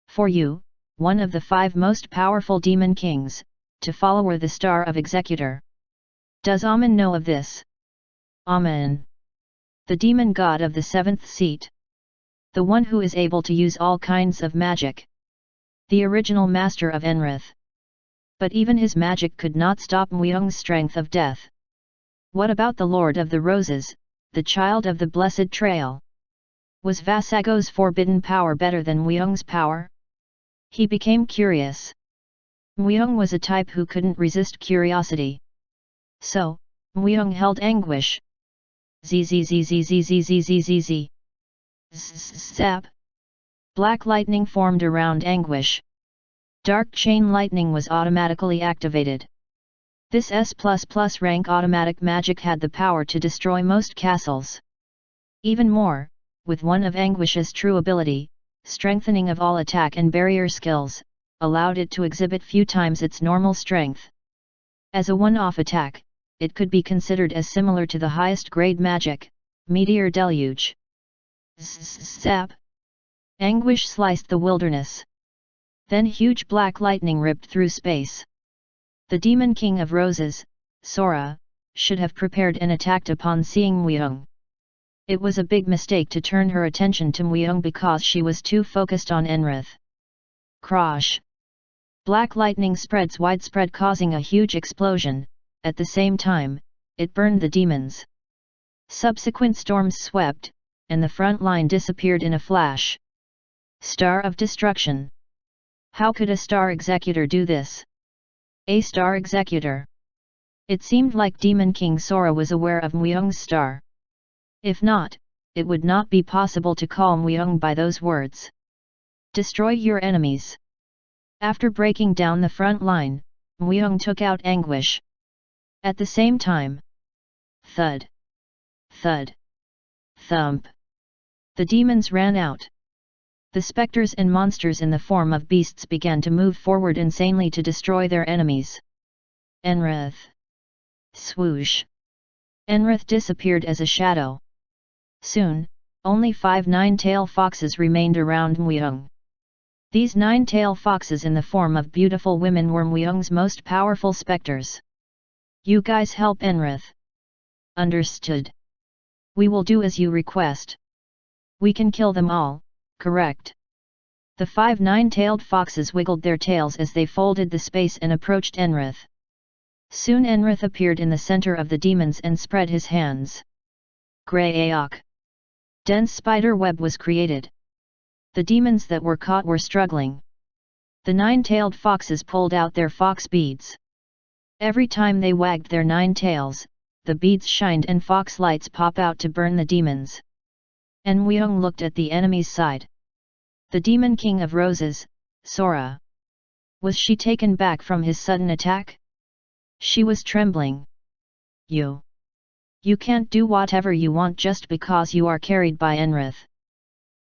For you, one of the 5 most powerful demon kings, to follower the Star of Executor. Does Amun know of this? Amun. The demon god of the 7th seat. The one who is able to use all kinds of magic. The original master of Enrith. But even his magic could not stop Muyong's strength of death. What about the Lord of the Roses, the child of the Blessed Trail? Was Vasago's forbidden power better than Muyong's power? He became curious. Muyong was a type who couldn't resist curiosity. So, Muyong held anguish. Zzzzzzzzzzzzzzz. Zap. Black lightning formed around anguish. Dark chain lightning was automatically activated. This S++ rank automatic magic had the power to destroy most castles. Even more, with one of Anguish's true ability, strengthening of all attack and barrier skills, allowed it to exhibit few times its normal strength. As a one-off attack, it could be considered as similar to the highest grade magic, Meteor Deluge. Zap! Anguish sliced the wilderness. Then huge black lightning ripped through space. The Demon King of Roses, Sora, should have prepared and attacked upon seeing Muyong. It was a big mistake to turn her attention to Muyong because she was too focused on Enrith. Crash! Black lightning spreads widespread, causing a huge explosion. At the same time, it burned the demons. Subsequent storms swept, and the front line disappeared in a flash. Star of Destruction. How could a Star Executor do this? A Star Executor. It seemed like Demon King Sora was aware of Muyong's star. If not, it would not be possible to call Muyong by those words. Destroy your enemies. After breaking down the front line, Muyong took out Anguish. At the same time, thud, thud, thump. The demons ran out. The specters and monsters in the form of beasts began to move forward insanely to destroy their enemies. Enrith. Swoosh. Enrith disappeared as a shadow. Soon, only 5 nine-tailed foxes remained around Muyong. These nine-tailed foxes in the form of beautiful women were Muyong's most powerful specters. You guys help Enrith. Understood. We will do as you request. We can kill them all, correct? The 5 nine-tailed foxes wiggled their tails as they folded the space and approached Enrith. Soon Enrith appeared in the center of the demons and spread his hands. Greyok. Dense spider web was created. The demons that were caught were struggling. The nine-tailed foxes pulled out their fox beads. Every time they wagged their 9 tails, the beads shined and fox lights pop out to burn the demons. And Muyong looked at the enemy's side. The Demon King of Roses, Sora. Was she taken back from his sudden attack? She was trembling. You can't do whatever you want just because you are carried by Enrith.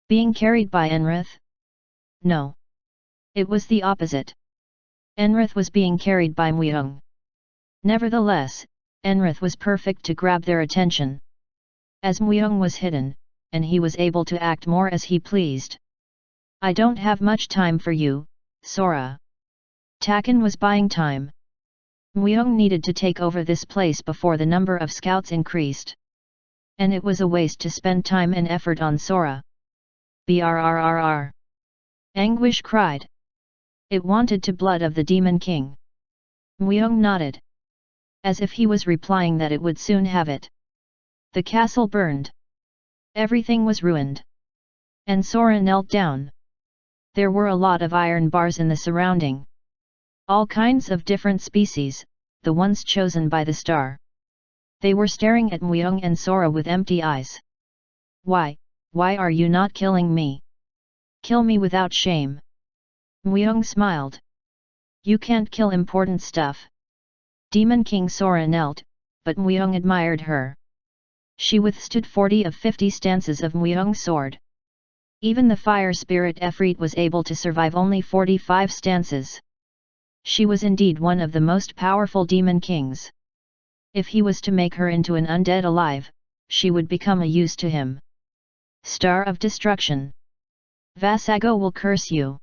Being carried by Enrith? No. It was the opposite. Enrith was being carried by Muyong. Nevertheless, Enrith was perfect to grab their attention. As Muyong was hidden, and he was able to act more as he pleased. I don't have much time for you, Sora. Taken was buying time. Muyong needed to take over this place before the number of scouts increased. And it was a waste to spend time and effort on Sora. Brrrr. Anguish cried. It wanted to blood of the Demon King. Muyong nodded. As if he was replying that it would soon have it. The castle burned. Everything was ruined. And Sora knelt down. There were a lot of iron bars in the surrounding. All kinds of different species, the ones chosen by the star. They were staring at Muyong and Sora with empty eyes. Why are you not killing me? Kill me without shame. Muyong smiled. You can't kill important stuff. Demon King Sora knelt, but Muyong admired her. She withstood 40 of 50 stances of Muyong's sword. Even the fire spirit Efreet was able to survive only 45 stances. She was indeed one of the most powerful demon kings. If he was to make her into an undead alive, she would become a use to him. Star of Destruction. Vasago will curse you.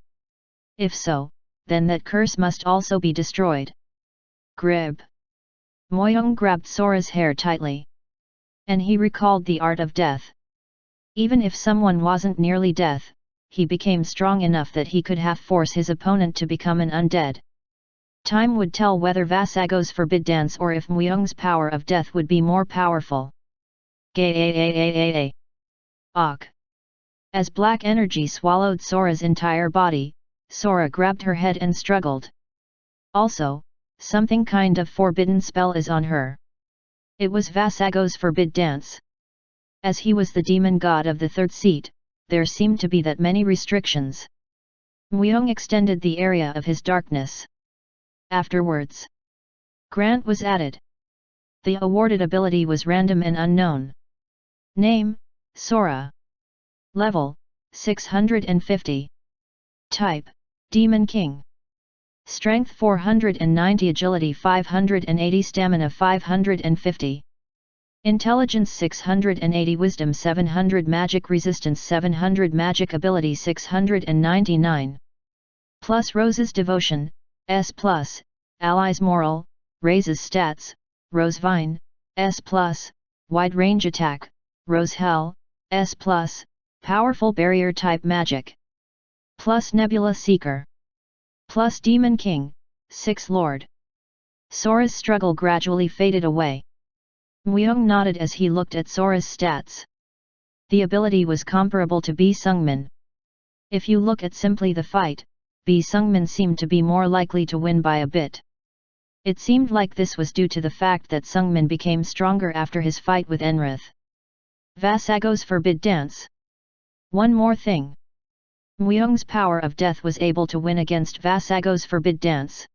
If so, then that curse must also be destroyed. Grib. Muyong grabbed Sora's hair tightly. And he recalled the art of death. Even if someone wasn't nearly death, he became strong enough that he could half-force his opponent to become an undead. Time would tell whether Vasago's forbid dance or if Muyong's power of death would be more powerful. Ok. As black energy swallowed Sora's entire body, Sora grabbed her head and struggled. Also, something kind of forbidden spell is on her. It was Vasago's forbid dance. As he was the demon god of the third seat, there seemed to be that many restrictions. Muyong extended the area of his darkness. Afterwards, Grant was added. The awarded ability was random and unknown. Name, Sora. Level, 650. Type, Demon King. Strength 490, Agility 580, Stamina 550. Intelligence 680, Wisdom 700, Magic Resistance 700, Magic Ability 699. Plus Rose's Devotion, S+, Allies Moral, raises stats, Rose Vine, S+, Wide Range Attack, Rose Hell, S+, Powerful Barrier Type Magic. Plus Nebula Seeker. Plus Demon King, 6 Lord. Sora's struggle gradually faded away. Muyong nodded as he looked at Sora's stats. The ability was comparable to Bi Sungmin. If you look at simply the fight, Bi Sungmin seemed to be more likely to win by a bit. It seemed like this was due to the fact that Sungmin became stronger after his fight with Enrith. Vasago's forbid dance. One more thing. Muyong's power of death was able to win against Vasago's forbid dance.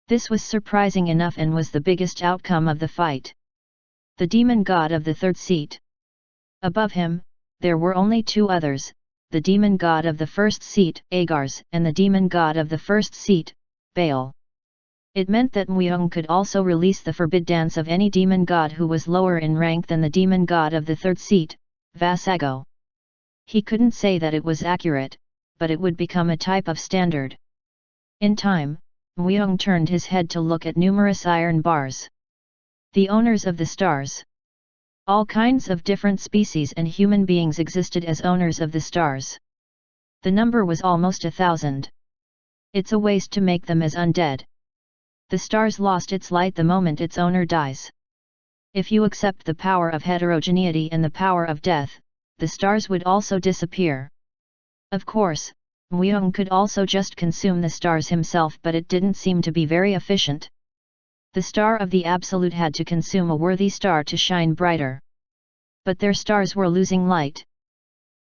This was surprising enough and was the biggest outcome of the fight. The demon god of the third seat. Above him, there were only two others, the demon god of the first seat, Agars, and the demon god of the first seat, Baal. It meant that Muyong could also release the forbid dance of any demon god who was lower in rank than the demon god of the third seat, Vasago. He couldn't say that it was accurate, but it would become a type of standard. In time, Muyong turned his head to look at numerous iron bars. The owners of the stars. All kinds of different species and human beings existed as owners of the stars. The number was almost 1,000. It's a waste to make them as undead. The stars lost its light the moment its owner dies. If you accept the power of heterogeneity and the power of death, the stars would also disappear. Of course, Muyong could also just consume the stars himself, but it didn't seem to be very efficient. The star of the Absolute had to consume a worthy star to shine brighter. But their stars were losing light.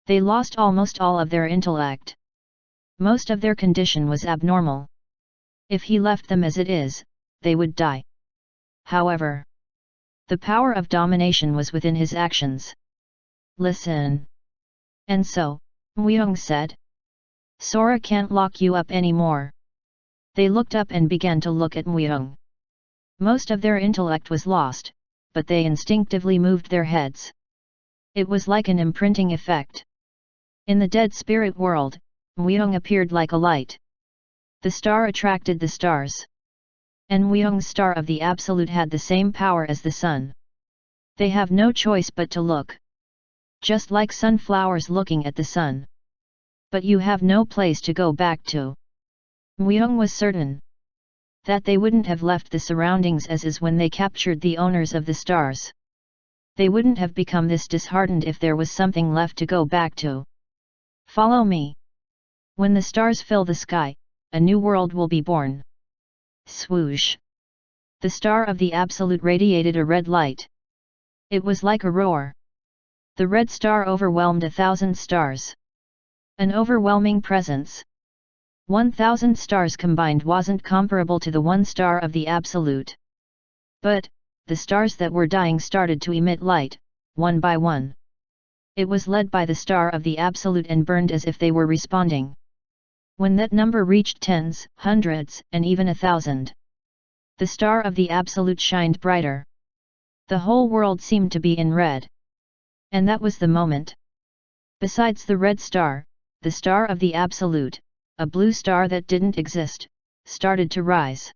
They lost almost all of their intellect. Most of their condition was abnormal. If he left them as it is, they would die. However, the power of domination was within his actions. Listen. And so, Muyong said. Sora can't lock you up anymore. They looked up and began to look at Muyong. Most of their intellect was lost, but they instinctively moved their heads. It was like an imprinting effect. In the dead spirit world, Muyong appeared like a light. The star attracted the stars. And Muyong's star of the Absolute had the same power as the sun. They have no choice but to look. Just like sunflowers looking at the sun. But you have no place to go back to. Muyong was certain that they wouldn't have left the surroundings as is when they captured the owners of the stars. They wouldn't have become this disheartened if there was something left to go back to. Follow me. When the stars fill the sky, a new world will be born. Swoosh. The star of the Absolute radiated a red light. It was like a roar. The red star overwhelmed 1,000 stars. An overwhelming presence. 1,000 stars combined wasn't comparable to the one star of the Absolute. But, the stars that were dying started to emit light, one by one. It was led by the star of the Absolute and burned as if they were responding. When that number reached tens, hundreds, and even 1,000, the star of the Absolute shined brighter. The whole world seemed to be in red. And that was the moment. Besides the red star, the star of the Absolute, a blue star that didn't exist, started to rise.